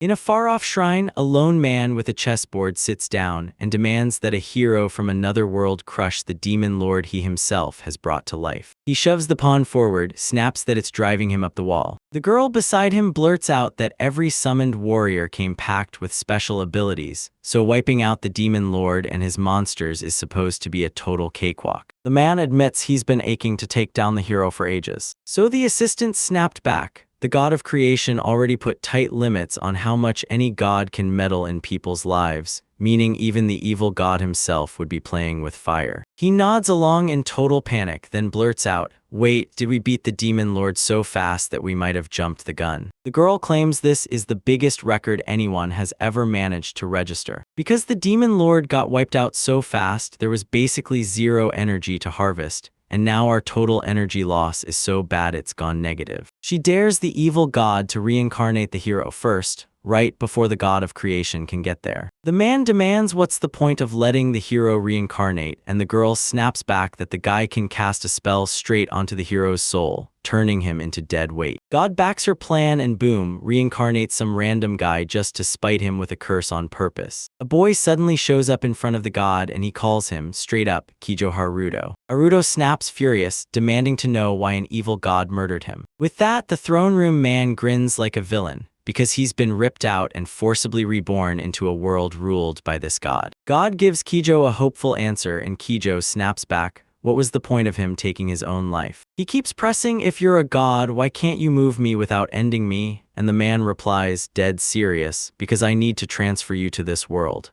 In a far-off shrine, a lone man with a chessboard sits down and demands that a hero from another world crush the demon lord he himself has brought to life. He shoves the pawn forward, snaps that it's driving him up the wall. The girl beside him blurts out that every summoned warrior came packed with special abilities, so wiping out the demon lord and his monsters is supposed to be a total cakewalk. The man admits he's been aching to take down the hero for ages. So the assistant snapped back. The god of creation already put tight limits on how much any god can meddle in people's lives, meaning even the evil god himself would be playing with fire. He nods along in total panic, then blurts out, "Wait, did we beat the demon lord so fast that we might have jumped the gun?" The girl claims this is the biggest record anyone has ever managed to register. Because the demon lord got wiped out so fast, there was basically zero energy to harvest, and now our total energy loss is so bad it's gone negative. She dares the evil god to reincarnate the hero first, right before the god of creation can get there. The man demands what's the point of letting the hero reincarnate, and the girl snaps back that the guy can cast a spell straight onto the hero's soul, turning him into dead weight. God backs her plan and boom, reincarnates some random guy just to spite him with a curse on purpose. A boy suddenly shows up in front of the god and he calls him, straight up, Kijo Haruto. Haruto snaps furious, demanding to know why an evil god murdered him. With that, the throne room man grins like a villain, because he's been ripped out and forcibly reborn into a world ruled by this god. God gives Kijo a hopeful answer and Kijo snaps back, what was the point of him taking his own life? He keeps pressing, if you're a god, why can't you move me without ending me? And the man replies, dead serious, because I need to transfer you to this world.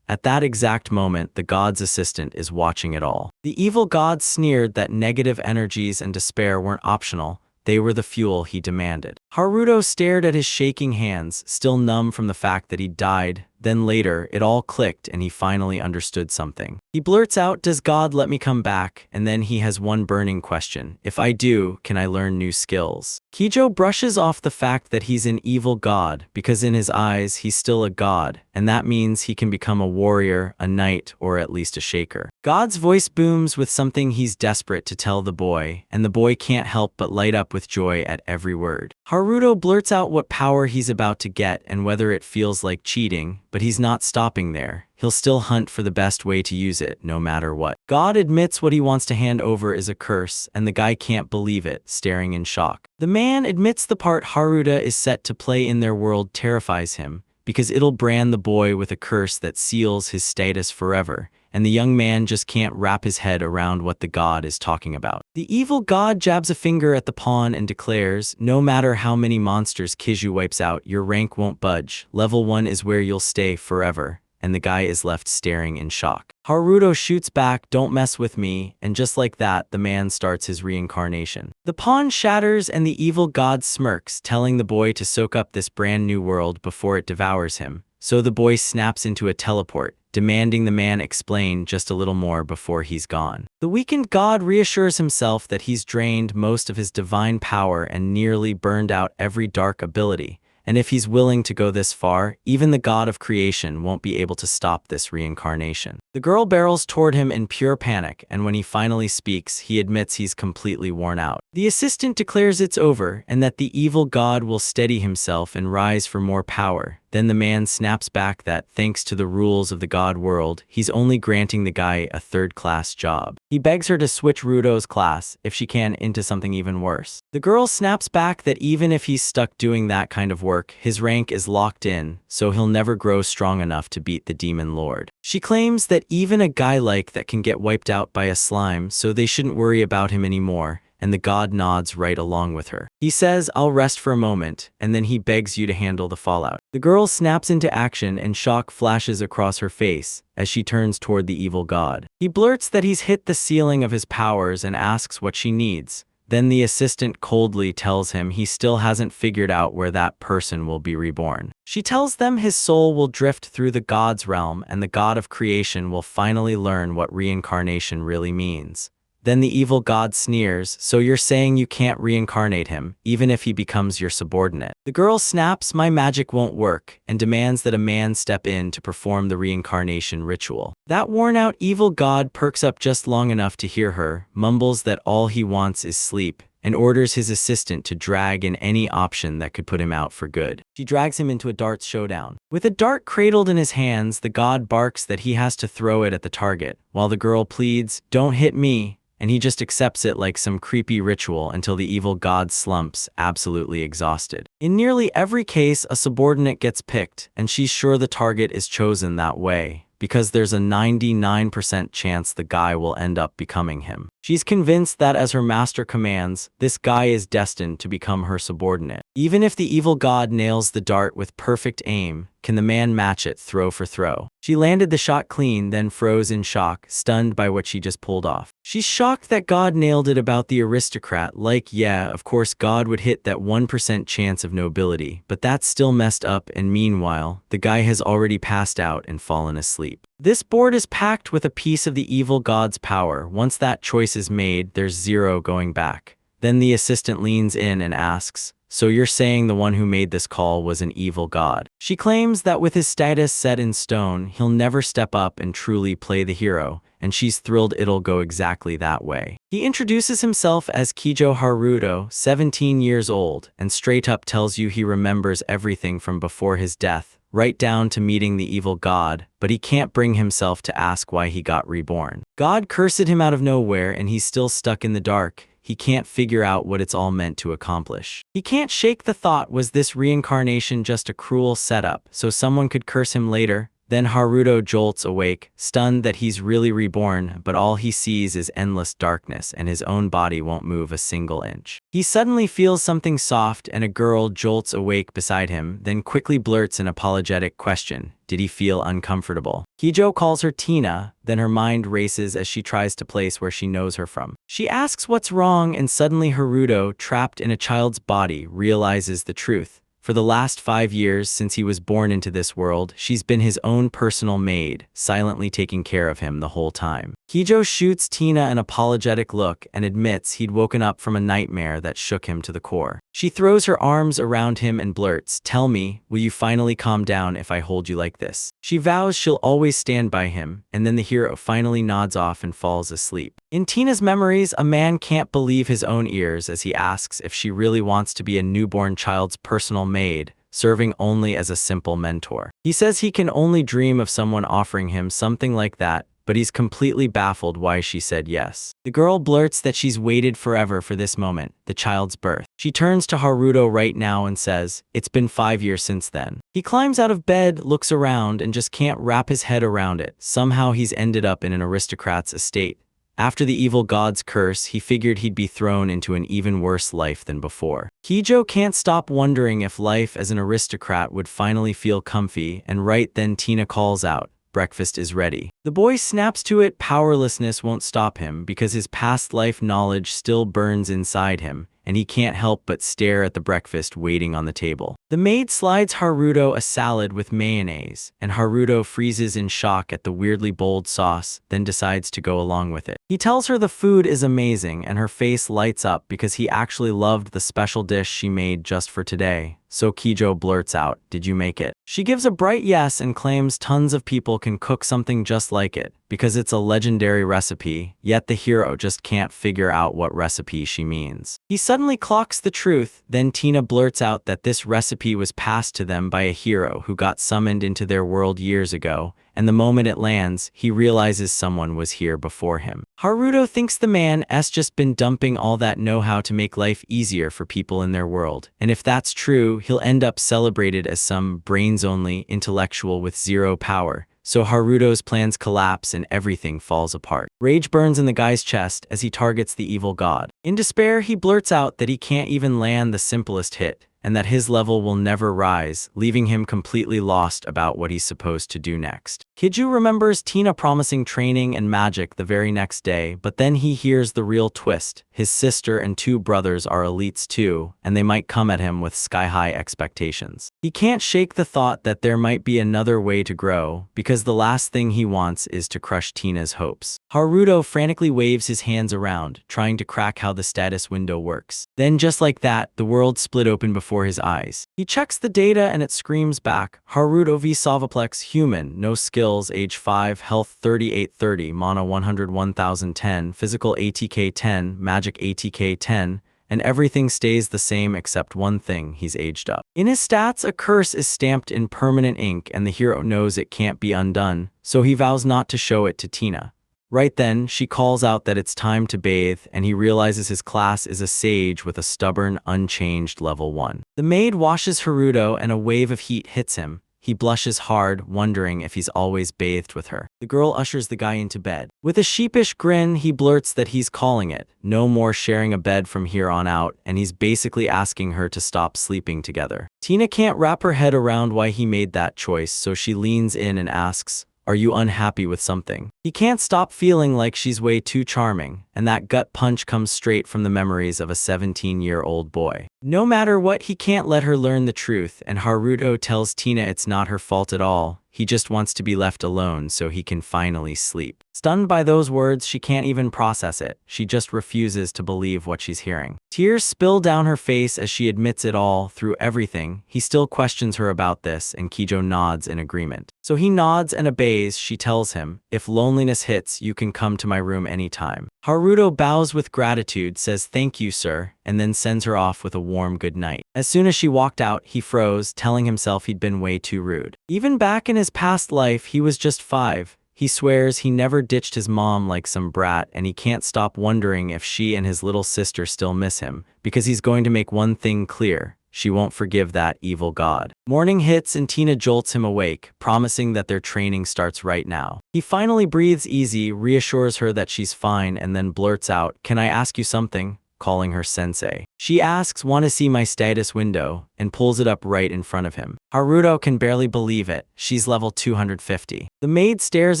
At that exact moment, the god's assistant is watching it all. The evil god sneered that negative energies and despair weren't optional, they were the fuel he demanded. Haruto stared at his shaking hands, still numb from the fact that he died. Then later, it all clicked and he finally understood something. He blurts out, does God let me come back? And then he has one burning question. If I do, can I learn new skills? Kijo brushes off the fact that he's an evil god, because in his eyes, he's still a god, and that means he can become a warrior, a knight, or at least a shaker. God's voice booms with something he's desperate to tell the boy, and the boy can't help but light up with joy at every word. Haruto blurts out what power he's about to get and whether it feels like cheating, but he's not stopping there. He'll still hunt for the best way to use it, no matter what. God admits what he wants to hand over is a curse, and the guy can't believe it, staring in shock. The man admits the part Haruto is set to play in their world terrifies him, because it'll brand the boy with a curse that seals his status forever, and the young man just can't wrap his head around what the god is talking about. The evil god jabs a finger at the pawn and declares, no matter how many monsters Kiju wipes out, your rank won't budge. Level 1 is where you'll stay forever. And the guy is left staring in shock. Haruto shoots back, don't mess with me, and just like that, the man starts his reincarnation. The pawn shatters and the evil god smirks, telling the boy to soak up this brand new world before it devours him. So the boy snaps into a teleport, demanding the man explain just a little more before he's gone. The weakened god reassures himself that he's drained most of his divine power and nearly burned out every dark ability. And if he's willing to go this far, even the god of creation won't be able to stop this reincarnation. The girl barrels toward him in pure panic, and when he finally speaks, he admits he's completely worn out. The assistant declares it's over, and that the evil god will steady himself and rise for more power. Then the man snaps back that, thanks to the rules of the god world, he's only granting the guy a third-class job. He begs her to switch Ruto's class, if she can, into something even worse. The girl snaps back that even if he's stuck doing that kind of work, his rank is locked in, so he'll never grow strong enough to beat the demon lord. She claims that even a guy like that can get wiped out by a slime, so they shouldn't worry about him anymore. And the god nods right along with her. He says, I'll rest for a moment, and then he begs you to handle the fallout. The girl snaps into action and shock flashes across her face as she turns toward the evil god. He blurts that he's hit the ceiling of his powers and asks what she needs. Then the assistant coldly tells him he still hasn't figured out where that person will be reborn. She tells them his soul will drift through the god's realm and the god of creation will finally learn what reincarnation really means. Then the evil god sneers, so you're saying you can't reincarnate him, even if he becomes your subordinate. The girl snaps, my magic won't work, and demands that a man step in to perform the reincarnation ritual. That worn-out evil god perks up just long enough to hear her, mumbles that all he wants is sleep, and orders his assistant to drag in any option that could put him out for good. She drags him into a darts showdown. With a dart cradled in his hands, the god barks that he has to throw it at the target, while the girl pleads, "Don't hit me," and he just accepts it like some creepy ritual until the evil god slumps, absolutely exhausted. In nearly every case, a subordinate gets picked, and she's sure the target is chosen that way, because there's a 99% chance the guy will end up becoming him. She's convinced that as her master commands, this guy is destined to become her subordinate. Even if the evil god nails the dart with perfect aim, can the man match it throw for throw? She landed the shot clean, then froze in shock, stunned by what she just pulled off. She's shocked that God nailed it about the aristocrat, like, yeah, of course God would hit that 1% chance of nobility, but that's still messed up, and meanwhile, the guy has already passed out and fallen asleep. This board is packed with a piece of the evil god's power. Once that choice is made, there's zero going back. Then the assistant leans in and asks, "So you're saying the one who made this call was an evil god?" She claims that with his status set in stone, he'll never step up and truly play the hero, and she's thrilled it'll go exactly that way. He introduces himself as Kijo Haruto, 17 years old, and straight up tells you he remembers everything from before his death, right down to meeting the evil god, but he can't bring himself to ask why he got reborn. God cursed him out of nowhere, and he's still stuck in the dark. He can't figure out what it's all meant to accomplish. He can't shake the thought, was this reincarnation just a cruel setup so someone could curse him later? Then Haruto jolts awake, stunned that he's really reborn, but all he sees is endless darkness and his own body won't move a single inch. He suddenly feels something soft and a girl jolts awake beside him, then quickly blurts an apologetic question. Did he feel uncomfortable? Kijo calls her Tina, then her mind races as she tries to place where she knows her from. She asks what's wrong, and suddenly Haruto, trapped in a child's body, realizes the truth. For the last 5 years since he was born into this world, she's been his own personal maid, silently taking care of him the whole time. Kijo shoots Tina an apologetic look and admits he'd woken up from a nightmare that shook him to the core. She throws her arms around him and blurts, "Tell me, will you finally calm down if I hold you like this?" She vows she'll always stand by him, and then the hero finally nods off and falls asleep. In Tina's memories, a man can't believe his own ears as he asks if she really wants to be a newborn child's personal maid, serving only as a simple mentor. He says he can only dream of someone offering him something like that, but he's completely baffled why she said yes. The girl blurts that she's waited forever for this moment, the child's birth. She turns to Haruto right now and says, "It's been 5 years since then." He climbs out of bed, looks around, and just can't wrap his head around it. Somehow he's ended up in an aristocrat's estate. After the evil god's curse, he figured he'd be thrown into an even worse life than before. Kijo can't stop wondering if life as an aristocrat would finally feel comfy, and right then Tina calls out, "Breakfast is ready." The boy snaps to it. Powerlessness won't stop him because his past life knowledge still burns inside him, and he can't help but stare at the breakfast waiting on the table. The maid slides Haruto a salad with mayonnaise, and Haruto freezes in shock at the weirdly bold sauce, then decides to go along with it. He tells her the food is amazing, and her face lights up because he actually loved the special dish she made just for today. So Kijo blurts out, "Did you make it?" She gives a bright yes and claims tons of people can cook something just like it, because it's a legendary recipe, yet the hero just can't figure out what recipe she means. He suddenly clocks the truth, then Tina blurts out that this recipe was passed to them by a hero who got summoned into their world years ago, and the moment it lands, he realizes someone was here before him. Haruto thinks the man's just been dumping all that know-how to make life easier for people in their world, and if that's true, he'll end up celebrated as some brains-only intellectual with zero power. So Haruto's plans collapse and everything falls apart. Rage burns in the guy's chest as he targets the evil god. In despair, he blurts out that he can't even land the simplest hit, and that his level will never rise, leaving him completely lost about what he's supposed to do next. Kijo remembers Tina promising training and magic the very next day, but then he hears the real twist. His sister and 2 brothers are elites too, and they might come at him with sky-high expectations. He can't shake the thought that there might be another way to grow, because the last thing he wants is to crush Tina's hopes. Haruto frantically waves his hands around, trying to crack how the status window works. Then just like that, the world split open before his eyes. He checks the data and it screams back, Haruto v Solvaplex, human, no skills, age 5, health 3830, mana 101,010, physical ATK 10, magic ATK 10, and everything stays the same except one thing: he's aged up. In his stats, a curse is stamped in permanent ink and the hero knows it can't be undone, so he vows not to show it to Tina. Right then, she calls out that it's time to bathe, and he realizes his class is a sage with a stubborn, unchanged level 1. The maid washes Haruto and a wave of heat hits him. He blushes hard, wondering if he's always bathed with her. The girl ushers the guy into bed. With a sheepish grin, he blurts that he's calling it no more sharing a bed from here on out, and he's basically asking her to stop sleeping together. Tina can't wrap her head around why he made that choice, so she leans in and asks, "Are you unhappy with something?" He can't stop feeling like she's way too charming, and that gut punch comes straight from the memories of a 17-year-old boy. No matter what, he can't let her learn the truth, and Haruto tells Tina it's not her fault at all. He just wants to be left alone so he can finally sleep. Stunned by those words, she can't even process it. She just refuses to believe what she's hearing. Tears spill down her face as she admits it all. Through everything, he still questions her about this, and Kijo nods in agreement. So he nods and obeys. She tells him, "If loneliness hits, you can come to my room anytime." Haruto bows with gratitude, says "Thank you, sir," and then sends her off with a warm good night. As soon as she walked out, he froze, telling himself he'd been way too rude. Even back in his past life, he was just 5. He swears he never ditched his mom like some brat, and he can't stop wondering if she and his little sister still miss him, because he's going to make one thing clear: she won't forgive that evil god. Morning hits and Tina jolts him awake, promising that their training starts right now. He finally breathes easy, reassures her that she's fine, and then blurts out, "Can I ask you something?" calling her sensei. She asks, "Want to see my status window?" and pulls it up right in front of him. Haruto can barely believe it. She's level 250. The maid stares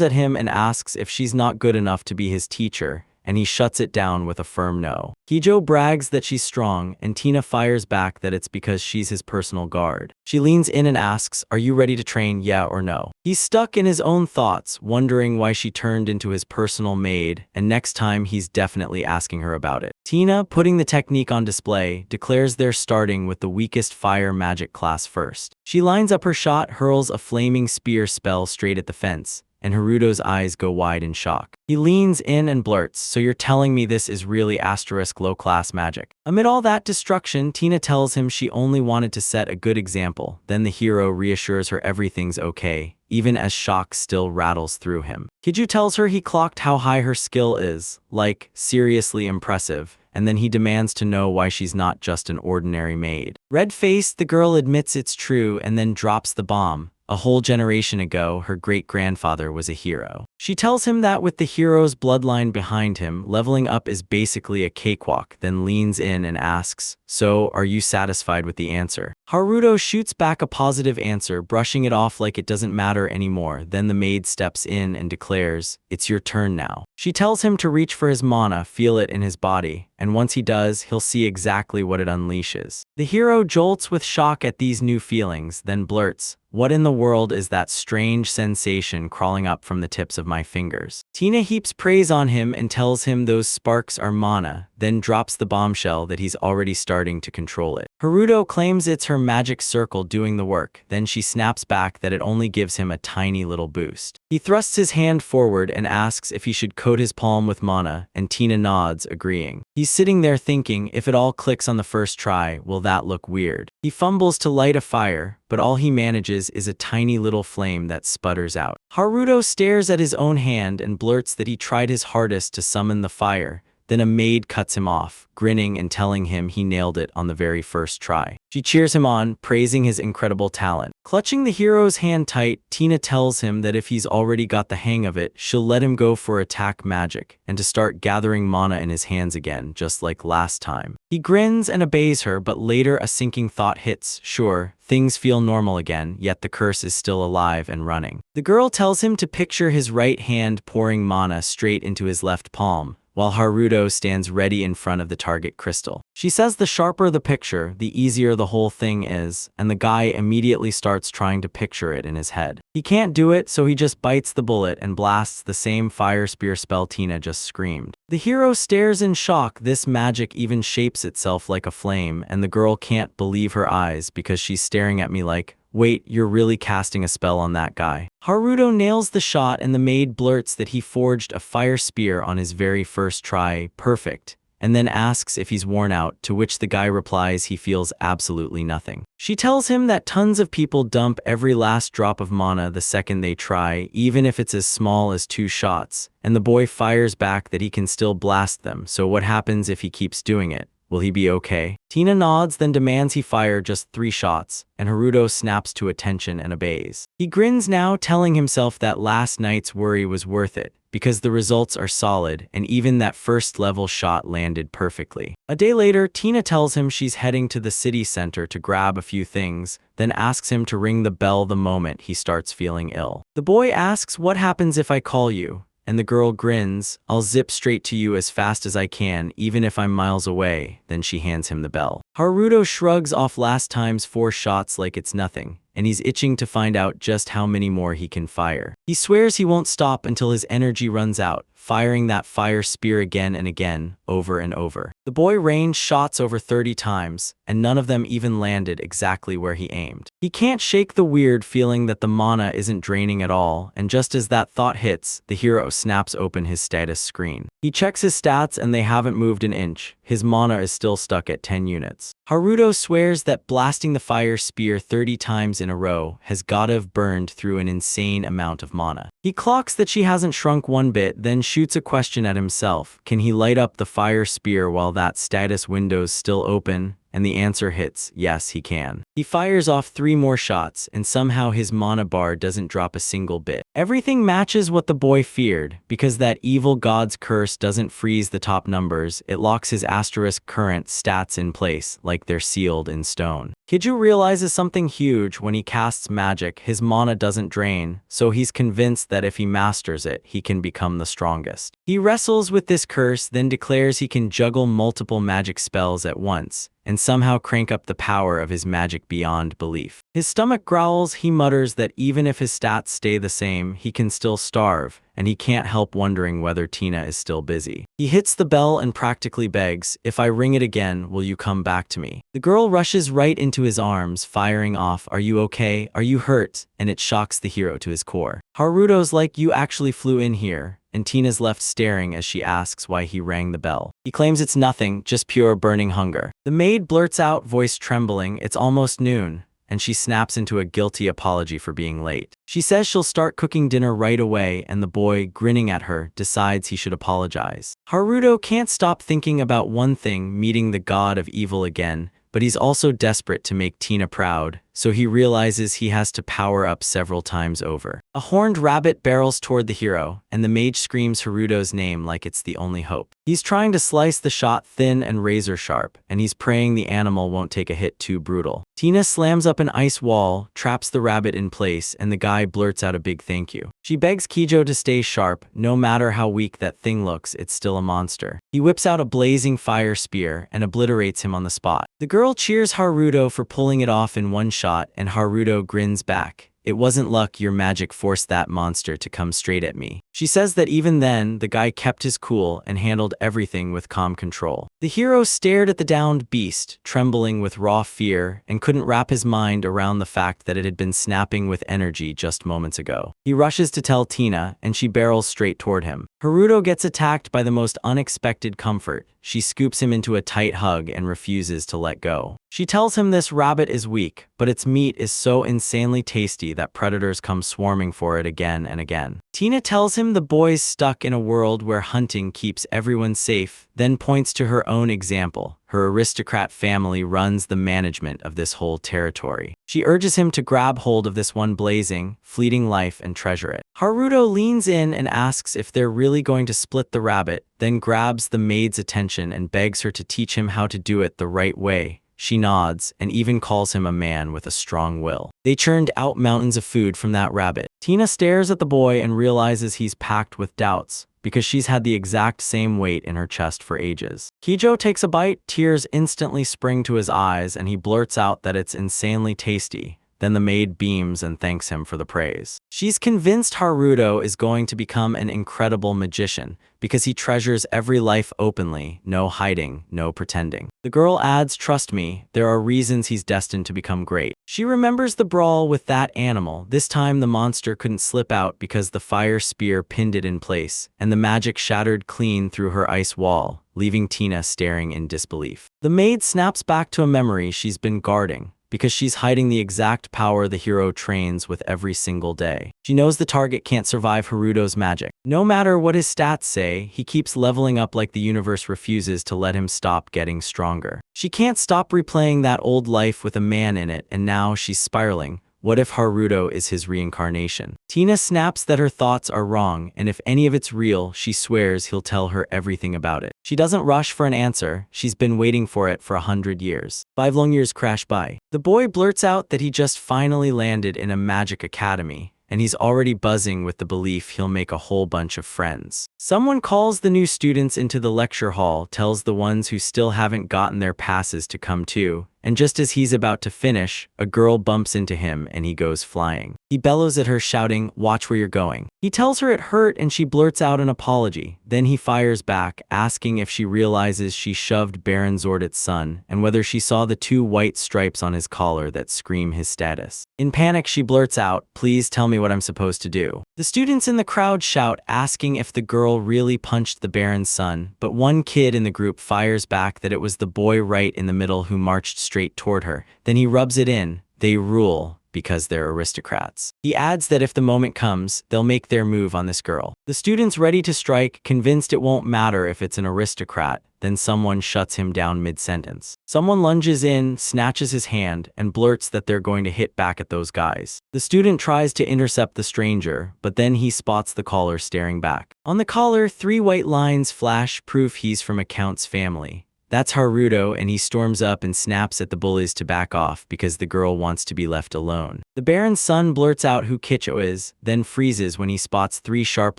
at him and asks if she's not good enough to be his teacher, and he shuts it down with a firm no. Kijo brags that she's strong, and Tina fires back that it's because she's his personal guard. She leans in and asks, "Are you ready to train, yeah or no?" He's stuck in his own thoughts, wondering why she turned into his personal maid, and next time he's definitely asking her about it. Tina, putting the technique on display, declares they're starting with the weakest fire magic class first. She lines up her shot, hurls a flaming spear spell straight at the fence, and Haruto's eyes go wide in shock. He leans in and blurts, "So you're telling me this is really * low-class magic?" Amid all that destruction, Tina tells him she only wanted to set a good example. Then the hero reassures her everything's okay, even as shock still rattles through him. Kiju tells her he clocked how high her skill is, like, seriously impressive, and then he demands to know why she's not just an ordinary maid. Red-faced, the girl admits it's true and then drops the bomb. A whole generation ago, her great-grandfather was a hero. She tells him that with the hero's bloodline behind him, leveling up is basically a cakewalk, then leans in and asks, "So, are you satisfied with the answer?" Haruto shoots back a positive answer, brushing it off like it doesn't matter anymore. Then the maid steps in and declares, "It's your turn now." She tells him to reach for his mana, feel it in his body, and once he does, he'll see exactly what it unleashes. The hero jolts with shock at these new feelings, then blurts, "What in the world is that strange sensation crawling up from the tips of my fingers?" Tina heaps praise on him and tells him those sparks are mana, then drops the bombshell that he's already starting to control it. Haruto claims it's her magic circle doing the work, then she snaps back that it only gives him a tiny little boost. He thrusts his hand forward and asks if he should coat his palm with mana, and Tina nods, agreeing. He's sitting there thinking, if it all clicks on the first try, will that look weird? He fumbles to light a fire, but all he manages is a tiny little flame that sputters out. Haruto stares at his own hand and blurts that he tried his hardest to summon the fire. Then a maid cuts him off, grinning and telling him he nailed it on the very first try. She cheers him on, praising his incredible talent. Clutching the hero's hand tight, Tina tells him that if he's already got the hang of it, she'll let him go for attack magic, and to start gathering mana in his hands again, just like last time. He grins and obeys her, but later a sinking thought hits. Sure, things feel normal again, yet the curse is still alive and running. The girl tells him to picture his right hand pouring mana straight into his left palm, while Haruto stands ready in front of the target crystal. She says the sharper the picture, the easier the whole thing is, and the guy immediately starts trying to picture it in his head. He can't do it, so he just bites the bullet and blasts the same fire spear spell Tina just screamed. The hero stares in shock. This magic even shapes itself like a flame, and the girl can't believe her eyes because she's staring at me like, "Wait, you're really casting a spell on that guy?" Haruto nails the shot and the maid blurts that he forged a fire spear on his very first try. Perfect. and then asks if he's worn out, to which the guy replies he feels absolutely nothing. She tells him that tons of people dump every last drop of mana the second they try, even if it's as small as 2 shots, and the boy fires back that he can still blast them, so what happens if he keeps doing it? Will he be okay? Tina nods, then demands he fire just 3 shots, and Haruto snaps to attention and obeys. He grins now, telling himself that last night's worry was worth it, because the results are solid, and even that first level shot landed perfectly. A day later, Tina tells him she's heading to the city center to grab a few things, then asks him to ring the bell the moment he starts feeling ill. The boy asks, "What happens if I call you?" And the girl grins, "I'll zip straight to you as fast as I can, even if I'm miles away." Then she hands him the bell. Haruto shrugs off last time's 4 shots like it's nothing, and he's itching to find out just how many more he can fire. He swears he won't stop until his energy runs out, firing that fire spear again and again, over and over. The boy ranged shots over 30 times, and none of them even landed exactly where he aimed. He can't shake the weird feeling that the mana isn't draining at all, and just as that thought hits, the hero snaps open his status screen. He checks his stats and they haven't moved an inch. His mana is still stuck at 10 units. Haruto swears that blasting the fire spear 30 times in a row has gotta have burned through an insane amount of mana. He clocks that she hasn't shrunk one bit, then shoots a question at himself. Can he light up the fire spear while that status window's still open? And the answer hits, yes he can. He fires off 3 more shots, and somehow his mana bar doesn't drop a single bit. Everything matches what the boy feared, because that evil god's curse doesn't freeze the top numbers, it locks his asterisk current stats in place, like they're sealed in stone. Kiju realizes something huge when he casts magic. His mana doesn't drain, so he's convinced that if he masters it, he can become the strongest. He wrestles with this curse, then declares he can juggle multiple magic spells at once, and somehow crank up the power of his magic beyond belief. His stomach growls, he mutters that even if his stats stay the same, he can still starve, and he can't help wondering whether Tina is still busy. He hits the bell and practically begs, "If I ring it again, will you come back to me?" The girl rushes right into his arms, firing off, "Are you okay? Are you hurt?" And it shocks the hero to his core. Haruto's like, "You actually flew in here?" And Tina's left staring as she asks why he rang the bell. He claims it's nothing, just pure burning hunger. The maid blurts out, voice trembling, "It's almost noon," and she snaps into a guilty apology for being late. She says she'll start cooking dinner right away, and the boy, grinning at her, decides he should apologize. Haruto can't stop thinking about one thing, meeting the god of evil again, but he's also desperate to make Tina proud, so he realizes he has to power up several times over. A horned rabbit barrels toward the hero, and the mage screams Haruto's name like it's the only hope. He's trying to slice the shot thin and razor sharp, and he's praying the animal won't take a hit too brutal. Tina slams up an ice wall, traps the rabbit in place, and the guy blurts out a big thank you. She begs Kijo to stay sharp. No matter how weak that thing looks, it's still a monster. He whips out a blazing fire spear and obliterates him on the spot. The girl cheers Haruto for pulling it off in one shot, and Haruto grins back. "It wasn't luck, your magic forced that monster to come straight at me." She says that even then, the guy kept his cool and handled everything with calm control. The hero stared at the downed beast, trembling with raw fear, and couldn't wrap his mind around the fact that it had been snapping with energy just moments ago. He rushes to tell Tina, and she barrels straight toward him. Haruto gets attacked by the most unexpected comfort. She scoops him into a tight hug and refuses to let go. She tells him this rabbit is weak, but its meat is so insanely tasty that predators come swarming for it again and again. Tina tells him the boy's stuck in a world where hunting keeps everyone safe, then points to her own example. Her aristocrat family runs the management of this whole territory. She urges him to grab hold of this one blazing, fleeting life and treasure it. Haruto leans in and asks if they're really going to split the rabbit, then grabs the maid's attention and begs her to teach him how to do it the right way. She nods and even calls him a man with a strong will. They churned out mountains of food from that rabbit. Tina stares at the boy and realizes he's packed with doubts, because she's had the exact same weight in her chest for ages. Kijo takes a bite, tears instantly spring to his eyes, and he blurts out that it's insanely tasty. Then the maid beams and thanks him for the praise. She's convinced Haruto is going to become an incredible magician because he treasures every life openly, no hiding, no pretending. The girl adds, "Trust me, there are reasons he's destined to become great." She remembers the brawl with that animal. This time the monster couldn't slip out because the fire spear pinned it in place, and the magic shattered clean through her ice wall, leaving Tina staring in disbelief. The maid snaps back to a memory she's been guarding, because she's hiding the exact power the hero trains with every single day. She knows the target can't survive Haruto's magic. No matter what his stats say, he keeps leveling up like the universe refuses to let him stop getting stronger. She can't stop replaying that old life with a man in it, and now she's spiraling. What if Haruto is his reincarnation? Tina snaps that her thoughts are wrong, and if any of it's real, she swears he'll tell her everything about it. She doesn't rush for an answer. She's been waiting for it for 100 years. 5 long years crash by. The boy blurts out that he just finally landed in a magic academy, and he's already buzzing with the belief he'll make a whole bunch of friends. Someone calls the new students into the lecture hall, tells the ones who still haven't gotten their passes to come too, and just as he's about to finish, a girl bumps into him and he goes flying. He bellows at her, shouting, "Watch where you're going." He tells her it hurt and she blurts out an apology. Then he fires back, asking if she realizes she shoved Baron Zordit's son and whether she saw the 2 white stripes on his collar that scream his status. In panic, she blurts out, "Please tell me what I'm supposed to do." The students in the crowd shout, asking if the girl really punched the Baron's son, but one kid in the group fires back that it was the boy right in the middle who marched straight toward her. Then he rubs it in. They rule because they're aristocrats. He adds that if the moment comes, they'll make their move on this girl. The students ready to strike, convinced it won't matter if it's an aristocrat. Then someone shuts him down mid-sentence. Someone lunges in, snatches his hand, and blurts that they're going to hit back at those guys. The student tries to intercept the stranger, but then he spots the caller staring back. On the collar, 3 white lines flash, proof he's from a count's family. That's Haruto, and he storms up and snaps at the bullies to back off because the girl wants to be left alone. The Baron's son blurts out who Kicho is, then freezes when he spots 3 sharp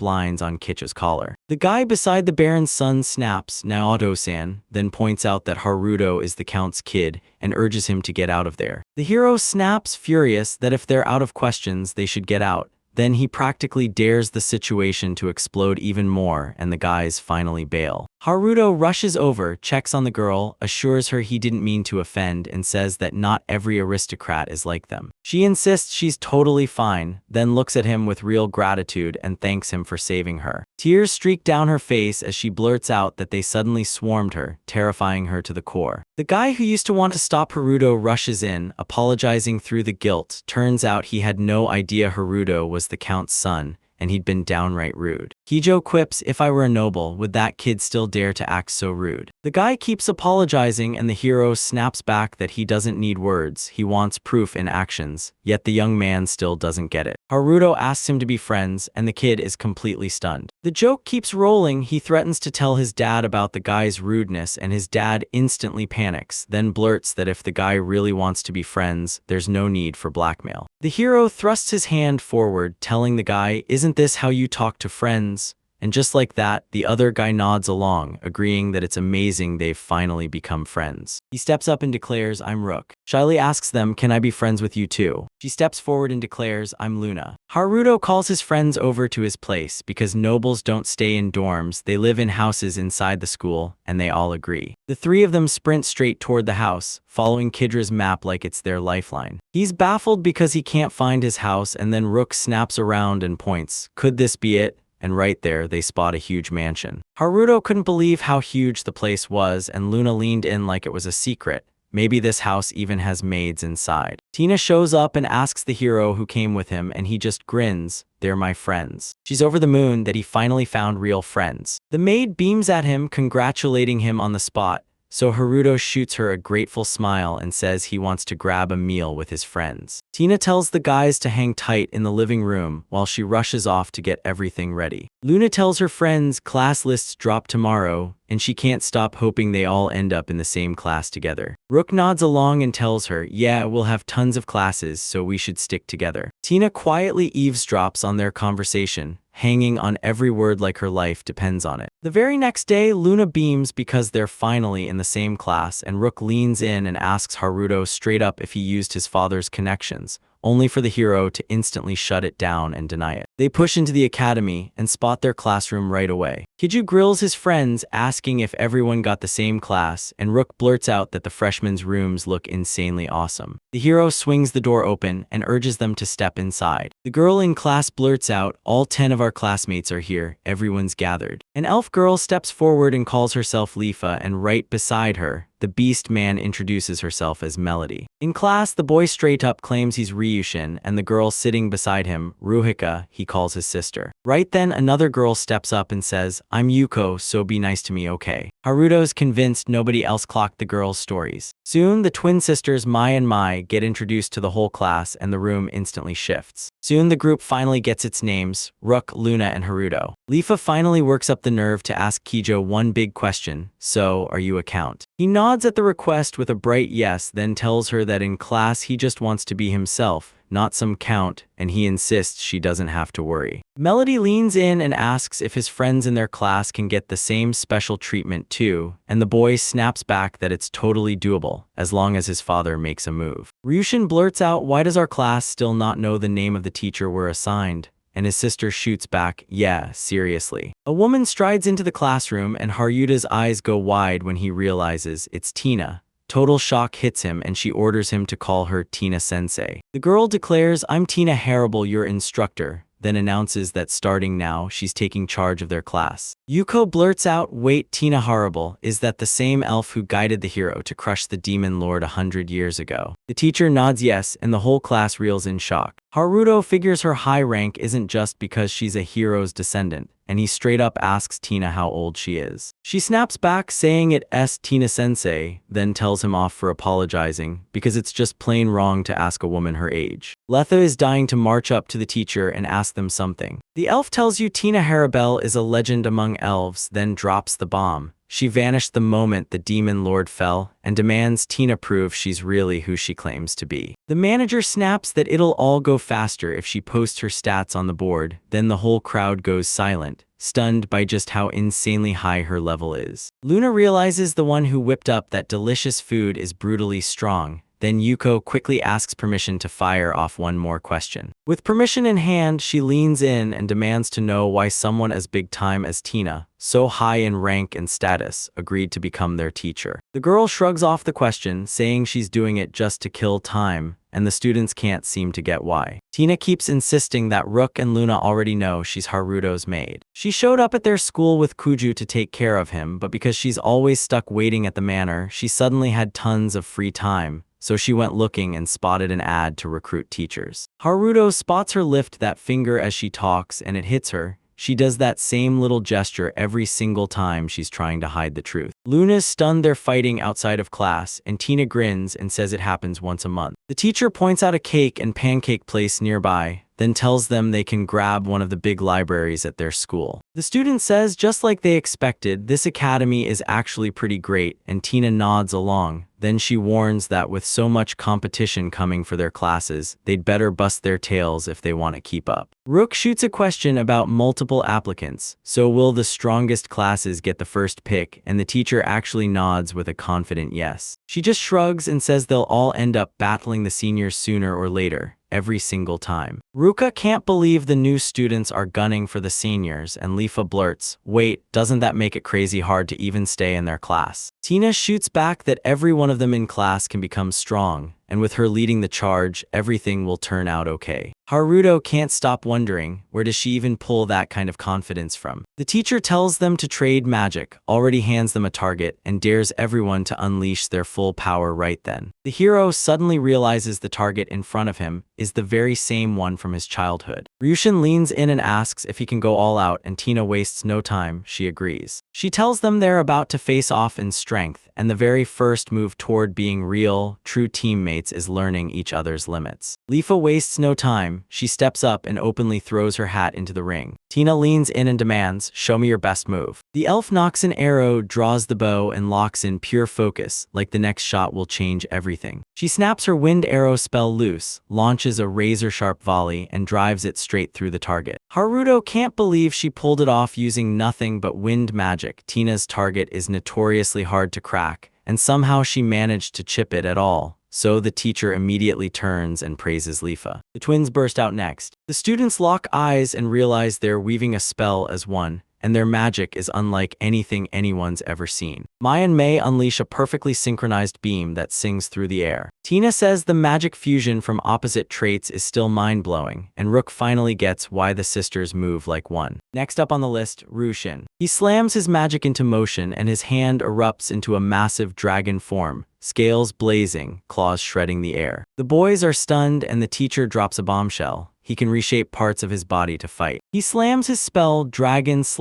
lines on Kicho's collar. The guy beside the Baron's son snaps, "Naoto-san," then points out that Haruto is the Count's kid and urges him to get out of there. The hero snaps, furious that if they're out of questions, they should get out. Then he practically dares the situation to explode even more, and the guys finally bail. Haruto rushes over, checks on the girl, assures her he didn't mean to offend, and says that not every aristocrat is like them. She insists she's totally fine, then looks at him with real gratitude and thanks him for saving her. Tears streak down her face as she blurts out that they suddenly swarmed her, terrifying her to the core. The guy who used to want to stop Haruto rushes in, apologizing through the guilt. Turns out he had no idea Haruto was the Count's son, and he'd been downright rude. Kijo quips, "If I were a noble, would that kid still dare to act so rude?" The guy keeps apologizing and the hero snaps back that he doesn't need words, he wants proof in actions, yet the young man still doesn't get it. Haruto asks him to be friends, and the kid is completely stunned. The joke keeps rolling. He threatens to tell his dad about the guy's rudeness, and his dad instantly panics, then blurts that if the guy really wants to be friends, there's no need for blackmail. The hero thrusts his hand forward, telling the guy, "Isn't this how you talk to friends?" And just like that, the other guy nods along, agreeing that it's amazing they've finally become friends. He steps up and declares, "I'm Rook." Shyly asks them, "Can I be friends with you too?" She steps forward and declares, "I'm Luna." Haruto calls his friends over to his place because nobles don't stay in dorms, they live in houses inside the school, and they all agree. The 3 of them sprint straight toward the house, following Kidra's map like it's their lifeline. He's baffled because he can't find his house, and then Rook snaps around and points, "Could this be it?" And right there, they spot a huge mansion. Haruto couldn't believe how huge the place was, and Luna leaned in like it was a secret. Maybe this house even has maids inside. Tina shows up and asks the hero who came with him, and he just grins, "They're my friends." She's over the moon that he finally found real friends. The maid beams at him, congratulating him on the spot. So Haruto shoots her a grateful smile and says he wants to grab a meal with his friends. Tina tells the guys to hang tight in the living room while she rushes off to get everything ready. Luna tells her friends class lists drop tomorrow, and she can't stop hoping they all end up in the same class together. Rook nods along and tells her, "Yeah, we'll have tons of classes, so we should stick together." Tina quietly eavesdrops on their conversation, hanging on every word like her life depends on it. The very next day, Luna beams because they're finally in the same class, and Rook leans in and asks Haruto straight up if he used his father's connections, only for the hero to instantly shut it down and deny it. They push into the academy and spot their classroom right away. Kiju grills his friends, asking if everyone got the same class, and Rook blurts out that the freshmen's rooms look insanely awesome. The hero swings the door open and urges them to step inside. The girl in class blurts out, "All 10 of our classmates are here, everyone's gathered." An elf girl steps forward and calls herself Lifa, and right beside her, the beast man introduces herself as Melody. In class, the boy straight up claims he's Ryushin, and the girl sitting beside him, Ruhika, he calls his sister. Right then, another girl steps up and says, "I'm Yuko, so be nice to me, okay?" Haruto's convinced nobody else clocked the girl's stories. Soon, the twin sisters Mai and Mai get introduced to the whole class, and the room instantly shifts. Soon, the group finally gets its names, Rook, Luna, and Haruto. Lifa finally works up the nerve to ask Kijo one big question, "So, are you a count?" He nods at the request with a bright yes, then tells her that in class he just wants to be himself, not some count, and he insists she doesn't have to worry. Melody leans in and asks if his friends in their class can get the same special treatment too, and the boy snaps back that it's totally doable, as long as his father makes a move. Ryushin blurts out, "Why does our class still not know the name of the teacher we're assigned?" And his sister shoots back, "Yeah, seriously." A woman strides into the classroom, and Haryuta's eyes go wide when he realizes it's Tina. Total shock hits him, and she orders him to call her Tina-sensei. The girl declares, "I'm Tina Harable, your instructor," then announces that starting now, she's taking charge of their class. Yuko blurts out, "Wait, Tina Harable, is that the same elf who guided the hero to crush the demon lord 100 years ago?" The teacher nods yes, and the whole class reels in shock. Haruto figures her high rank isn't just because she's a hero's descendant, and he straight up asks Tina how old she is. She snaps back, saying it's Tina-sensei, then tells him off for apologizing, because it's just plain wrong to ask a woman her age. Letha is dying to march up to the teacher and ask them something. The elf tells you Tina Harabel is a legend among elves, then drops the bomb. She vanished the moment the demon lord fell, and demands Tina prove she's really who she claims to be. The manager snaps that it'll all go faster if she posts her stats on the board, then the whole crowd goes silent, stunned by just how insanely high her level is. Luna realizes the one who whipped up that delicious food is brutally strong. Then Yuko quickly asks permission to fire off one more question. With permission in hand, she leans in and demands to know why someone as big time as Tina, so high in rank and status, agreed to become their teacher. The girl shrugs off the question, saying she's doing it just to kill time, and the students can't seem to get why. Tina keeps insisting that Rook and Luna already know she's Haruto's maid. She showed up at their school with Kuju to take care of him, but because she's always stuck waiting at the manor, she suddenly had tons of free time. So she went looking and spotted an ad to recruit teachers. Haruto spots her lift that finger as she talks, and it hits her. She does that same little gesture every single time she's trying to hide the truth. Luna's stunned they're fighting outside of class, and Tina grins and says it happens once a month. The teacher points out a cake and pancake place nearby, then tells them they can grab one of the big libraries at their school. The student says, just like they expected, this academy is actually pretty great, and Tina nods along. Then she warns that with so much competition coming for their classes, they'd better bust their tails if they want to keep up. Rook shoots a question about multiple applicants. So will the strongest classes get the first pick? And the teacher actually nods with a confident yes. She just shrugs and says they'll all end up battling the seniors sooner or later, every single time. Ruka can't believe the new students are gunning for the seniors, and Lifa blurts, "Wait, doesn't that make it crazy hard to even stay in their class?" Tina shoots back that every one of them in class can become strong, and with her leading the charge, everything will turn out okay. Haruto can't stop wondering, where does she even pull that kind of confidence from? The teacher tells them to trade magic, already hands them a target, and dares everyone to unleash their full power right then. The hero suddenly realizes the target in front of him is the very same one from his childhood. Ryushin leans in and asks if he can go all out, and Tina wastes no time, she agrees. She tells them they're about to face off in strength, and the very first move toward being real, true teammates is learning each other's limits. Lifa wastes no time. She steps up and openly throws her hat into the ring. Tina leans in and demands, "Show me your best move." The elf knocks an arrow, draws the bow, and locks in pure focus, like the next shot will change everything. She snaps her wind arrow spell loose, launches a razor-sharp volley, and drives it straight through the target. Haruto can't believe she pulled it off using nothing but wind magic. Tina's target is notoriously hard to crack, and somehow she managed to chip it at all. so the teacher immediately turns and praises Lifa. The twins burst out next. The students lock eyes and realize they're weaving a spell as one, and their magic is unlike anything anyone's ever seen. Mai and Mei unleash a perfectly synchronized beam that sings through the air. Tina says the magic fusion from opposite traits is still mind-blowing, and Rook finally gets why the sisters move like one. Next up on the list, Rushin. He slams his magic into motion and his hand erupts into a massive dragon form, scales blazing, claws shredding the air. The boys are stunned and the teacher drops a bombshell. He can reshape parts of his body to fight. He slams his spell dragon ****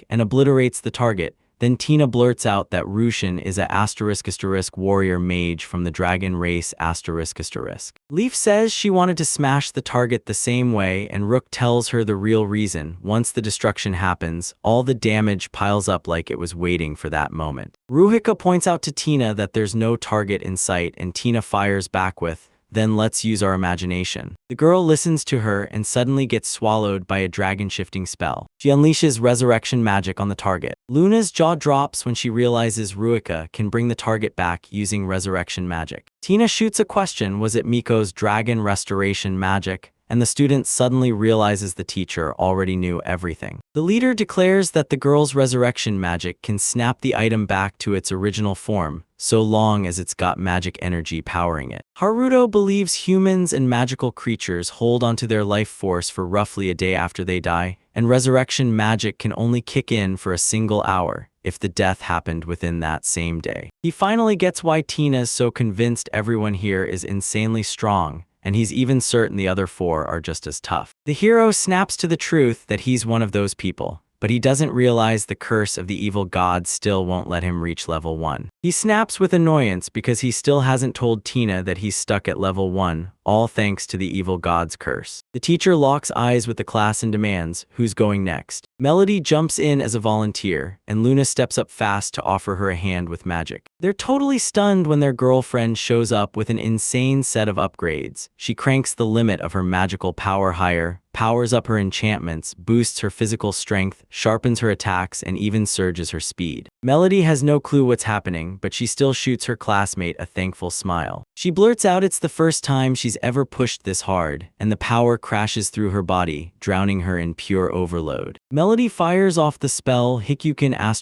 and obliterates the target. Then Tina blurts out that Rushin is a *** warrior mage from the dragon race ***. Leaf says she wanted to smash the target the same way, and Rook tells her the real reason. Once the destruction happens, all the damage piles up like it was waiting for that moment. Ruhika points out to Tina that there's no target in sight, and Tina fires back with, "Then let's use our imagination." The girl listens to her and suddenly gets swallowed by a dragon-shifting spell. She unleashes resurrection magic on the target. Luna's jaw drops when she realizes Ruhika can bring the target back using resurrection magic. Tina shoots a question: was it Miko's dragon restoration magic? And the student suddenly realizes the teacher already knew everything. The leader declares that the girl's resurrection magic can snap the item back to its original form, so long as it's got magic energy powering it. Haruto believes humans and magical creatures hold onto their life force for roughly a day after they die, and resurrection magic can only kick in for a single hour if the death happened within that same day. He finally gets why Tina's so convinced everyone here is insanely strong, and he's even certain the other four are just as tough. The hero snaps to the truth that he's one of those people, but he doesn't realize the curse of the evil god still won't let him reach level 1. He snaps with annoyance because he still hasn't told Tina that he's stuck at level 1, all thanks to the evil god's curse. The teacher locks eyes with the class and demands, "Who's going next?" Melody jumps in as a volunteer, and Luna steps up fast to offer her a hand with magic. They're totally stunned when their girlfriend shows up with an insane set of upgrades. She cranks the limit of her magical power higher, powers up her enchantments, boosts her physical strength, sharpens her attacks, and even surges her speed. Melody has no clue what's happening, but she still shoots her classmate a thankful smile. She blurts out it's the first time she's ever pushed this hard, and the power crashes through her body, drowning her in pure overload. Melody fires off the spell Hikuken ***, a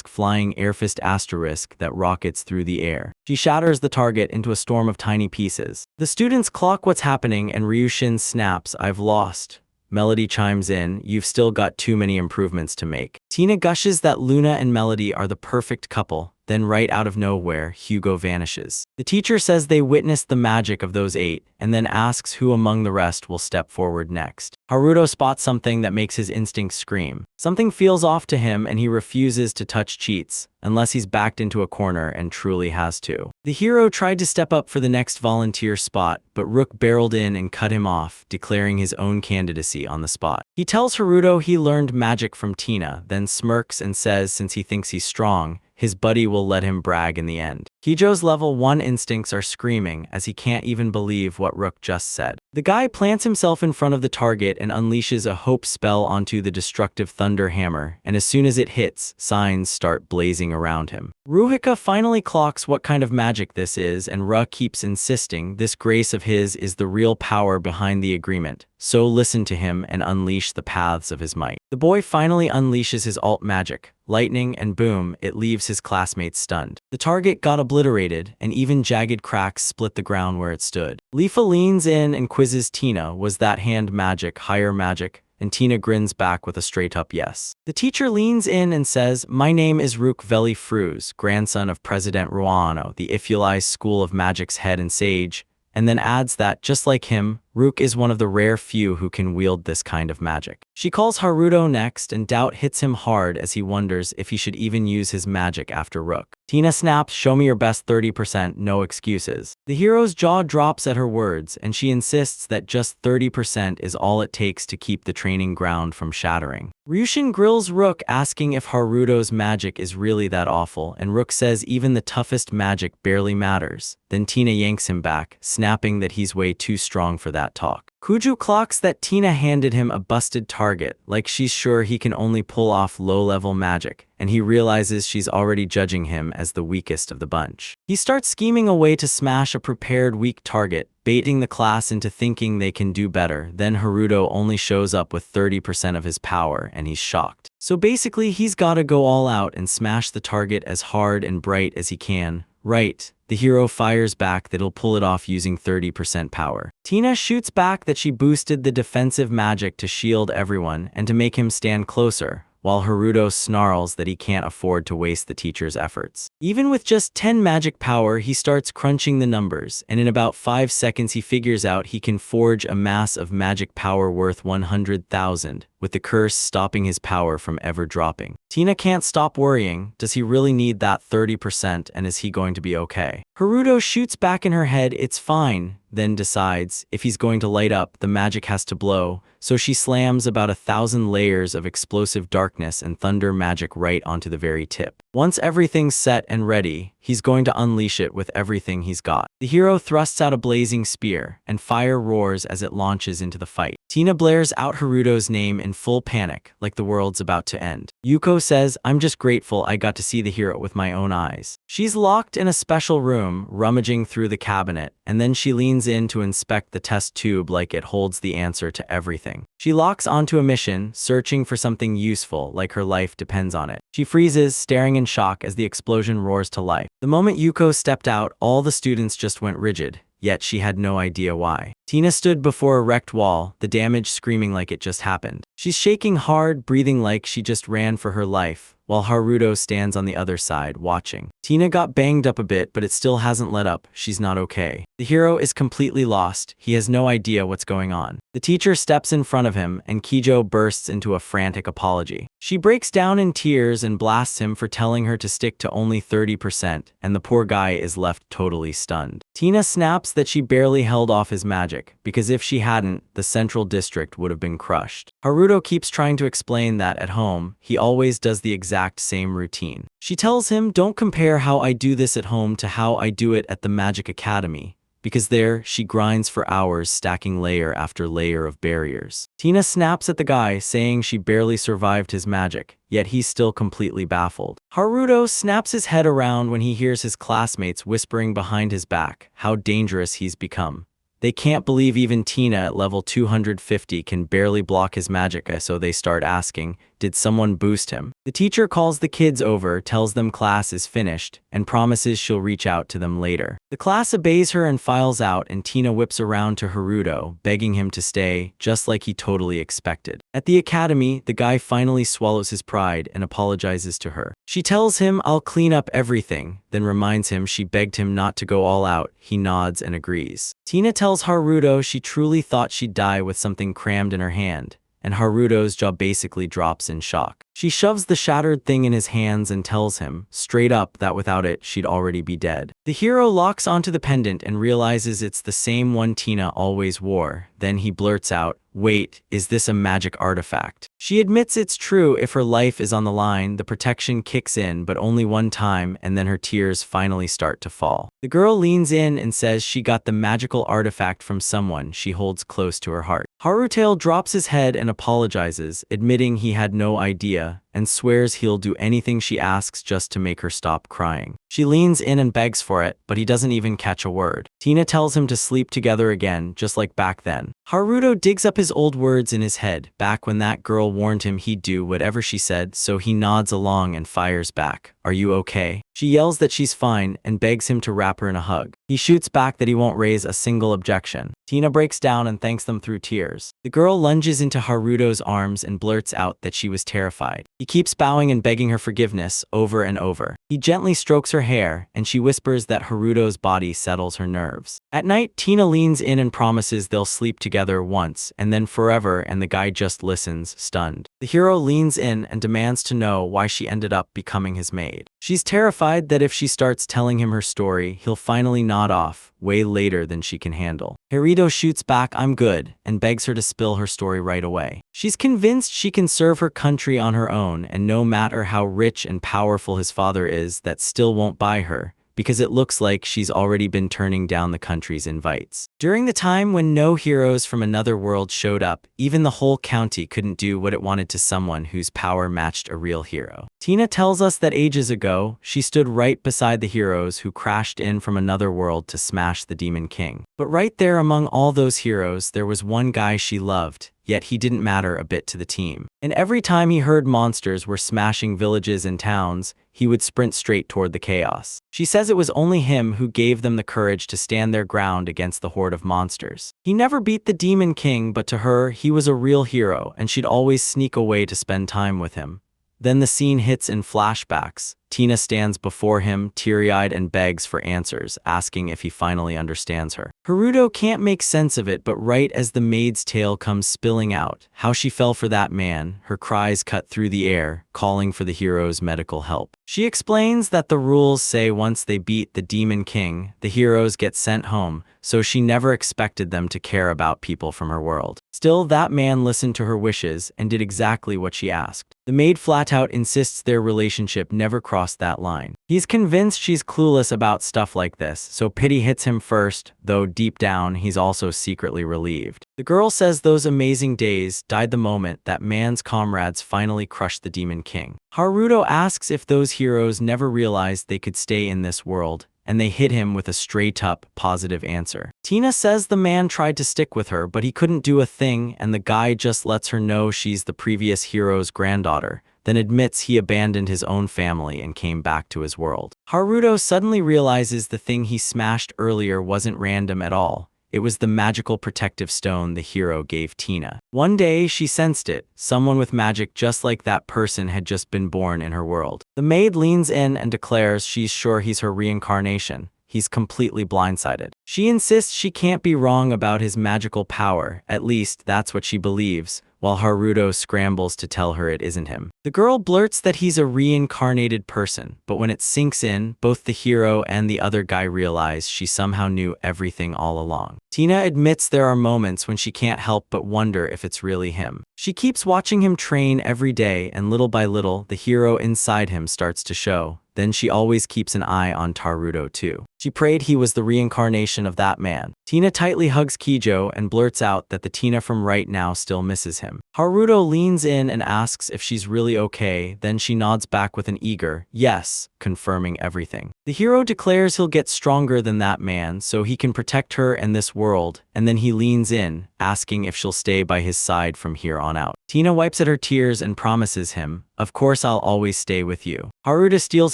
flying airfist * that rockets through the air. She shatters the target into a storm of tiny pieces. The students clock what's happening and Ryushin snaps, "I've lost." Melody chimes in, "You've still got too many improvements to make." Tina gushes that Luna and Melody are the perfect couple. Then right out of nowhere, Hugo vanishes. The teacher says they witnessed the magic of those 8, and then asks who among the rest will step forward next. Haruto spots something that makes his instincts scream. Something feels off to him and he refuses to touch cheats, unless he's backed into a corner and truly has to. The hero tried to step up for the next volunteer spot, but Rook barreled in and cut him off, declaring his own candidacy on the spot. He tells Haruto he learned magic from Tina, then smirks and says since he thinks he's strong, his buddy will let him brag in the end. Kijo's level 1 instincts are screaming as he can't even believe what Rook just said. The guy plants himself in front of the target and unleashes a hope spell onto the destructive thunder hammer, and as soon as it hits, signs start blazing around him. Ruhika finally clocks what kind of magic this is, and Ra keeps insisting this grace of his is the real power behind the agreement, so listen to him and unleash the paths of his might. The boy finally unleashes his alt magic, lightning, and boom, it leaves his classmates stunned. The target got obliterated, and even jagged cracks split the ground where it stood. Lifa leans in and quizzes Tina, was that hand magic, higher magic? And Tina grins back with a straight-up yes. The teacher leans in and says, "My name is Rook Veli Fruz, grandson of President Ruano, the Iphulai School of Magic's head and sage," and then adds that, just like him, Rook is one of the rare few who can wield this kind of magic. She calls Haruto next, and doubt hits him hard as he wonders if he should even use his magic after Rook. Tina snaps, "Show me your best 30%, no excuses." The hero's jaw drops at her words, and she insists that just 30% is all it takes to keep the training ground from shattering. Ryushin grills Rook, asking if Haruto's magic is really that awful, and Rook says even the toughest magic barely matters. Then Tina yanks him back, snapping that he's way too strong for that. that talk. Kuju clocks that Tina handed him a busted target, like she's sure he can only pull off low-level magic, and he realizes she's already judging him as the weakest of the bunch. He starts scheming a way to smash a prepared weak target, baiting the class into thinking they can do better. Then Haruto only shows up with 30% of his power, and he's shocked. So basically, he's gotta go all out and smash the target as hard and bright as he can. Right. The hero fires back that he'll pull it off using 30% power. Tina shoots back that she boosted the defensive magic to shield everyone and to make him stand closer, while Haruto snarls that he can't afford to waste the teacher's efforts. Even with just 10 magic power, he starts crunching the numbers, and in about 5 seconds he figures out he can forge a mass of magic power worth 100,000, with the curse stopping his power from ever dropping. Tina can't stop worrying. Does he really need that 30%, and is he going to be okay? Haruto shoots back in her head, it's fine, then decides if he's going to light up, the magic has to blow, so she slams about 1,000 layers of explosive darkness and thunder magic right onto the very tip. Once everything's set and ready, he's going to unleash it with everything he's got. The hero thrusts out a blazing spear, and fire roars as it launches into the fight. Tina blares out Haruto's name in full panic, like the world's about to end. Yuko says, I'm just grateful I got to see the hero with my own eyes. She's locked in a special room, rummaging through the cabinet, and then she leans in to inspect the test tube like it holds the answer to everything. She locks onto a mission, searching for something useful, like her life depends on it. She freezes, staring in shock as the explosion roars to life. The moment Yuko stepped out, all the students just went rigid, yet she had no idea why. Tina stood before a wrecked wall, the damage screaming like it just happened. She's shaking hard, breathing like she just ran for her life, while Haruto stands on the other side, watching. Tina got banged up a bit, but it still hasn't let up. She's not okay. The hero is completely lost. He has no idea what's going on. The teacher steps in front of him, and Kijo bursts into a frantic apology. She breaks down in tears and blasts him for telling her to stick to only 30%, and the poor guy is left totally stunned. Tina snaps that she barely held off his magic, because if she hadn't, the central district would have been crushed. Haruto keeps trying to explain that at home, he always does the exact same routine. She tells him, don't compare how I do this at home to how I do it at the Magic Academy, because there, she grinds for hours stacking layer after layer of barriers. Tina snaps at the guy, saying she barely survived his magic, yet he's still completely baffled. Haruto snaps his head around when he hears his classmates whispering behind his back how dangerous he's become. They can't believe even Tina at level 250 can barely block his magic, so they start asking, did someone boost him? The teacher calls the kids over, tells them class is finished, and promises she'll reach out to them later. The class obeys her and files out, and Tina whips around to Haruto, begging him to stay, just like he totally expected. At the academy, the guy finally swallows his pride and apologizes to her. She tells him, I'll clean up everything, then reminds him she begged him not to go all out. He nods and agrees. Tina tells Haruto she truly thought she'd die with something crammed in her hand, and Haruto's jaw basically drops in shock. She shoves the shattered thing in his hands and tells him, straight up, that without it, she'd already be dead. The hero locks onto the pendant and realizes it's the same one Tina always wore. Then he blurts out, wait, is this a magic artifact? She admits it's true. If her life is on the line, the protection kicks in, but only one time, and then her tears finally start to fall. The girl leans in and says she got the magical artifact from someone she holds close to her heart. Haruto drops his head and apologizes, admitting he had no idea, and swears he'll do anything she asks just to make her stop crying. She leans in and begs for it, but he doesn't even catch a word. Tina tells him to sleep together again, just like back then. Haruto digs up his old words in his head, back when that girl warned him he'd do whatever she said, so he nods along and fires back. Are you okay? She yells that she's fine and begs him to wrap her in a hug. He shoots back that he won't raise a single objection. Tina breaks down and thanks them through tears. The girl lunges into Haruto's arms and blurts out that she was terrified. He keeps bowing and begging her forgiveness over and over. He gently strokes her hair, and she whispers that Haruto's body settles her nerves. At night, Tina leans in and promises they'll sleep together once, and then forever, and the guy just listens, stunned. The hero leans in and demands to know why she ended up becoming his maid. She's terrified that if she starts telling him her story, he'll finally nod off, way later than she can handle. Haruto shoots back, I'm good, and begs her to spill her story right away. She's convinced she can serve her country on her own, and no matter how rich and powerful his father is, that still won't buy her, because it looks like she's already been turning down the country's invites. During the time when no heroes from another world showed up, even the whole county couldn't do what it wanted to someone whose power matched a real hero. Tina tells us that ages ago, she stood right beside the heroes who crashed in from another world to smash the Demon King. But right there among all those heroes, there was one guy she loved, yet he didn't matter a bit to the team. And every time he heard monsters were smashing villages and towns, he would sprint straight toward the chaos. She says it was only him who gave them the courage to stand their ground against the horde of monsters. He never beat the Demon King, but to her, he was a real hero, and she'd always sneak away to spend time with him. Then the scene hits in flashbacks. Tina stands before him, teary-eyed, and begs for answers, asking if he finally understands her. Haruto can't make sense of it, but right as the maid's tale comes spilling out, how she fell for that man, her cries cut through the air, calling for the hero's medical help. She explains that the rules say once they beat the Demon King, the heroes get sent home, so she never expected them to care about people from her world. Still, that man listened to her wishes and did exactly what she asked. The maid flat out insists their relationship never crossed that line. He's convinced she's clueless about stuff like this, so pity hits him first, though deep down he's also secretly relieved. The girl says those amazing days died the moment that man's comrades finally crushed the Demon King. Haruto asks if those heroes never realized they could stay in this world, and they hit him with a straight-up, positive answer. Tina says the man tried to stick with her, but he couldn't do a thing, and the guy just lets her know she's the previous hero's granddaughter, then admits he abandoned his own family and came back to his world. Haruto suddenly realizes the thing he smashed earlier wasn't random at all. It was the magical protective stone the hero gave Tina. One day, she sensed it. Someone with magic just like that person had just been born in her world. The maid leans in and declares she's sure he's her reincarnation. He's completely blindsided. She insists she can't be wrong about his magical power, at least that's what she believes, while Haruto scrambles to tell her it isn't him. The girl blurts that he's a reincarnated person, but when it sinks in, both the hero and the other guy realize she somehow knew everything all along. Tina admits there are moments when she can't help but wonder if it's really him. She keeps watching him train every day, and little by little, the hero inside him starts to show. Then she always keeps an eye on Haruto too. She prayed he was the reincarnation of that man. Tina tightly hugs Kijo and blurts out that the Tina from right now still misses him. Haruto leans in and asks if she's really okay, then she nods back with an eager yes, confirming everything. The hero declares he'll get stronger than that man so he can protect her and this world, and then he leans in, asking if she'll stay by his side from here on out. Tina wipes at her tears and promises him, "Of course I'll always stay with you." Haruto steels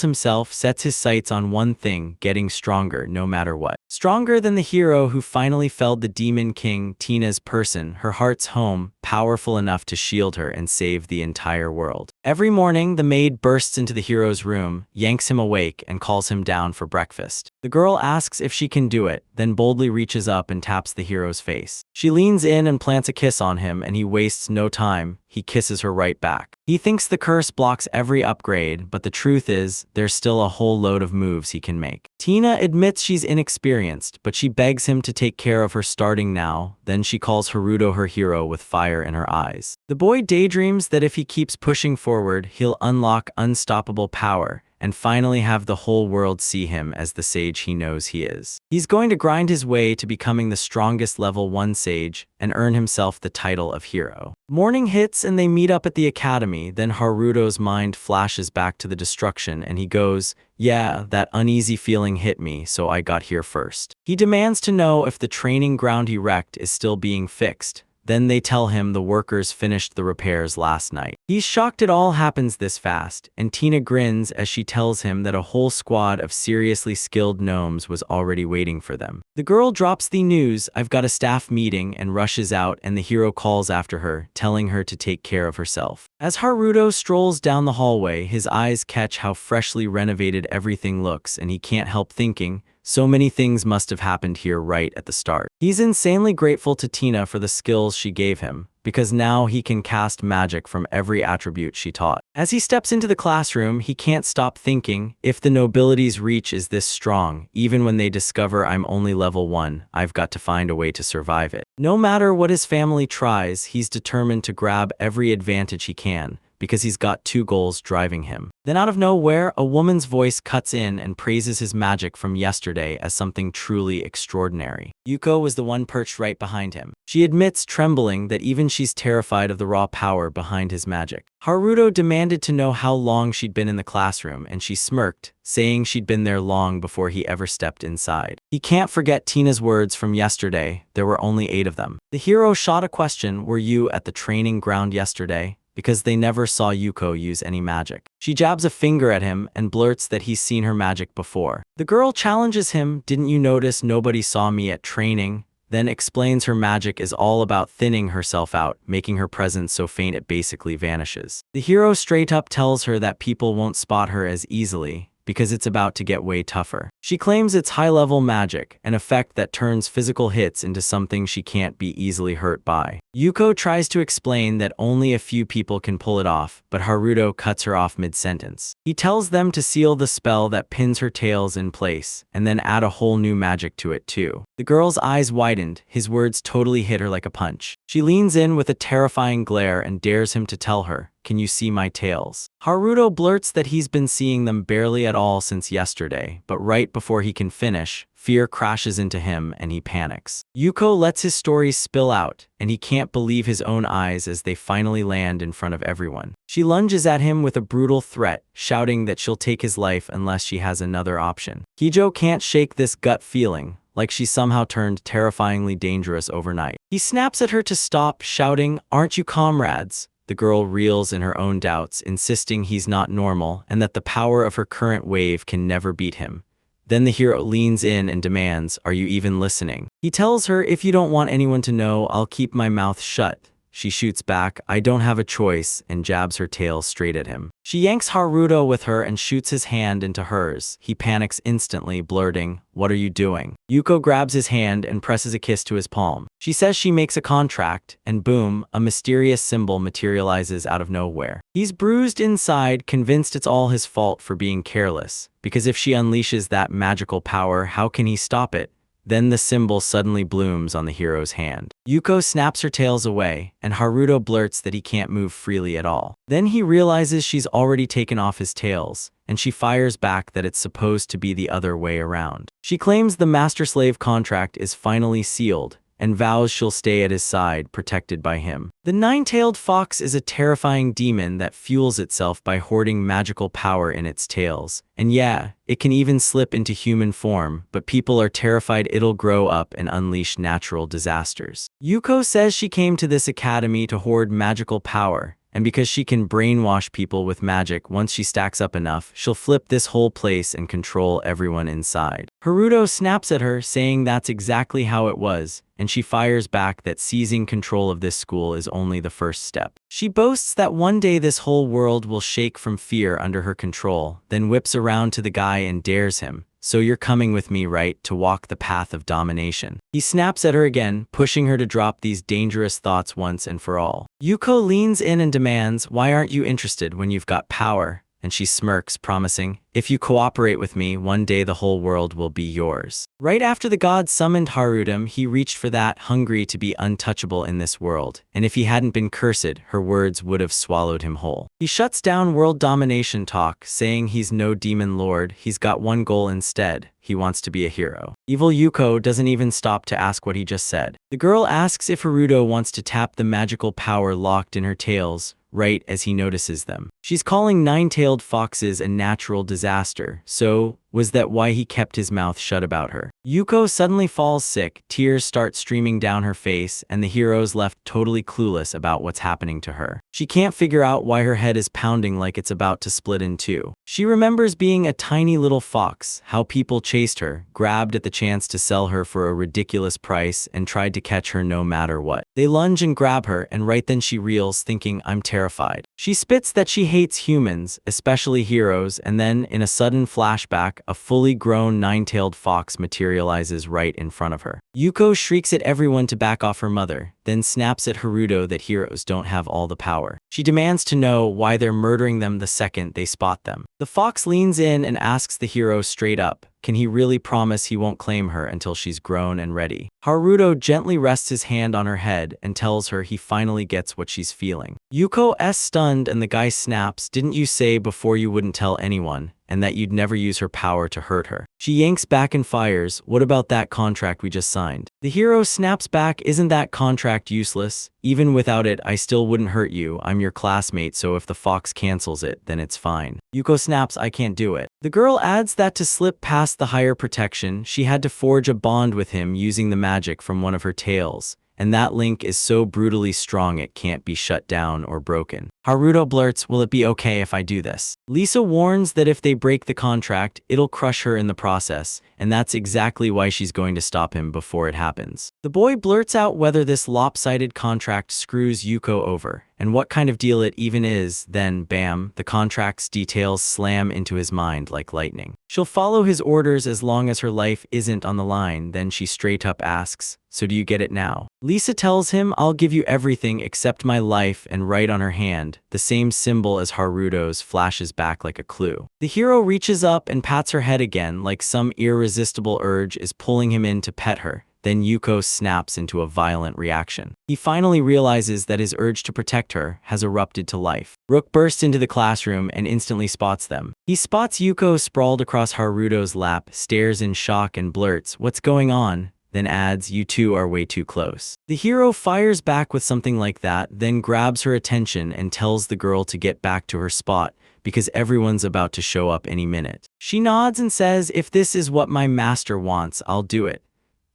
himself, sets his sights on one thing, getting stronger no matter what. Stronger than the hero who finally felled the Demon King, Tina's person, her heart's home, powerful enough to shield her and save the entire world. Every morning, the maid bursts into the hero's room, yanks him awake, and calls him down for breakfast. The girl asks if she can do it, then boldly reaches up and taps the hero's face. She leans in and plants a kiss on him, and he wastes no time. He kisses her right back. He thinks the curse blocks every upgrade, but the truth is, there's still a whole load of moves he can make. Tina admits she's inexperienced, but she begs him to take care of her starting now. Then she calls Haruto her hero with fire in her eyes. The boy daydreams that if he keeps pushing forward, he'll unlock unstoppable power, and finally have the whole world see him as the sage he knows he is. He's going to grind his way to becoming the strongest level 1 sage and earn himself the title of hero. Morning hits and they meet up at the academy, then Haruto's mind flashes back to the destruction and he goes, "Yeah, that uneasy feeling hit me, so I got here first." He demands to know if the training ground he wrecked is still being fixed. Then they tell him the workers finished the repairs last night. He's shocked it all happens this fast, and Tina grins as she tells him that a whole squad of seriously skilled gnomes was already waiting for them. The girl drops the news, "I've got a staff meeting," and rushes out, and the hero calls after her, telling her to take care of herself. As Haruto strolls down the hallway, his eyes catch how freshly renovated everything looks, and he can't help thinking, so many things must have happened here right at the start. He's insanely grateful to Tina for the skills she gave him, because now he can cast magic from every attribute she taught. As he steps into the classroom, he can't stop thinking, if the nobility's reach is this strong, even when they discover I'm only level 1, I've got to find a way to survive it. No matter what his family tries, he's determined to grab every advantage he can, because he's got two goals driving him. Then out of nowhere, a woman's voice cuts in and praises his magic from yesterday as something truly extraordinary. Yuko was the one perched right behind him. She admits, trembling, that even she's terrified of the raw power behind his magic. Haruto demanded to know how long she'd been in the classroom, and she smirked, saying she'd been there long before he ever stepped inside. He can't forget Tina's words from yesterday. There were only 8 of them. The hero shot a question, "Were you at the training ground yesterday?" because they never saw Yuko use any magic. She jabs a finger at him and blurts that he's seen her magic before. The girl challenges him, "Didn't you notice nobody saw me at training?" Then explains her magic is all about thinning herself out, making her presence so faint it basically vanishes. The hero straight up tells her that people won't spot her as easily, because it's about to get way tougher. She claims it's high-level magic, an effect that turns physical hits into something she can't be easily hurt by. Yuko tries to explain that only a few people can pull it off, but Haruto cuts her off mid-sentence. He tells them to seal the spell that pins her tails in place, and then add a whole new magic to it too. The girl's eyes widened, his words totally hit her like a punch. She leans in with a terrifying glare and dares him to tell her, "Can you see my tails?" Haruto blurts that he's been seeing them barely at all since yesterday, but right before he can finish, fear crashes into him and he panics. Yuko lets his story spill out, and he can't believe his own eyes as they finally land in front of everyone. She lunges at him with a brutal threat, shouting that she'll take his life unless she has another option. Hijo can't shake this gut feeling, like she somehow turned terrifyingly dangerous overnight. He snaps at her to stop, shouting, "Aren't you comrades?" The girl reels in her own doubts, insisting he's not normal and that the power of her current wave can never beat him. Then the hero leans in and demands, "Are you even listening?" He tells her, "If you don't want anyone to know, I'll keep my mouth shut." She shoots back, "I don't have a choice," and jabs her tail straight at him. She yanks Haruto with her and shoots his hand into hers. He panics instantly, blurting, "What are you doing?" Yuko grabs his hand and presses a kiss to his palm. She says she makes a contract, and boom, a mysterious symbol materializes out of nowhere. He's bruised inside, convinced it's all his fault for being careless, because if she unleashes that magical power, how can he stop it? Then the symbol suddenly blooms on the hero's hand. Yuko snaps her tails away, and Haruto blurts that he can't move freely at all. Then he realizes she's already taken off his tails, and she fires back that it's supposed to be the other way around. She claims the master-slave contract is finally sealed, and vows she'll stay at his side, protected by him. The nine-tailed fox is a terrifying demon that fuels itself by hoarding magical power in its tails. And yeah, it can even slip into human form, but people are terrified it'll grow up and unleash natural disasters. Yuko says she came to this academy to hoard magical power, and because she can brainwash people with magic, once she stacks up enough, she'll flip this whole place and control everyone inside. Haruto snaps at her, saying that's exactly how it was, and she fires back that seizing control of this school is only the first step. She boasts that one day this whole world will shake from fear under her control, then whips around to the guy and dares him, "So you're coming with me, right, to walk the path of domination?" He snaps at her again, pushing her to drop these dangerous thoughts once and for all. Yuko leans in and demands, "Why aren't you interested when you've got power?" And she smirks, promising, "If you cooperate with me, one day the whole world will be yours." Right after the god summoned Haruto, he reached for that, hungry to be untouchable in this world, and if he hadn't been cursed, her words would have swallowed him whole. He shuts down world domination talk, saying he's no demon lord, he's got one goal instead. He wants to be a hero. Evil Yuko doesn't even stop to ask what he just said. The girl asks if Haruto wants to tap the magical power locked in her tails, right as he notices them. She's calling nine-tailed foxes a natural disaster, so was that why he kept his mouth shut about her? Yuko suddenly falls sick, tears start streaming down her face, and the hero's left totally clueless about what's happening to her. She can't figure out why her head is pounding like it's about to split in two. She remembers being a tiny little fox, how people chased her, grabbed at the chance to sell her for a ridiculous price, and tried to catch her no matter what. They lunge and grab her, and right then she reels, thinking, "I'm terrified." She spits that she hates humans, especially heroes, and then, in a sudden flashback, a fully grown nine-tailed fox materializes right in front of her. Yuko shrieks at everyone to back off her mother, then snaps at Haruto that heroes don't have all the power. She demands to know why they're murdering them the second they spot them. The fox leans in and asks the hero straight up, Can he really promise he won't claim her until she's grown and ready? Haruto gently rests his hand on her head and tells her he finally gets what she's feeling. Yuko's stunned and the guy snaps, "Didn't you say before you wouldn't tell anyone, and that you'd never use her power to hurt her?" She yanks back and fires, "What about that contract we just signed?" The hero snaps back, "Isn't that contract useless? Even without it, I still wouldn't hurt you. I'm your classmate, so if the fox cancels it, then it's fine." Yuko snaps, "I can't do it." The girl adds that to slip past the higher protection, she had to forge a bond with him using the magic from one of her tails, and that link is so brutally strong it can't be shut down or broken. Haruto blurts, "Will it be okay if I do this?" Lisa warns that if they break the contract, it'll crush her in the process, and that's exactly why she's going to stop him before it happens. The boy blurts out whether this lopsided contract screws Yuko over, and what kind of deal it even is. Then, bam, the contract's details slam into his mind like lightning. She'll follow his orders as long as her life isn't on the line. Then she straight up asks, "So do you get it now?" Lisa tells him, "I'll give you everything except my life," and right on her hand, the same symbol as Haruto's flashes back like a clue. The hero reaches up and pats her head again like some irresistible urge is pulling him in to pet her. Then Yuko snaps into a violent reaction. He finally realizes that his urge to protect her has erupted to life. Rook bursts into the classroom and instantly spots them. He spots Yuko sprawled across Haruto's lap, stares in shock and blurts, "What's going on?" Then adds, "You two are way too close." The hero fires back with something like that, then grabs her attention and tells the girl to get back to her spot, because everyone's about to show up any minute. She nods and says, "If this is what my master wants, I'll do it."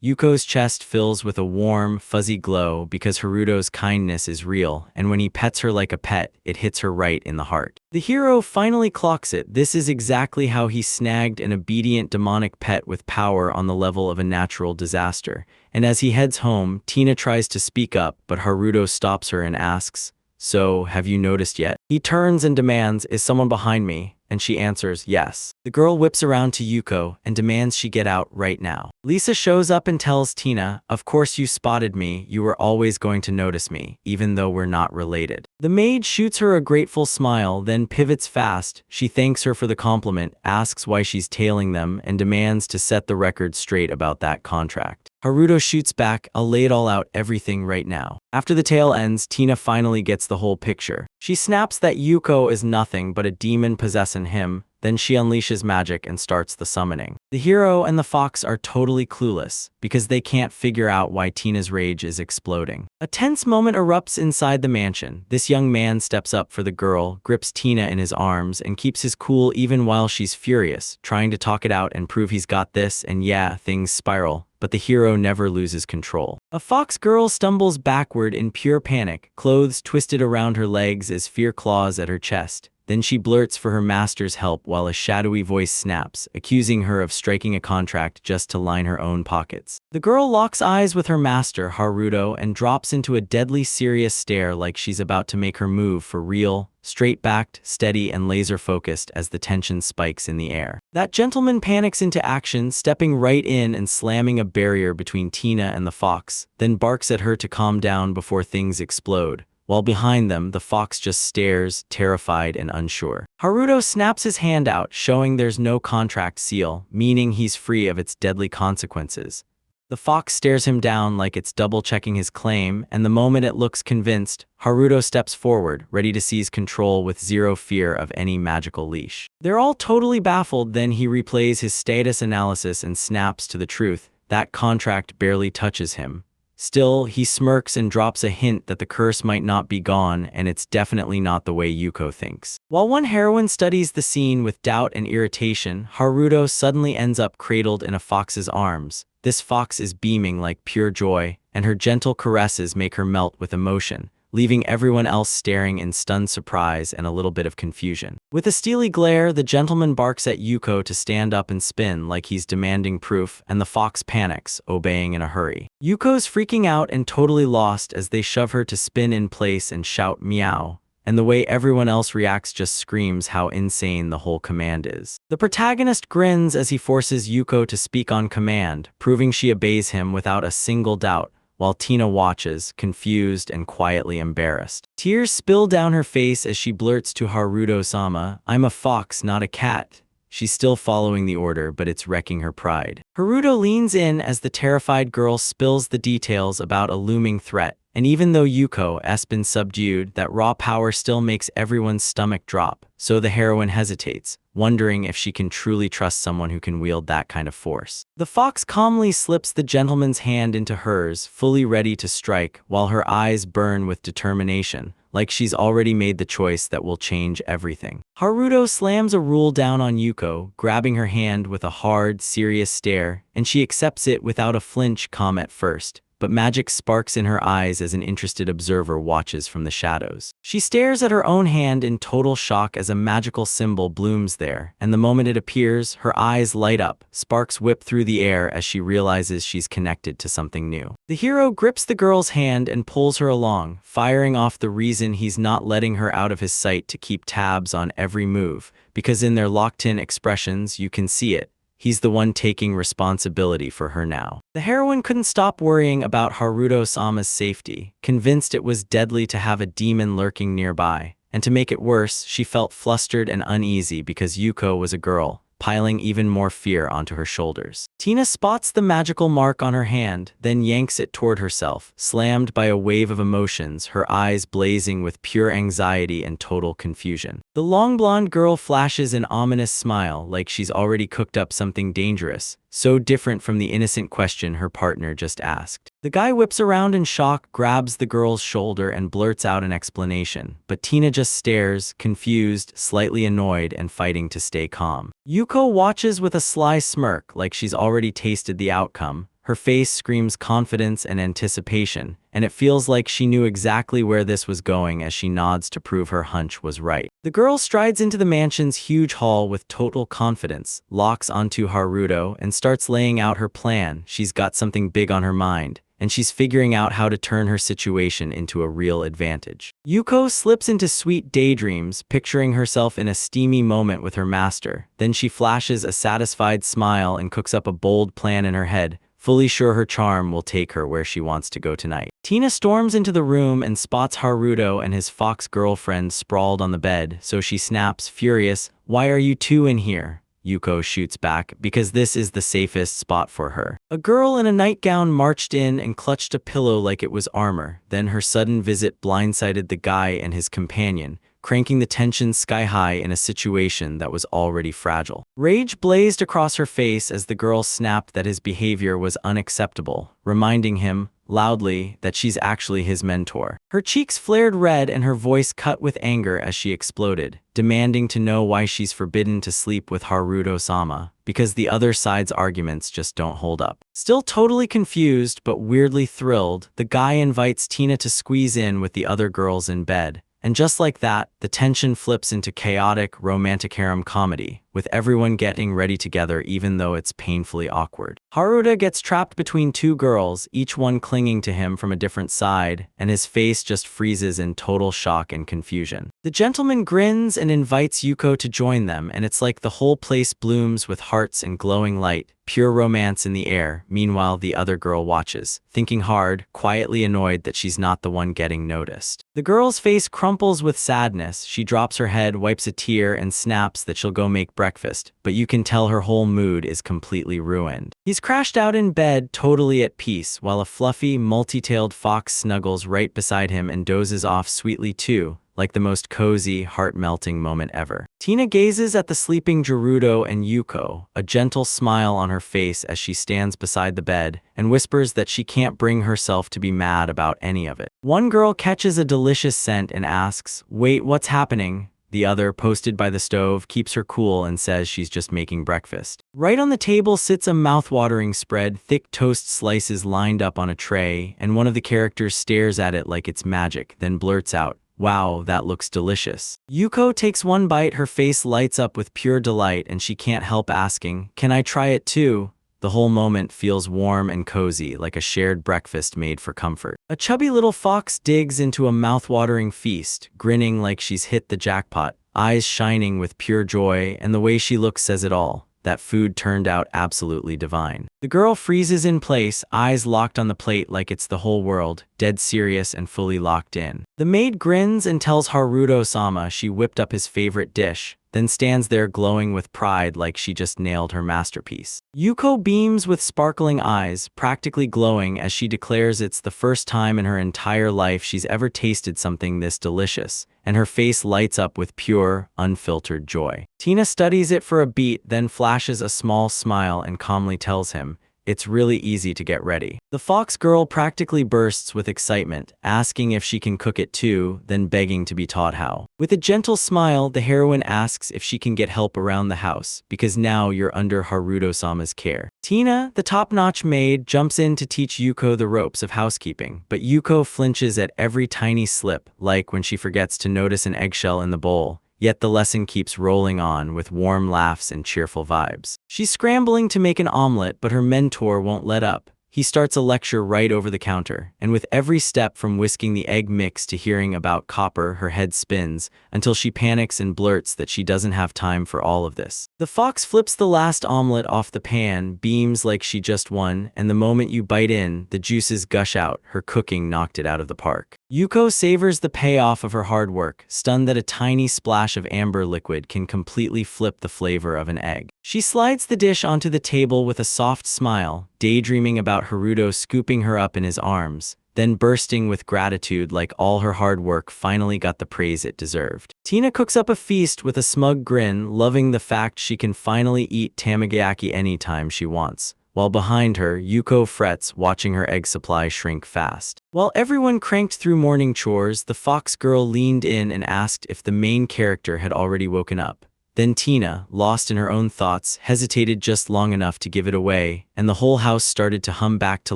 Yuko's chest fills with a warm, fuzzy glow because Haruto's kindness is real, and when he pets her like a pet, it hits her right in the heart. The hero finally clocks it. This is exactly how he snagged an obedient demonic pet with power on the level of a natural disaster. And as he heads home, Tina tries to speak up, but Haruto stops her and asks, "So, have you noticed yet?" He turns and demands, "Is someone behind me?" And she answers, "Yes." The girl whips around to Yuko and demands she get out right now. Lisa shows up and tells Tina, "Of course you spotted me, you were always going to notice me, even though we're not related." The maid shoots her a grateful smile, then pivots fast. She thanks her for the compliment, asks why she's tailing them, and demands to set the record straight about that contract. Haruto shoots back, "I'll lay it all out, everything right now." After the tale ends, Tina finally gets the whole picture. She snaps that Yuko is nothing but a demon possessing him, then she unleashes magic and starts the summoning. The hero and the fox are totally clueless, because they can't figure out why Tina's rage is exploding. A tense moment erupts inside the mansion. This young man steps up for the girl, grips Tina in his arms, and keeps his cool even while she's furious, trying to talk it out and prove he's got this, and yeah, things spiral. But the hero never loses control. A fox girl stumbles backward in pure panic, clothes twisted around her legs as fear claws at her chest. Then she blurts for her master's help while a shadowy voice snaps, accusing her of striking a contract just to line her own pockets. The girl locks eyes with her master, Haruto, and drops into a deadly serious stare like she's about to make her move for real, straight-backed, steady, and laser-focused as the tension spikes in the air. That gentleman panics into action, stepping right in and slamming a barrier between Tina and the fox, then barks at her to calm down before things explode. While behind them, the fox just stares, terrified and unsure. Haruto snaps his hand out, showing there's no contract seal, meaning he's free of its deadly consequences. The fox stares him down like it's double-checking his claim, and the moment it looks convinced, Haruto steps forward, ready to seize control with zero fear of any magical leash. They're all totally baffled, then he replays his status analysis and snaps to the truth. That contract barely touches him. Still, he smirks and drops a hint that the curse might not be gone, and it's definitely not the way Yuko thinks. While one heroine studies the scene with doubt and irritation, Haruto suddenly ends up cradled in a fox's arms. This fox is beaming like pure joy, and her gentle caresses make her melt with emotion, leaving everyone else staring in stunned surprise and a little bit of confusion. With a steely glare, the gentleman barks at Yuko to stand up and spin like he's demanding proof, and the fox panics, obeying in a hurry. Yuko's freaking out and totally lost as they shove her to spin in place and shout meow, and the way everyone else reacts just screams how insane the whole command is. The protagonist grins as he forces Yuko to speak on command, proving she obeys him without a single doubt, while Tina watches, confused and quietly embarrassed. Tears spill down her face as she blurts to Haruto-sama, "I'm a fox, not a cat." She's still following the order, but it's wrecking her pride. Haruto leans in as the terrified girl spills the details about a looming threat. And even though Yuko's been subdued, that raw power still makes everyone's stomach drop. So the heroine hesitates, wondering if she can truly trust someone who can wield that kind of force. The fox calmly slips the gentleman's hand into hers, fully ready to strike, while her eyes burn with determination, like she's already made the choice that will change everything. Haruto slams a rule down on Yuko, grabbing her hand with a hard, serious stare, and she accepts it without a flinch at first. But magic sparks in her eyes as an interested observer watches from the shadows. She stares at her own hand in total shock as a magical symbol blooms there, and the moment it appears, her eyes light up, sparks whip through the air as she realizes she's connected to something new. The hero grips the girl's hand and pulls her along, firing off the reason he's not letting her out of his sight to keep tabs on every move, because in their locked-in expressions you can see it. He's the one taking responsibility for her now. The heroine couldn't stop worrying about Haruto-sama's safety, convinced it was deadly to have a demon lurking nearby. And to make it worse, she felt flustered and uneasy because Yuko was a girl, piling even more fear onto her shoulders. Tina spots the magical mark on her hand, then yanks it toward herself, slammed by a wave of emotions, her eyes blazing with pure anxiety and total confusion. The long blonde girl flashes an ominous smile, like she's already cooked up something dangerous, so different from the innocent question her partner just asked. The guy whips around in shock, grabs the girl's shoulder, and blurts out an explanation, but Tina just stares, confused, slightly annoyed, and fighting to stay calm. Yuko watches with a sly smirk, like she's already tasted the outcome. Her face screams confidence and anticipation, and it feels like she knew exactly where this was going as she nods to prove her hunch was right. The girl strides into the mansion's huge hall with total confidence, locks onto Haruto, and starts laying out her plan. She's got something big on her mind, and she's figuring out how to turn her situation into a real advantage. Yuko slips into sweet daydreams, picturing herself in a steamy moment with her master. Then she flashes a satisfied smile and cooks up a bold plan in her head, fully sure her charm will take her where she wants to go tonight. Tina storms into the room and spots Haruto and his fox girlfriend sprawled on the bed, so she snaps, furious, "Why are you two in here?" Yuko shoots back, "Because this is the safest spot for her." A girl in a nightgown marched in and clutched a pillow like it was armor. Then her sudden visit blindsided the guy and his companion, cranking the tension sky high in a situation that was already fragile. Rage blazed across her face as the girl snapped that his behavior was unacceptable, reminding him, loudly, that she's actually his mentor. Her cheeks flared red and her voice cut with anger as she exploded, demanding to know why she's forbidden to sleep with Haruto-sama, because the other side's arguments just don't hold up. Still totally confused but weirdly thrilled, the guy invites Tina to squeeze in with the other girls in bed. And just like that, the tension flips into chaotic, romantic harem comedy, with everyone getting ready together even though it's painfully awkward. Haruto gets trapped between two girls, each one clinging to him from a different side, and his face just freezes in total shock and confusion. The gentleman grins and invites Yuko to join them, and it's like the whole place blooms with hearts and glowing light, pure romance in the air. Meanwhile, the other girl watches, thinking hard, quietly annoyed that she's not the one getting noticed. The girl's face crumples with sadness. She drops her head, wipes a tear, and snaps that she'll go make breakfast, but you can tell her whole mood is completely ruined. He's crashed out in bed, totally at peace, while a fluffy, multi-tailed fox snuggles right beside him and dozes off sweetly too, like the most cozy, heart-melting moment ever. Tina gazes at the sleeping Gerudo and Yuko, a gentle smile on her face as she stands beside the bed, and whispers that she can't bring herself to be mad about any of it. One girl catches a delicious scent and asks, "Wait, what's happening?" The other, posted by the stove, keeps her cool and says she's just making breakfast. Right on the table sits a mouth-watering spread, thick toast slices lined up on a tray, and one of the characters stares at it like it's magic, then blurts out, "Wow, that looks delicious." Yuko takes one bite, her face lights up with pure delight, and she can't help asking, "Can I try it too?" The whole moment feels warm and cozy, like a shared breakfast made for comfort. A chubby little fox digs into a mouth-watering feast, grinning like she's hit the jackpot, eyes shining with pure joy, and the way she looks says it all. That food turned out absolutely divine. The girl freezes in place, eyes locked on the plate like it's the whole world, dead serious and fully locked in. The maid grins and tells Haruto-sama she whipped up his favorite dish, then stands there glowing with pride like she just nailed her masterpiece. Yuko beams with sparkling eyes, practically glowing as she declares it's the first time in her entire life she's ever tasted something this delicious, and her face lights up with pure, unfiltered joy. Tina studies it for a beat, then flashes a small smile and calmly tells him, "It's really easy to get ready." The fox girl practically bursts with excitement, asking if she can cook it too, then begging to be taught how. With a gentle smile, the heroine asks if she can get help around the house, because now you're under Haruto-sama's care. Tina, the top-notch maid, jumps in to teach Yuko the ropes of housekeeping, but Yuko flinches at every tiny slip, like when she forgets to notice an eggshell in the bowl. Yet the lesson keeps rolling on with warm laughs and cheerful vibes. She's scrambling to make an omelet, but her mentor won't let up. He starts a lecture right over the counter, and with every step from whisking the egg mix to hearing about copper, her head spins, until she panics and blurts that she doesn't have time for all of this. The fox flips the last omelet off the pan, beams like she just won, and the moment you bite in, the juices gush out. Her cooking knocked it out of the park. Yuko savors the payoff of her hard work, stunned that a tiny splash of amber liquid can completely flip the flavor of an egg. She slides the dish onto the table with a soft smile, daydreaming about Haruto scooping her up in his arms, then bursting with gratitude like all her hard work finally got the praise it deserved. Tina cooks up a feast with a smug grin, loving the fact she can finally eat tamagayaki anytime she wants. While behind her, Yuko frets, watching her egg supply shrink fast. While everyone cranked through morning chores, the fox girl leaned in and asked if the main character had already woken up. Then Tina, lost in her own thoughts, hesitated just long enough to give it away, and the whole house started to hum back to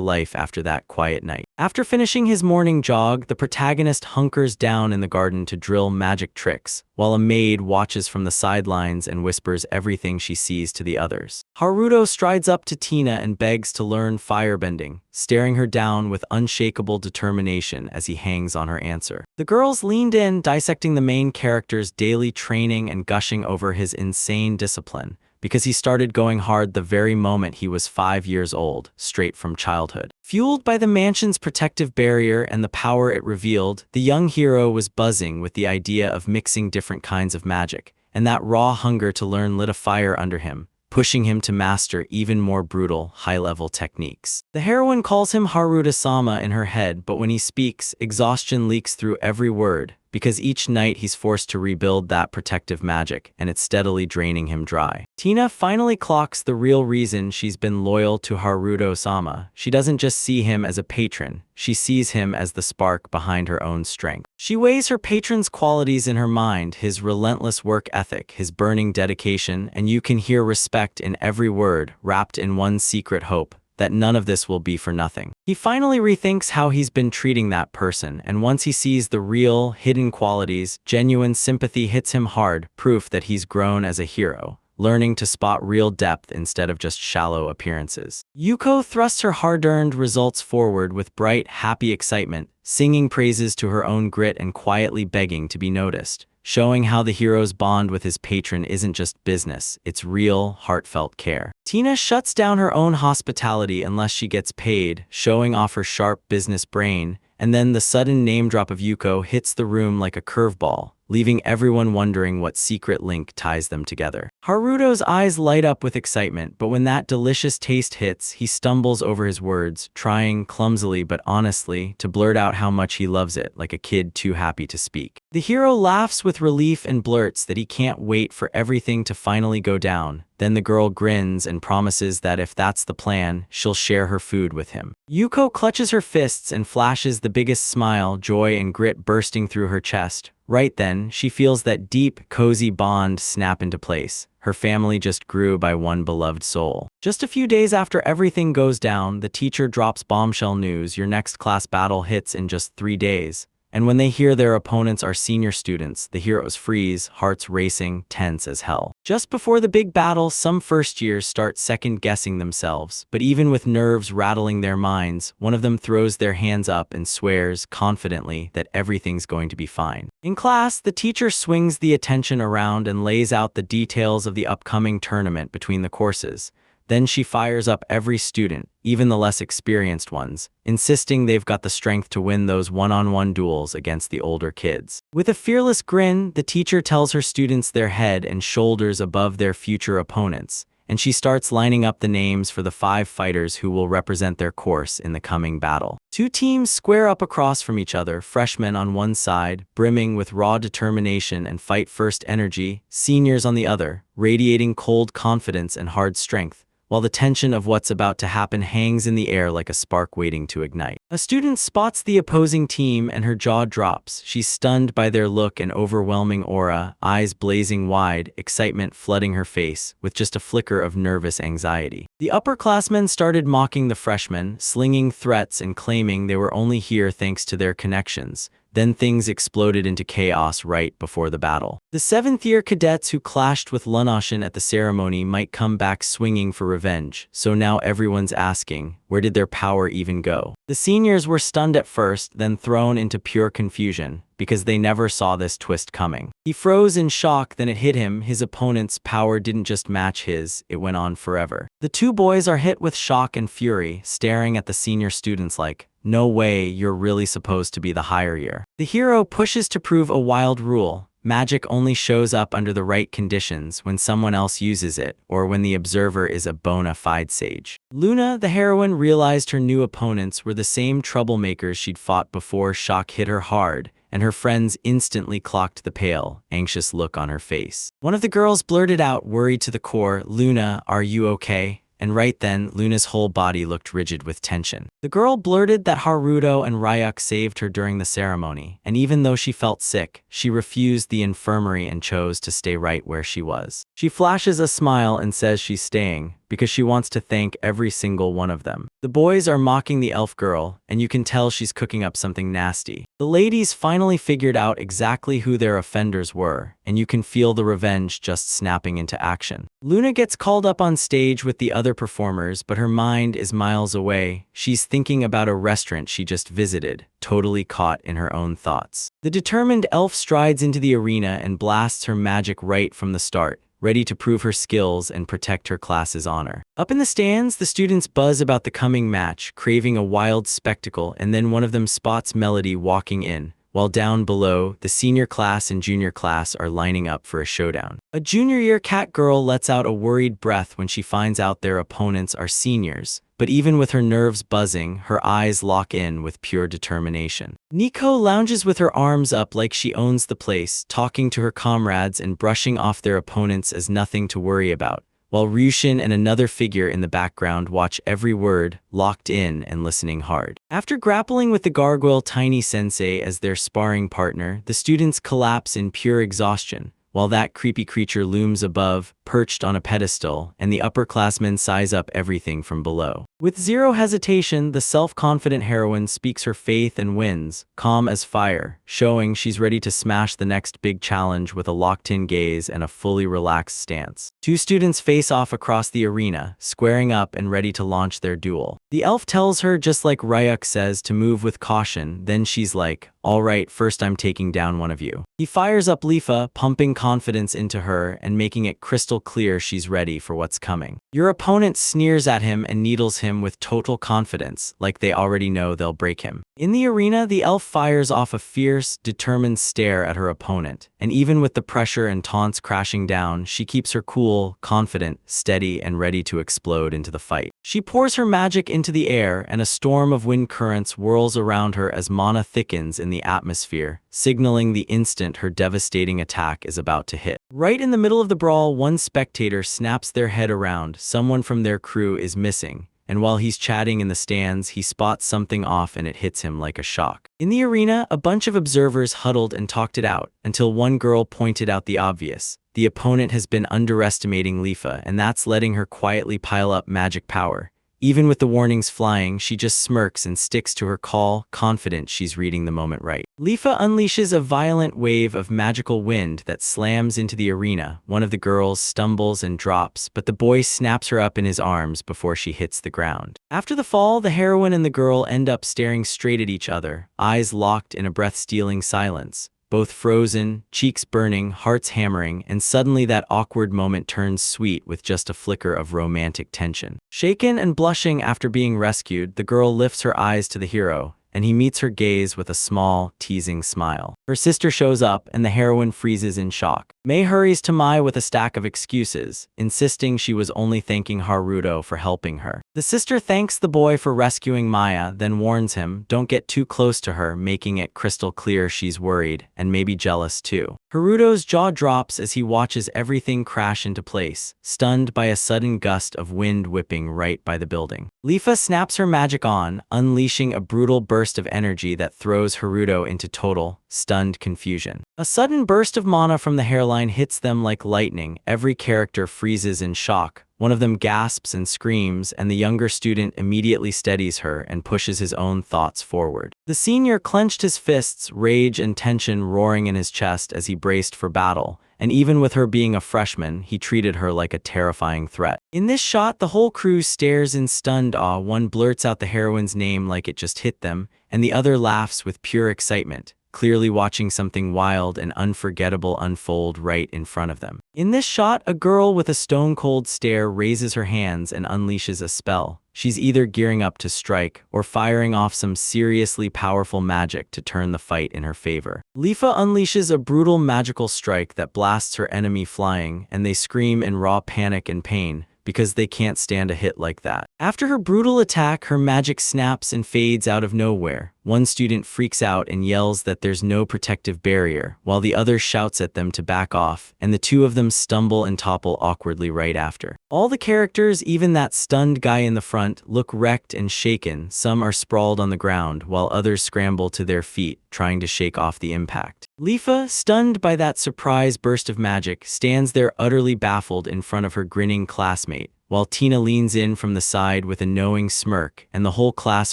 life after that quiet night. After finishing his morning jog, the protagonist hunkers down in the garden to drill magic tricks, while a maid watches from the sidelines and whispers everything she sees to the others. Haruto strides up to Tina and begs to learn firebending, staring her down with unshakable determination as he hangs on her answer. The girls leaned in, dissecting the main character's daily training and gushing over his insane discipline, because he started going hard the very moment he was 5 years old, straight from childhood. Fueled by the mansion's protective barrier and the power it revealed, the young hero was buzzing with the idea of mixing different kinds of magic, and that raw hunger to learn lit a fire under him, pushing him to master even more brutal, high-level techniques. The heroine calls him Haruto-sama in her head, but when he speaks, exhaustion leaks through every word, because each night he's forced to rebuild that protective magic, and it's steadily draining him dry. Tina finally clocks the real reason she's been loyal to Haruto-sama. She doesn't just see him as a patron, she sees him as the spark behind her own strength. She weighs her patron's qualities in her mind, his relentless work ethic, his burning dedication, and you can hear respect in every word, wrapped in one secret hope: that none of this will be for nothing. He finally rethinks how he's been treating that person, and once he sees the real, hidden qualities, genuine sympathy hits him hard, proof that he's grown as a hero, learning to spot real depth instead of just shallow appearances. Yuko thrusts her hard-earned results forward with bright, happy excitement, singing praises to her own grit and quietly begging to be noticed, showing how the hero's bond with his patron isn't just business, it's real, heartfelt care. Tina shuts down her own hospitality unless she gets paid, showing off her sharp business brain, and then the sudden name drop of Yuko hits the room like a curveball, leaving everyone wondering what secret link ties them together. Haruto's eyes light up with excitement, but when that delicious taste hits, he stumbles over his words, trying, clumsily but honestly, to blurt out how much he loves it, like a kid too happy to speak. The hero laughs with relief and blurts that he can't wait for everything to finally go down. Then the girl grins and promises that if that's the plan, she'll share her food with him. Yuko clutches her fists and flashes the biggest smile, joy and grit bursting through her chest. Right then, she feels that deep, cozy bond snap into place. Her family just grew by one beloved soul. Just a few days after everything goes down, the teacher drops bombshell news: your next class battle hits in just 3 days. And when they hear their opponents are senior students, the heroes freeze, hearts racing, tense as hell. Just before the big battle, some first years start second-guessing themselves, but even with nerves rattling their minds, one of them throws their hands up and swears confidently that everything's going to be fine. In class, the teacher swings the attention around and lays out the details of the upcoming tournament between the courses. Then she fires up every student, even the less experienced ones, insisting they've got the strength to win those one-on-one duels against the older kids. With a fearless grin, the teacher tells her students they're head and shoulders above their future opponents, and she starts lining up the names for the 5 fighters who will represent their course in the coming battle. 2 teams square up across from each other, freshmen on one side, brimming with raw determination and fight-first energy, seniors on the other, radiating cold confidence and hard strength, while the tension of what's about to happen hangs in the air like a spark waiting to ignite. A student spots the opposing team and her jaw drops. She's stunned by their look and overwhelming aura, eyes blazing wide, excitement flooding her face, with just a flicker of nervous anxiety. The upperclassmen started mocking the freshmen, slinging threats and claiming they were only here thanks to their connections. Then things exploded into chaos right before the battle. The 7th-year cadets who clashed with Lunashin at the ceremony might come back swinging for revenge, so now everyone's asking, where did their power even go? The seniors were stunned at first, then thrown into pure confusion, because they never saw this twist coming. He froze in shock, then it hit him. His opponent's power didn't just match his, it went on forever. The 2 boys are hit with shock and fury, staring at the senior students like, no way, you're really supposed to be the higher year. The hero pushes to prove a wild rule. Magic only shows up under the right conditions, when someone else uses it, or when the observer is a bona fide sage. Luna, the heroine, realized her new opponents were the same troublemakers she'd fought before. Shock hit her hard, and her friends instantly clocked the pale, anxious look on her face. One of the girls blurted out, worried to the core, "Luna, are you okay?" And right then, Luna's whole body looked rigid with tension. The girl blurted that Haruto and Ryuk saved her during the ceremony, and even though she felt sick, she refused the infirmary and chose to stay right where she was. She flashes a smile and says she's staying, because she wants to thank every single one of them. The boys are mocking the elf girl, and you can tell she's cooking up something nasty. The ladies finally figured out exactly who their offenders were, and you can feel the revenge just snapping into action. Luna gets called up on stage with the other performers, but her mind is miles away. She's thinking about a restaurant she just visited, totally caught in her own thoughts. The determined elf strides into the arena and blasts her magic right from the start, ready to prove her skills and protect her class's honor. Up in the stands, the students buzz about the coming match, craving a wild spectacle, and then one of them spots Melody walking in, while down below, the senior class and junior class are lining up for a showdown. A junior-year cat girl lets out a worried breath when she finds out their opponents are seniors, but even with her nerves buzzing, her eyes lock in with pure determination. Nico lounges with her arms up like she owns the place, talking to her comrades and brushing off their opponents as nothing to worry about, while Ryushin and another figure in the background watch every word, locked in and listening hard. After grappling with the gargoyle Tiny Sensei as their sparring partner, the students collapse in pure exhaustion, while that creepy creature looms above, perched on a pedestal, and the upperclassmen size up everything from below. With zero hesitation, the self-confident heroine speaks her faith and wins, calm as fire, showing she's ready to smash the next big challenge with a locked-in gaze and a fully relaxed stance. 2 students face off across the arena, squaring up and ready to launch their duel. The elf tells her, just like Ryuk says, to move with caution, then she's like, "All right, first I'm taking down one of you." He fires up Lifa, pumping confidence into her and making it crystal clear she's ready for what's coming. Your opponent sneers at him and needles him with total confidence, like they already know they'll break him. In the arena, the elf fires off a fierce, determined stare at her opponent, and even with the pressure and taunts crashing down, she keeps her cool, confident, steady, and ready to explode into the fight. She pours her magic into the air, and a storm of wind currents whirls around her as mana thickens in the atmosphere, signaling the instant her devastating attack is about to hit. Right in the middle of the brawl, one spectator snaps their head around. Someone from their crew is missing, and while he's chatting in the stands, he spots something off and it hits him like a shock. In the arena, a bunch of observers huddled and talked it out, until one girl pointed out the obvious. The opponent has been underestimating Lifa, and that's letting her quietly pile up magic power. Even with the warnings flying, she just smirks and sticks to her call, confident she's reading the moment right. Lifa unleashes a violent wave of magical wind that slams into the arena. One of the girls stumbles and drops, but the boy snaps her up in his arms before she hits the ground. After the fall, the heroine and the girl end up staring straight at each other, eyes locked in a breath-stealing silence. both frozen, cheeks burning, hearts hammering, and suddenly that awkward moment turns sweet with just a flicker of romantic tension. Shaken and blushing after being rescued, the girl lifts her eyes to the hero, and he meets her gaze with a small, teasing smile. Her sister shows up, and the heroine freezes in shock. Mei hurries to Mai with a stack of excuses, insisting she was only thanking Haruto for helping her. The sister thanks the boy for rescuing Maya, then warns him, don't get too close to her, making it crystal clear she's worried, and maybe jealous too. Haruto's jaw drops as he watches everything crash into place, stunned by a sudden gust of wind whipping right by the building. Lifa snaps her magic on, unleashing a brutal burst of energy that throws Haruto into total, stunned confusion. A sudden burst of mana from the hairline hits them like lightning. Every character freezes in shock. One of them gasps and screams, and the younger student immediately steadies her and pushes his own thoughts forward. The senior clenched his fists, rage and tension roaring in his chest as he braced for battle, and even with her being a freshman, he treated her like a terrifying threat. In this shot, the whole crew stares in stunned awe. One blurts out the heroine's name like it just hit them, and the other laughs with pure excitement, clearly watching something wild and unforgettable unfold right in front of them. In this shot, a girl with a stone-cold stare raises her hands and unleashes a spell. She's either gearing up to strike or firing off some seriously powerful magic to turn the fight in her favor. Lifa unleashes a brutal magical strike that blasts her enemy flying, and they scream in raw panic and pain, because they can't stand a hit like that. After her brutal attack, her magic snaps and fades out of nowhere. One student freaks out and yells that there's no protective barrier, while the other shouts at them to back off, and the two of them stumble and topple awkwardly right after. All the characters, even that stunned guy in the front, look wrecked and shaken. Some are sprawled on the ground, while others scramble to their feet, trying to shake off the impact. Lifa, stunned by that surprise burst of magic, stands there utterly baffled in front of her grinning classmate, while Tina leans in from the side with a knowing smirk, and the whole class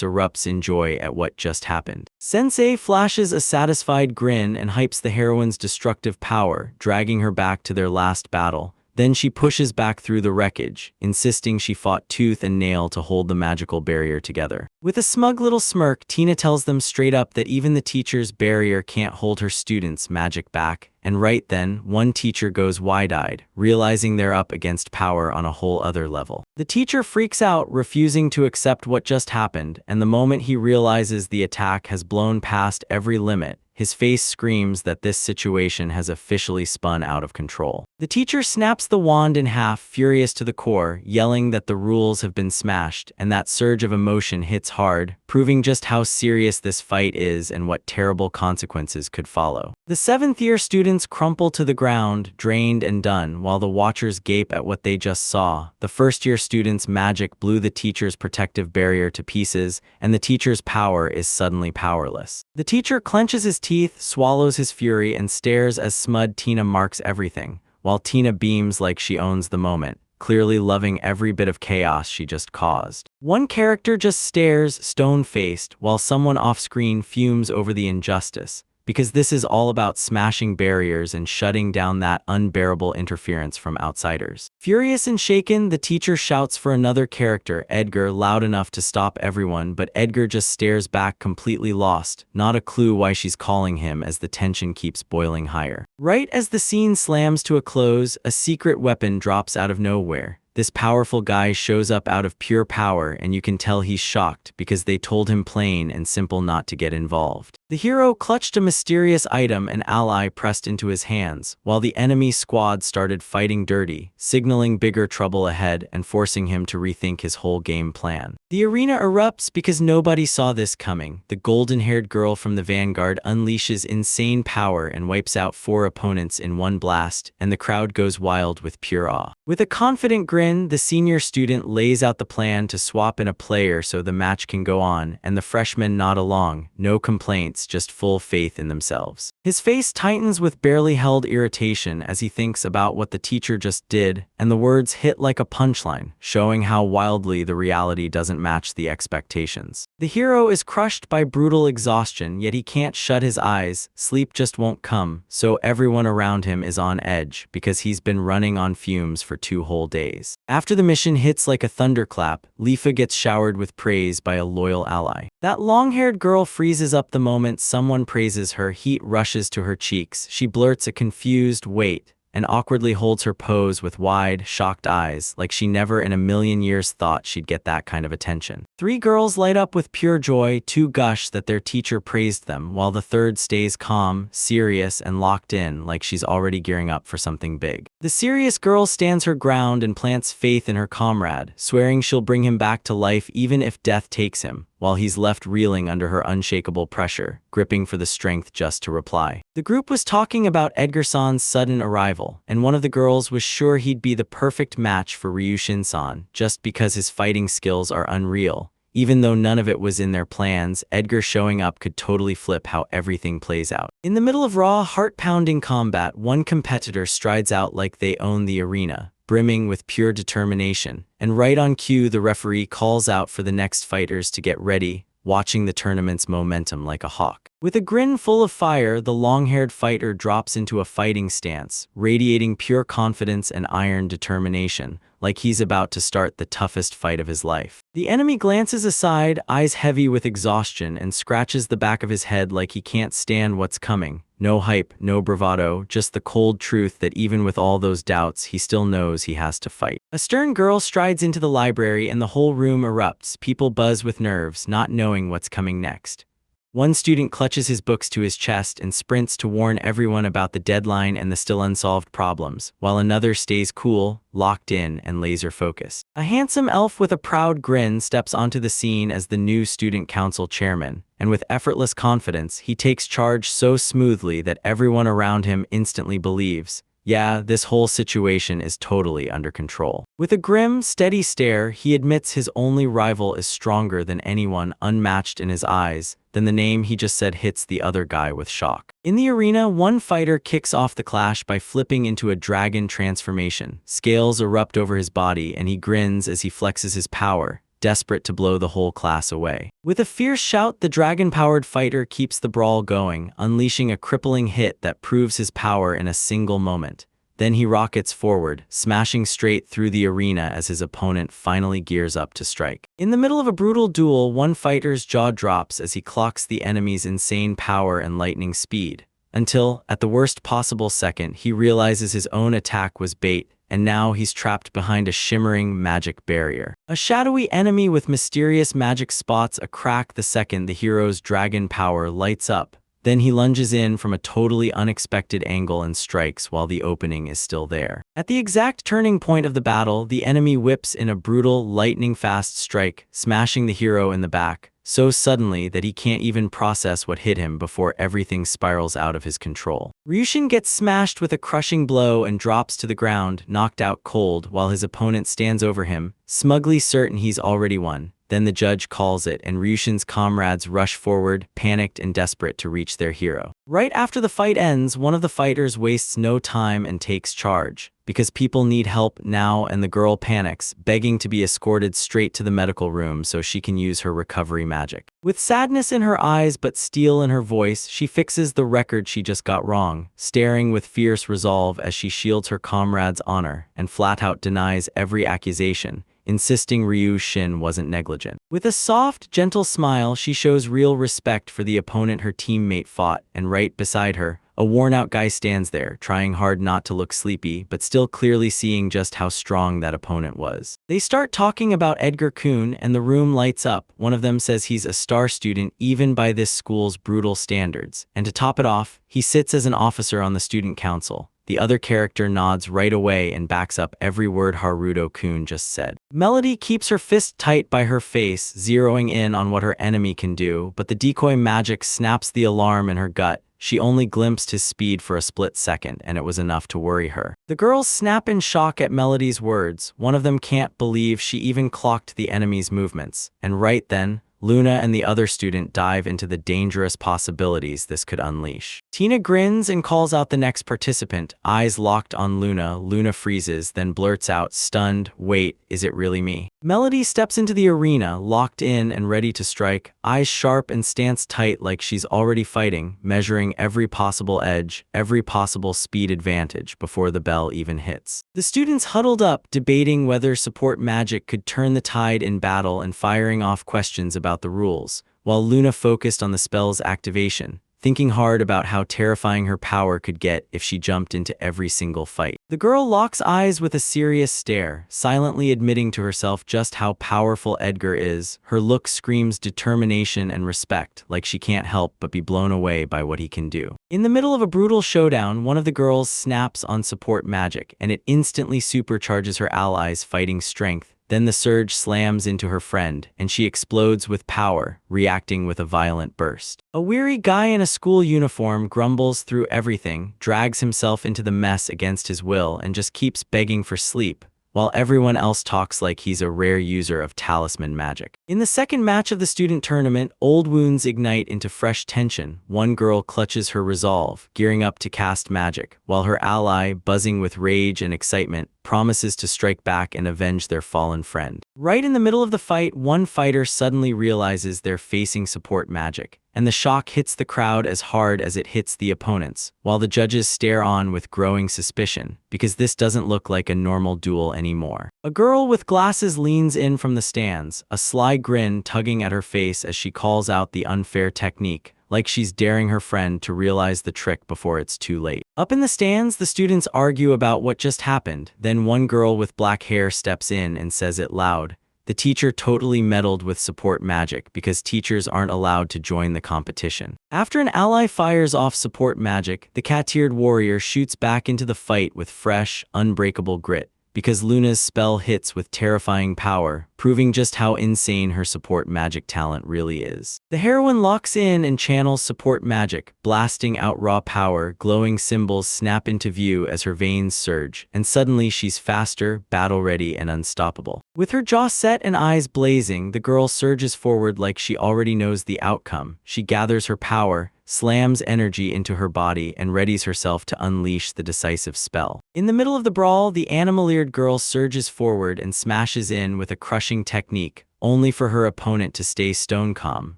erupts in joy at what just happened. Sensei flashes a satisfied grin and hypes the heroine's destructive power, dragging her back to their last battle. Then she pushes back through the wreckage, insisting she fought tooth and nail to hold the magical barrier together. With a smug little smirk, Tina tells them straight up that even the teacher's barrier can't hold her students' magic back, and right then, one teacher goes wide-eyed, realizing they're up against power on a whole other level. The teacher freaks out, refusing to accept what just happened, and the moment he realizes the attack has blown past every limit, his face screams that this situation has officially spun out of control. The teacher snaps the wand in half, furious to the core, yelling that the rules have been smashed, and that surge of emotion hits hard, proving just how serious this fight is and what terrible consequences could follow. The 7th-year students crumple to the ground, drained and done, while the watchers gape at what they just saw. The first-year students' magic blew the teacher's protective barrier to pieces, and the teacher's power is suddenly powerless. The teacher clenches his teeth, swallows his fury, and stares as smug Tina marks everything, while Tina beams like she owns the moment, clearly loving every bit of chaos she just caused. One character just stares, stone-faced, while someone off-screen fumes over the injustice, because this is all about smashing barriers and shutting down that unbearable interference from outsiders. Furious and shaken, the teacher shouts for another character, Edgar, loud enough to stop everyone, but Edgar just stares back completely lost, not a clue why she's calling him as the tension keeps boiling higher. Right as the scene slams to a close, a secret weapon drops out of nowhere. This powerful guy shows up out of pure power, and you can tell he's shocked because they told him plain and simple not to get involved. The hero clutched a mysterious item an ally pressed into his hands, while the enemy squad started fighting dirty, signaling bigger trouble ahead and forcing him to rethink his whole game plan. The arena erupts because nobody saw this coming. The golden-haired girl from the Vanguard unleashes insane power and wipes out 4 opponents in one blast, and the crowd goes wild with pure awe. With a confident grin, the senior student lays out the plan to swap in a player so the match can go on, and the freshmen nod along, no complaints, just full faith in themselves. His face tightens with barely held irritation as he thinks about what the teacher just did, and the words hit like a punchline, showing how wildly the reality doesn't match the expectations. The hero is crushed by brutal exhaustion, yet he can't shut his eyes. Sleep just won't come, so everyone around him is on edge because he's been running on fumes for 2 whole days. After the mission hits like a thunderclap, Lifa gets showered with praise by a loyal ally. That long-haired girl freezes up the moment moment someone praises her, heat rushes to her cheeks. She blurts a confused "wait" and awkwardly holds her pose with wide, shocked eyes, like she never in a million years thought she'd get that kind of attention. 3 girls light up with pure joy, 2 gush that their teacher praised them, while the third stays calm, serious, and locked in, like she's already gearing up for something big. The serious girl stands her ground and plants faith in her comrade, swearing she'll bring him back to life even if death takes him, while he's left reeling under her unshakable pressure, gripping for the strength just to reply. The group was talking about Edgar-san's sudden arrival, and one of the girls was sure he'd be the perfect match for Ryushin-san, just because his fighting skills are unreal. Even though none of it was in their plans, Edgar showing up could totally flip how everything plays out. In the middle of raw, heart-pounding combat, one competitor strides out like they own the arena, brimming with pure determination, and right on cue the referee calls out for the next fighters to get ready, watching the tournament's momentum like a hawk. With a grin full of fire, the long-haired fighter drops into a fighting stance, radiating pure confidence and iron determination, like he's about to start the toughest fight of his life. The enemy glances aside, eyes heavy with exhaustion, and scratches the back of his head like he can't stand what's coming. No hype, no bravado, just the cold truth that even with all those doubts, he still knows he has to fight. A stern girl strides into the library and the whole room erupts. People buzz with nerves, not knowing what's coming next. One student clutches his books to his chest and sprints to warn everyone about the deadline and the still unsolved problems, while another stays cool, locked in, and laser-focused. A handsome elf with a proud grin steps onto the scene as the new student council chairman, and with effortless confidence, he takes charge so smoothly that everyone around him instantly believes, yeah, this whole situation is totally under control. With a grim, steady stare, he admits his only rival is stronger than anyone, unmatched in his eyes. Then the name he just said hits the other guy with shock. In the arena, one fighter kicks off the clash by flipping into a dragon transformation. Scales erupt over his body, and he grins as he flexes his power, desperate to blow the whole class away. With a fierce shout, the dragon-powered fighter keeps the brawl going, unleashing a crippling hit that proves his power in a single moment. Then he rockets forward, smashing straight through the arena as his opponent finally gears up to strike. In the middle of a brutal duel, one fighter's jaw drops as he clocks the enemy's insane power and lightning speed, until, at the worst possible second, he realizes his own attack was bait, and now he's trapped behind a shimmering magic barrier. A shadowy enemy with mysterious magic spots a crack the second the hero's dragon power lights up. Then he lunges in from a totally unexpected angle and strikes while the opening is still there. At the exact turning point of the battle, the enemy whips in a brutal, lightning-fast strike, smashing the hero in the back, so suddenly that he can't even process what hit him before everything spirals out of his control. Ryushin gets smashed with a crushing blow and drops to the ground, knocked out cold, while his opponent stands over him, smugly certain he's already won. Then the judge calls it, and Ryushin's comrades rush forward, panicked and desperate to reach their hero. Right after the fight ends, one of the fighters wastes no time and takes charge, because people need help now, and the girl panics, begging to be escorted straight to the medical room so she can use her recovery magic. With sadness in her eyes but steel in her voice, she fixes the record she just got wrong, staring with fierce resolve as she shields her comrade's honor and flat-out denies every accusation, insisting Ryushin wasn't negligent. With a soft, gentle smile, she shows real respect for the opponent her teammate fought, and right beside her, a worn-out guy stands there, trying hard not to look sleepy, but still clearly seeing just how strong that opponent was. They start talking about Edgar-kun, and the room lights up. One of them says he's a star student even by this school's brutal standards, and to top it off, he sits as an officer on the student council. The other character nods right away and backs up every word Haruto-kun just said. Melody keeps her fist tight by her face, zeroing in on what her enemy can do, but the decoy magic snaps the alarm in her gut. She only glimpsed his speed for a split second, and it was enough to worry her. The girls snap in shock at Melody's words. One of them can't believe she even clocked the enemy's movements. And right then, Luna and the other student dive into the dangerous possibilities this could unleash. Tina grins and calls out the next participant, eyes locked on Luna. Luna freezes, then blurts out, stunned, "Wait, is it really me?" Melody steps into the arena, locked in and ready to strike, eyes sharp and stance tight like she's already fighting, measuring every possible edge, every possible speed advantage before the bell even hits. The students huddled up, debating whether support magic could turn the tide in battle and firing off questions about the rules, while Luna focused on the spell's activation, thinking hard about how terrifying her power could get if she jumped into every single fight. The girl locks eyes with a serious stare, silently admitting to herself just how powerful Edgar is. Her look screams determination and respect, like she can't help but be blown away by what he can do. In the middle of a brutal showdown, one of the girls snaps on support magic, and it instantly supercharges her allies' fighting strength. Then the surge slams into her friend, and she explodes with power, reacting with a violent burst. A weary guy in a school uniform grumbles through everything, drags himself into the mess against his will, and just keeps begging for sleep, while everyone else talks like he's a rare user of talisman magic. In the second match of the student tournament, old wounds ignite into fresh tension. One girl clutches her resolve, gearing up to cast magic, while her ally, buzzing with rage and excitement, promises to strike back and avenge their fallen friend. Right in the middle of the fight, one fighter suddenly realizes they're facing support magic, and the shock hits the crowd as hard as it hits the opponents, while the judges stare on with growing suspicion, because this doesn't look like a normal duel anymore. A girl with glasses leans in from the stands, a sly grin tugging at her face as she calls out the unfair technique, like she's daring her friend to realize the trick before it's too late. Up in the stands, the students argue about what just happened. Then one girl with black hair steps in and says it loud. The teacher totally meddled with support magic because teachers aren't allowed to join the competition. After an ally fires off support magic, the cat-eared warrior shoots back into the fight with fresh, unbreakable grit, because Luna's spell hits with terrifying power, proving just how insane her support magic talent really is. The heroine locks in and channels support magic, blasting out raw power. Glowing symbols snap into view as her veins surge, and suddenly she's faster, battle-ready, and unstoppable. With her jaw set and eyes blazing, the girl surges forward like she already knows the outcome. She gathers her power, slams energy into her body, and readies herself to unleash the decisive spell. In the middle of the brawl, the animal-eared girl surges forward and smashes in with a crushing technique, only for her opponent to stay stone calm,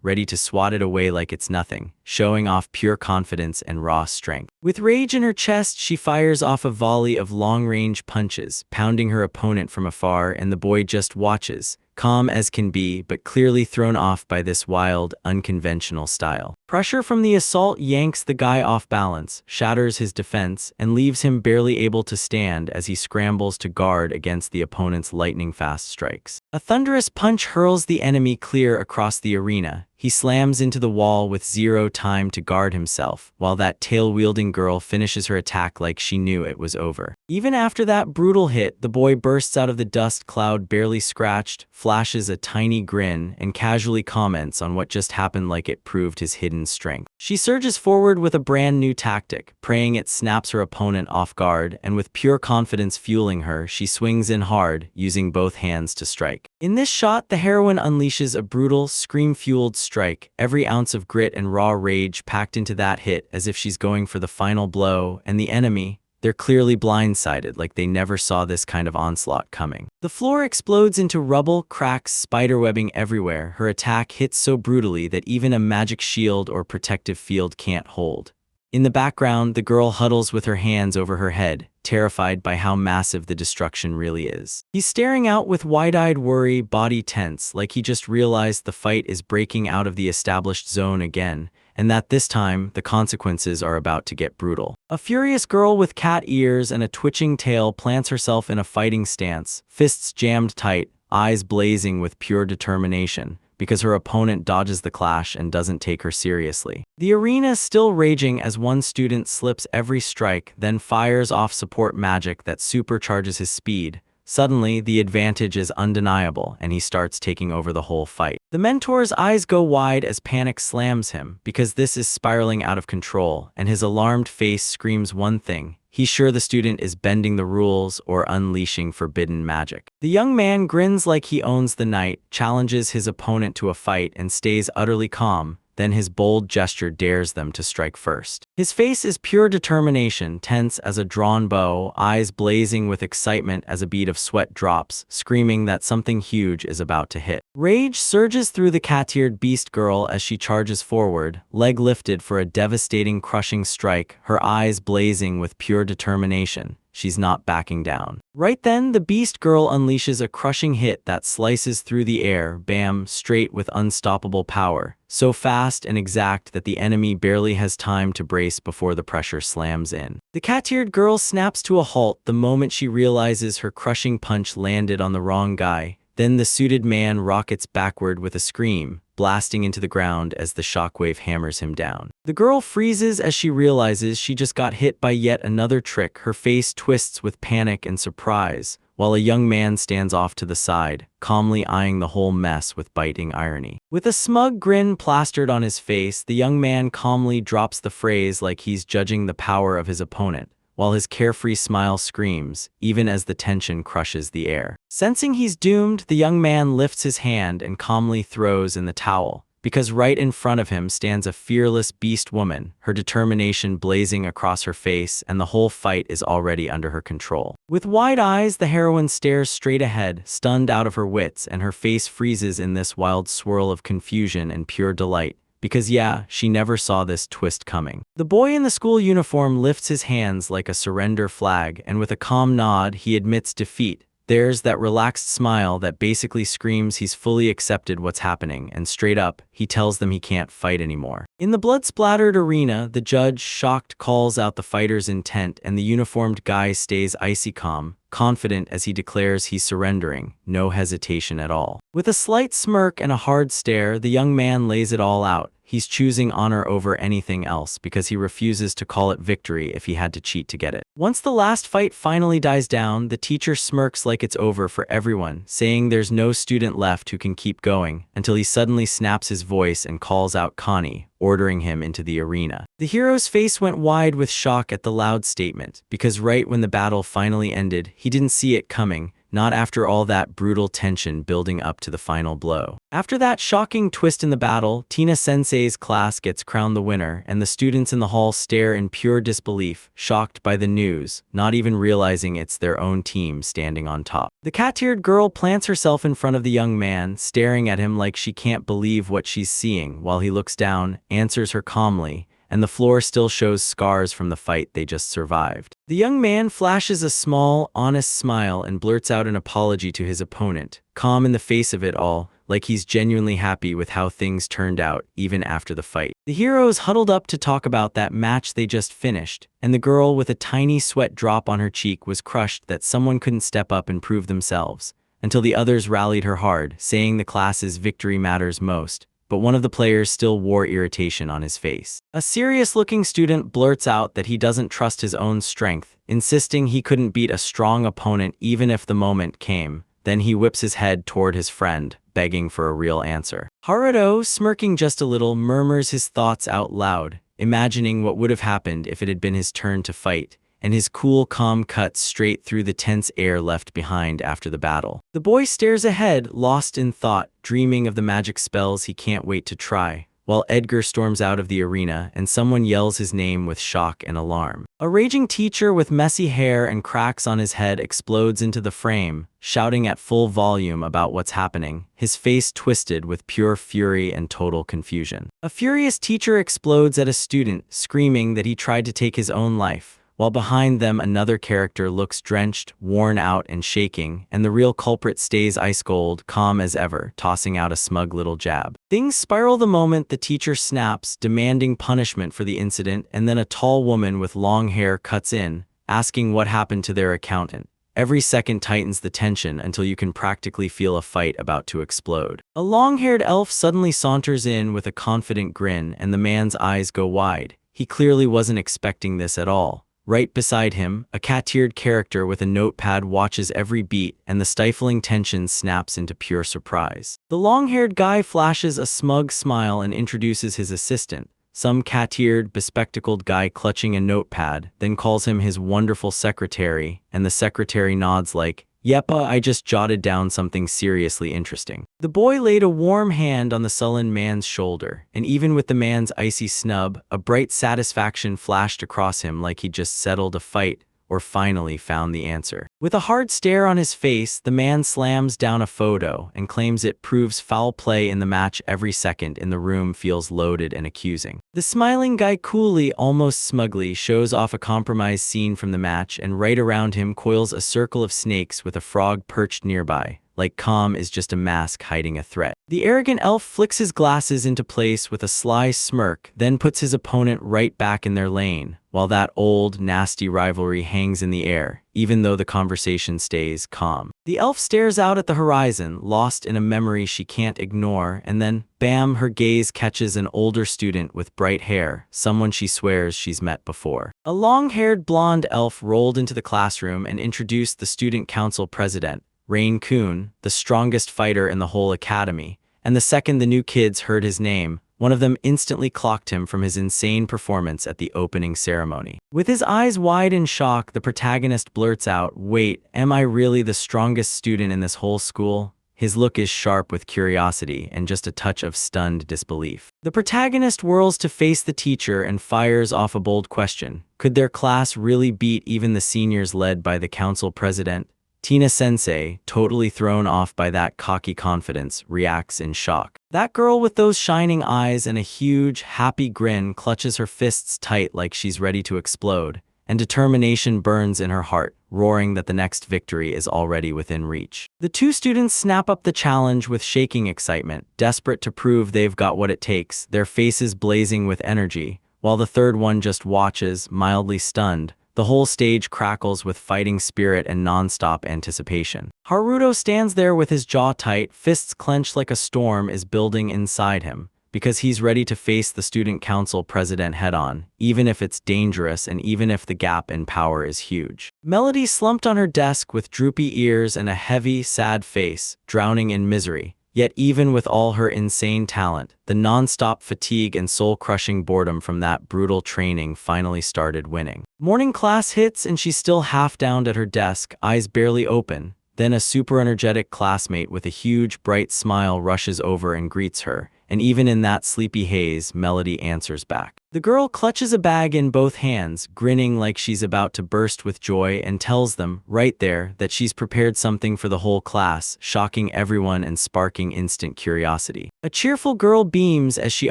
ready to swat it away like it's nothing, showing off pure confidence and raw strength. With rage in her chest, she fires off a volley of long-range punches, pounding her opponent from afar, and the boy just watches, calm as can be, but clearly thrown off by this wild, unconventional style. Pressure from the assault yanks the guy off balance, shatters his defense, and leaves him barely able to stand as he scrambles to guard against the opponent's lightning-fast strikes. A thunderous punch hurls the enemy clear across the arena. He slams into the wall with zero time to guard himself, while that tail-wielding girl finishes her attack like she knew it was over. Even after that brutal hit, the boy bursts out of the dust cloud barely scratched, flashes a tiny grin, and casually comments on what just happened like it proved his hidden strength. She surges forward with a brand new tactic, praying it snaps her opponent off guard, and with pure confidence fueling her, she swings in hard, using both hands to strike. In this shot, the heroine unleashes a brutal, scream-fueled strike, every ounce of grit and raw rage packed into that hit as if she's going for the final blow, and the enemy, they're clearly blindsided, like they never saw this kind of onslaught coming. The floor explodes into rubble, cracks, spiderwebbing everywhere. Her attack hits so brutally that even a magic shield or protective field can't hold. In the background, the girl huddles with her hands over her head, terrified by how massive the destruction really is. He's staring out with wide-eyed worry, body tense, like he just realized the fight is breaking out of the established zone again, and that this time, the consequences are about to get brutal. A furious girl with cat ears and a twitching tail plants herself in a fighting stance, fists jammed tight, eyes blazing with pure determination, because her opponent dodges the clash and doesn't take her seriously. The arena is still raging as one student slips every strike, then fires off support magic that supercharges his speed. Suddenly, the advantage is undeniable, and he starts taking over the whole fight. The mentor's eyes go wide as panic slams him, because this is spiraling out of control, and his alarmed face screams one thing: he's sure the student is bending the rules or unleashing forbidden magic. The young man grins like he owns the night, challenges his opponent to a fight, and stays utterly calm. Then his bold gesture dares them to strike first. His face is pure determination, tense as a drawn bow, eyes blazing with excitement as a bead of sweat drops, screaming that something huge is about to hit. Rage surges through the cat-eared beast girl as she charges forward, leg lifted for a devastating, crushing strike, her eyes blazing with pure determination. she's not backing down. Right then, the beast girl unleashes a crushing hit that slices through the air, bam, straight with unstoppable power, so fast and exact that the enemy barely has time to brace before the pressure slams in. The cat-eared girl snaps to a halt the moment she realizes her crushing punch landed on the wrong guy. Then the suited man rockets backward with a scream, blasting into the ground as the shockwave hammers him down. The girl freezes as she realizes she just got hit by yet another trick. Her face twists with panic and surprise, while a young man stands off to the side, calmly eyeing the whole mess with biting irony. With a smug grin plastered on his face, the young man calmly drops the phrase like he's judging the power of his opponent, while his carefree smile screams, even as the tension crushes the air. Sensing he's doomed, the young man lifts his hand and calmly throws in the towel, because right in front of him stands a fearless beast woman, her determination blazing across her face, and the whole fight is already under her control. With wide eyes, the heroine stares straight ahead, stunned out of her wits, and her face freezes in this wild swirl of confusion and pure delight. Because yeah, she never saw this twist coming. The boy in the school uniform lifts his hands like a surrender flag, and with a calm nod, he admits defeat. There's that relaxed smile that basically screams he's fully accepted what's happening, and straight up, he tells them he can't fight anymore. In the blood-splattered arena, the judge, shocked, calls out the fighter's intent, and the uniformed guy stays icy calm, confident as he declares he's surrendering, no hesitation at all. With a slight smirk and a hard stare, the young man lays it all out. He's choosing honor over anything else because he refuses to call it victory if he had to cheat to get it. Once the last fight finally dies down, the teacher smirks like it's over for everyone, saying there's no student left who can keep going, until he suddenly snaps his voice and calls out Connie, ordering him into the arena. The hero's face went wide with shock at the loud statement, because right when the battle finally ended, he didn't see it coming, not after all that brutal tension building up to the final blow. After that shocking twist in the battle, Tina Sensei's class gets crowned the winner, and the students in the hall stare in pure disbelief, shocked by the news, not even realizing it's their own team standing on top. The cat-eared girl plants herself in front of the young man, staring at him like she can't believe what she's seeing, while he looks down, answers her calmly, and the floor still shows scars from the fight they just survived. The young man flashes a small, honest smile and blurts out an apology to his opponent, calm in the face of it all, like he's genuinely happy with how things turned out, even after the fight. The heroes huddled up to talk about that match they just finished, and the girl with a tiny sweat drop on her cheek was crushed that someone couldn't step up and prove themselves, until the others rallied her hard, saying the class's victory matters most. But one of the players still wore irritation on his face. A serious-looking student blurts out that he doesn't trust his own strength, insisting he couldn't beat a strong opponent even if the moment came. Then he whips his head toward his friend, begging for a real answer. Haruto, smirking just a little, murmurs his thoughts out loud, imagining what would have happened if it had been his turn to fight, and his cool calm cuts straight through the tense air left behind after the battle. The boy stares ahead, lost in thought, dreaming of the magic spells he can't wait to try, while Edgar storms out of the arena and someone yells his name with shock and alarm. A raging teacher with messy hair and cracks on his head explodes into the frame, shouting at full volume about what's happening, his face twisted with pure fury and total confusion. A furious teacher explodes at a student, screaming that he tried to take his own life, while behind them another character looks drenched, worn out, and shaking, and the real culprit stays ice-cold, calm as ever, tossing out a smug little jab. Things spiral the moment the teacher snaps, demanding punishment for the incident, and then a tall woman with long hair cuts in, asking what happened to their accountant. Every second tightens the tension until you can practically feel a fight about to explode. A long-haired elf suddenly saunters in with a confident grin, and the man's eyes go wide. He clearly wasn't expecting this at all. Right beside him, a cat-eared character with a notepad watches every beat, and the stifling tension snaps into pure surprise. The long-haired guy flashes a smug smile and introduces his assistant, some cat-eared, bespectacled guy clutching a notepad, then calls him his wonderful secretary, and the secretary nods like, "Yepa, I just jotted down something seriously interesting." The boy laid a warm hand on the sullen man's shoulder, and even with the man's icy snub, a bright satisfaction flashed across him like he'd just settled a fight or finally found the answer. With a hard stare on his face, the man slams down a photo and claims it proves foul play in the match. Every second in the room feels loaded and accusing. The smiling guy coolly, almost smugly, shows off a compromise scene from the match, and right around him coils a circle of snakes with a frog perched nearby, like calm is just a mask hiding a threat. The arrogant elf flicks his glasses into place with a sly smirk, then puts his opponent right back in their lane, while that old, nasty rivalry hangs in the air, even though the conversation stays calm. The elf stares out at the horizon, lost in a memory she can't ignore, and then, bam, her gaze catches an older student with bright hair, someone she swears she's met before. A long-haired blonde elf rolled into the classroom and introduced the student council president, Rain-kun, the strongest fighter in the whole academy, and the second the new kids heard his name, one of them instantly clocked him from his insane performance at the opening ceremony. With his eyes wide in shock, the protagonist blurts out, "Wait, am I really the strongest student in this whole school?" His look is sharp with curiosity and just a touch of stunned disbelief. The protagonist whirls to face the teacher and fires off a bold question. Could their class really beat even the seniors led by the council president? Tina-sensei, totally thrown off by that cocky confidence, reacts in shock. That girl with those shining eyes and a huge, happy grin clutches her fists tight like she's ready to explode, and determination burns in her heart, roaring that the next victory is already within reach. The two students snap up the challenge with shaking excitement, desperate to prove they've got what it takes, their faces blazing with energy, while the third one just watches, mildly stunned. The whole stage crackles with fighting spirit and non-stop anticipation. Haruto stands there with his jaw tight, fists clenched like a storm is building inside him, because he's ready to face the student council president head-on, even if it's dangerous and even if the gap in power is huge. Melody slumped on her desk with droopy ears and a heavy, sad face, drowning in misery. Yet even with all her insane talent, the non-stop fatigue and soul-crushing boredom from that brutal training finally started winning. Morning class hits and she's still half downed at her desk, eyes barely open. Then a super-energetic classmate with a huge, bright smile rushes over and greets her, and even in that sleepy haze, Melody answers back. The girl clutches a bag in both hands, grinning like she's about to burst with joy, and tells them, right there, that she's prepared something for the whole class, shocking everyone and sparking instant curiosity. A cheerful girl beams as she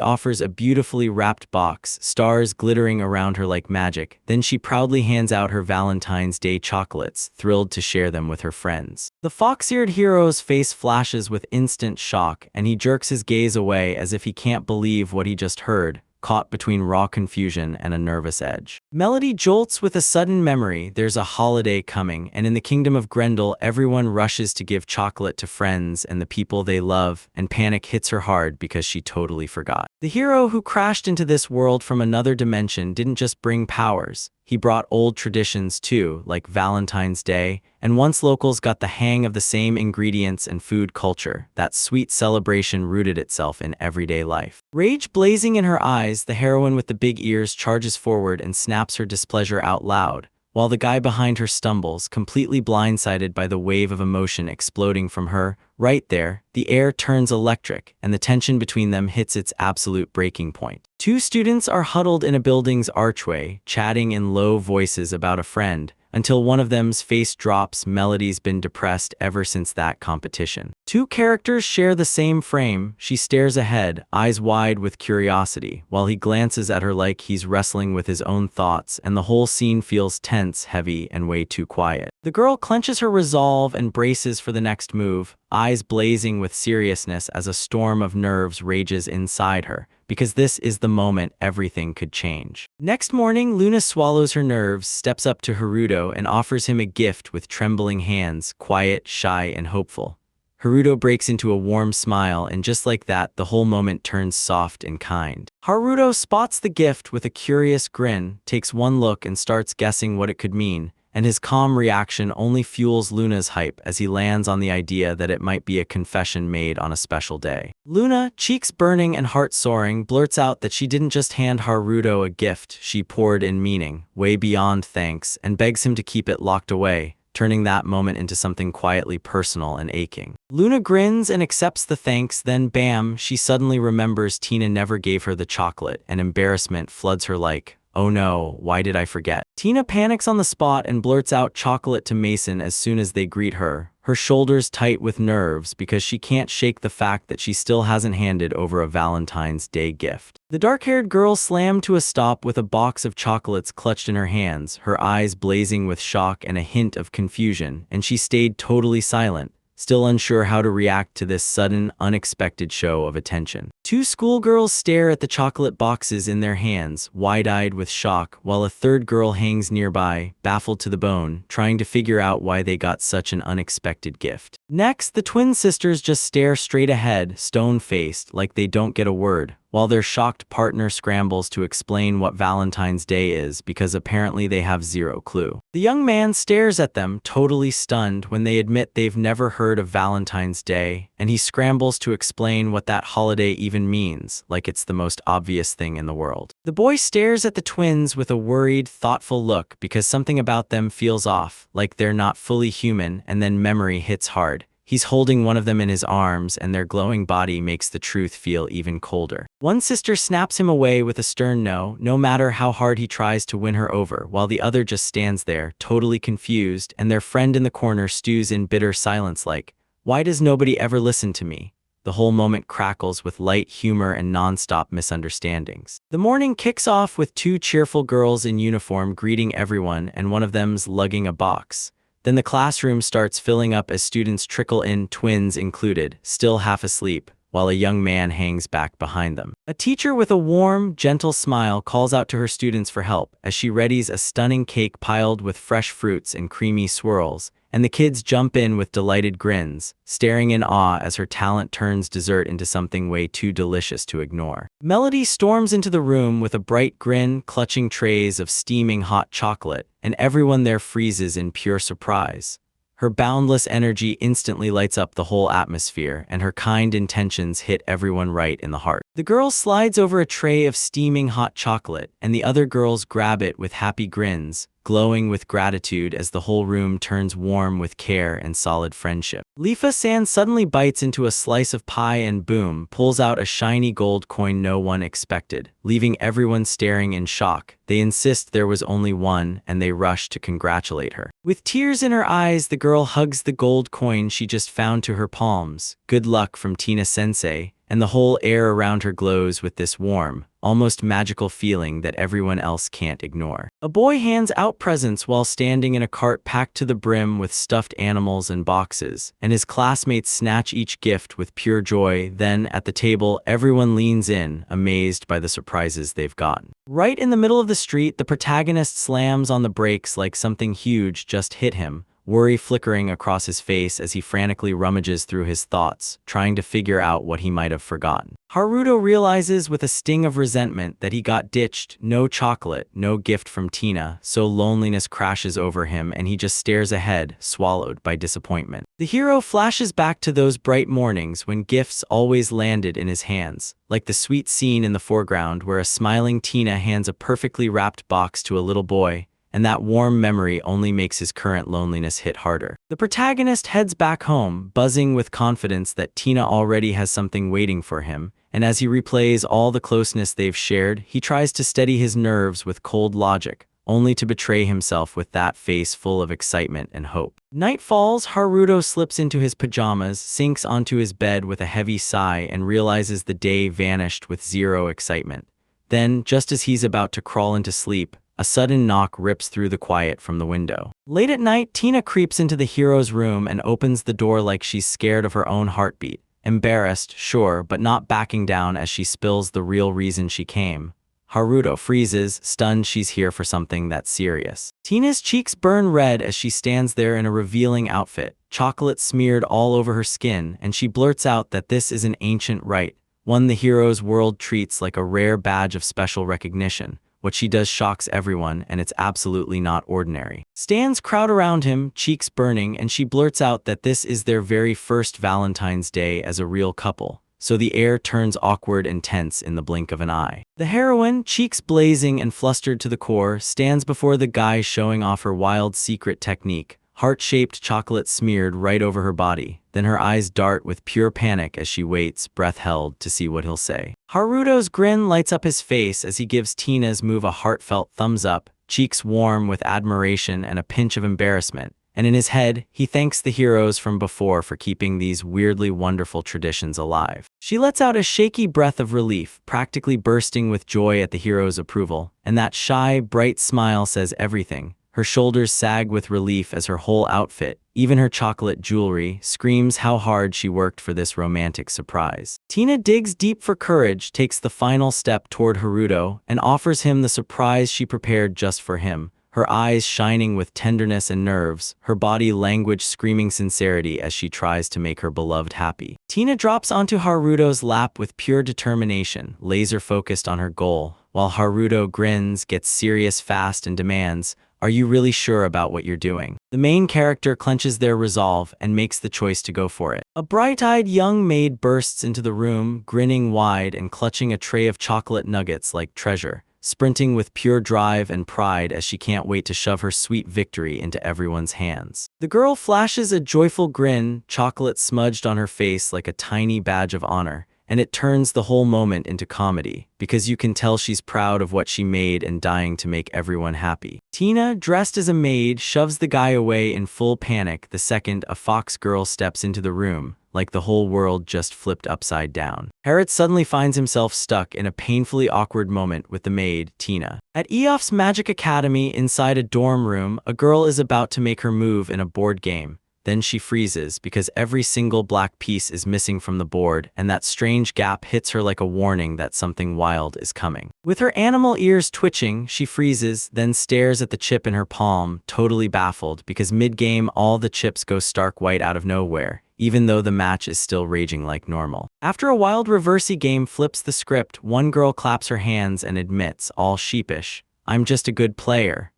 offers a beautifully wrapped box, stars glittering around her like magic. Then she proudly hands out her Valentine's Day chocolates, thrilled to share them with her friends. The fox-eared hero's face flashes with instant shock, and he jerks his gaze away as if he can't believe what he just heard, caught between raw confusion and a nervous edge. Melody jolts with a sudden memory. There's a holiday coming, and in the kingdom of Grendel, everyone rushes to give chocolate to friends and the people they love, and panic hits her hard because she totally forgot. The hero who crashed into this world from another dimension didn't just bring powers. He brought old traditions too, like Valentine's Day, and once locals got the hang of the same ingredients and food culture, that sweet celebration rooted itself in everyday life. Rage blazing in her eyes, the heroine with the big ears charges forward and snaps her displeasure out loud, while the guy behind her stumbles, completely blindsided by the wave of emotion exploding from her. Right there, the air turns electric, and the tension between them hits its absolute breaking point. Two students are huddled in a building's archway, chatting in low voices about a friend, until one of them's face drops. Melody's been depressed ever since that competition. Two characters share the same frame. She stares ahead, eyes wide with curiosity, while he glances at her like he's wrestling with his own thoughts, and the whole scene feels tense, heavy, and way too quiet. The girl clenches her resolve and braces for the next move, eyes blazing with seriousness as a storm of nerves rages inside her, because this is the moment everything could change. Next morning, Luna swallows her nerves, steps up to Haruto, and offers him a gift with trembling hands, quiet, shy, and hopeful. Haruto breaks into a warm smile, and just like that, the whole moment turns soft and kind. Haruto spots the gift with a curious grin, takes one look, and starts guessing what it could mean, and his calm reaction only fuels Luna's hype as he lands on the idea that it might be a confession made on a special day. Luna, cheeks burning and heart soaring, blurts out that she didn't just hand Haruto a gift, she poured in meaning, way beyond thanks, and begs him to keep it locked away, turning that moment into something quietly personal and aching. Luna grins and accepts the thanks, then bam, she suddenly remembers Tina never gave her the chocolate, and embarrassment floods her like, Oh no, why did I forget? Tina panics on the spot and blurts out chocolate to Mason as soon as they greet her, her shoulders tight with nerves because she can't shake the fact that she still hasn't handed over a Valentine's Day gift. The dark-haired girl slammed to a stop with a box of chocolates clutched in her hands, her eyes blazing with shock and a hint of confusion, and she stayed totally silent, still unsure how to react to this sudden, unexpected show of attention. Two schoolgirls stare at the chocolate boxes in their hands, wide-eyed with shock, while a third girl hangs nearby, baffled to the bone, trying to figure out why they got such an unexpected gift. Next, the twin sisters just stare straight ahead, stone-faced, like they don't get a word, while their shocked partner scrambles to explain what Valentine's Day is because apparently they have zero clue. The young man stares at them, totally stunned, when they admit they've never heard of Valentine's Day, and he scrambles to explain what that holiday even means, like it's the most obvious thing in the world. The boy stares at the twins with a worried, thoughtful look because something about them feels off, like they're not fully human, and then memory hits hard. He's holding one of them in his arms, and their glowing body makes the truth feel even colder. One sister snaps him away with a stern no, no matter how hard he tries to win her over, while the other just stands there, totally confused, and their friend in the corner stews in bitter silence like, "Why does nobody ever listen to me?" The whole moment crackles with light humor and non-stop misunderstandings. The morning kicks off with two cheerful girls in uniform greeting everyone, and one of them's lugging a box. Then the classroom starts filling up as students trickle in, twins included, still half asleep, while a young man hangs back behind them. A teacher with a warm, gentle smile calls out to her students for help as she readies a stunning cake piled with fresh fruits and creamy swirls, and the kids jump in with delighted grins, staring in awe as her talent turns dessert into something way too delicious to ignore. Melody storms into the room with a bright grin, clutching trays of steaming hot chocolate, and everyone there freezes in pure surprise. Her boundless energy instantly lights up the whole atmosphere, and her kind intentions hit everyone right in the heart. The girl slides over a tray of steaming hot chocolate, and the other girls grab it with happy grins, glowing with gratitude as the whole room turns warm with care and solid friendship. Lifa San suddenly bites into a slice of pie and boom, pulls out a shiny gold coin no one expected, leaving everyone staring in shock. They insist there was only one, and they rush to congratulate her. With tears in her eyes, the girl hugs the gold coin she just found to her palms. Good luck from Tina Sensei, and the whole air around her glows with this warm, almost magical feeling that everyone else can't ignore. A boy hands out presents while standing in a cart packed to the brim with stuffed animals and boxes, and his classmates snatch each gift with pure joy. Then, at the table, everyone leans in, amazed by the surprises they've gotten. Right in the middle of the street, the protagonist slams on the brakes like something huge just hit him, worry flickering across his face as he frantically rummages through his thoughts, trying to figure out what he might have forgotten. Haruto realizes with a sting of resentment that he got ditched, no chocolate, no gift from Tina, so loneliness crashes over him and he just stares ahead, swallowed by disappointment. The hero flashes back to those bright mornings when gifts always landed in his hands, like the sweet scene in the foreground where a smiling Tina hands a perfectly wrapped box to a little boy, and that warm memory only makes his current loneliness hit harder. The protagonist heads back home, buzzing with confidence that Tina already has something waiting for him, and as he replays all the closeness they've shared, he tries to steady his nerves with cold logic, only to betray himself with that face full of excitement and hope. Night falls, Haruto slips into his pajamas, sinks onto his bed with a heavy sigh, and realizes the day vanished with zero excitement. Then, just as he's about to crawl into sleep, a sudden knock rips through the quiet from the window. Late at night, Tina creeps into the hero's room and opens the door like she's scared of her own heartbeat. Embarrassed, sure, but not backing down as she spills the real reason she came. Haruto freezes, stunned she's here for something that's serious. Tina's cheeks burn red as she stands there in a revealing outfit, chocolate smeared all over her skin, and she blurts out that this is an ancient rite, one the hero's world treats like a rare badge of special recognition. What she does shocks everyone, and it's absolutely not ordinary. Stans crowd around him, cheeks burning, and she blurts out that this is their very first Valentine's Day as a real couple, so the air turns awkward and tense in the blink of an eye. The heroine, cheeks blazing and flustered to the core, stands before the guy showing off her wild secret technique, heart-shaped chocolate smeared right over her body. Then her eyes dart with pure panic as she waits, breath held, to see what he'll say. Haruto's grin lights up his face as he gives Tina's move a heartfelt thumbs up, cheeks warm with admiration and a pinch of embarrassment. And in his head, he thanks the heroes from before for keeping these weirdly wonderful traditions alive. She lets out a shaky breath of relief, practically bursting with joy at the hero's approval, and that shy, bright smile says everything. Her shoulders sag with relief as her whole outfit, even her chocolate jewelry, screams how hard she worked for this romantic surprise. Tina digs deep for courage, takes the final step toward Haruto, and offers him the surprise she prepared just for him. Her eyes shining with tenderness and nerves, her body language screaming sincerity as she tries to make her beloved happy. Tina drops onto Haruto's lap with pure determination, laser-focused on her goal, while Haruto grins, gets serious fast, and demands, "Are you really sure about what you're doing?" The main character clenches their resolve and makes the choice to go for it. A bright-eyed young maid bursts into the room, grinning wide and clutching a tray of chocolate nuggets like treasure, sprinting with pure drive and pride as she can't wait to shove her sweet victory into everyone's hands. The girl flashes a joyful grin, chocolate smudged on her face like a tiny badge of honor, and it turns the whole moment into comedy, because you can tell she's proud of what she made and dying to make everyone happy. Tina, dressed as a maid, shoves the guy away in full panic the second a fox girl steps into the room, like the whole world just flipped upside down. Harriet suddenly finds himself stuck in a painfully awkward moment with the maid, Tina. At Eof's Magic Academy, inside a dorm room, a girl is about to make her move in a board game. Then she freezes because every single black piece is missing from the board, and that strange gap hits her like a warning that something wild is coming. With her animal ears twitching, she freezes, then stares at the chip in her palm, totally baffled because mid-game all the chips go stark white out of nowhere, even though the match is still raging like normal. After a wild reversey game flips the script, one girl claps her hands and admits, all sheepish, "I'm just a good player."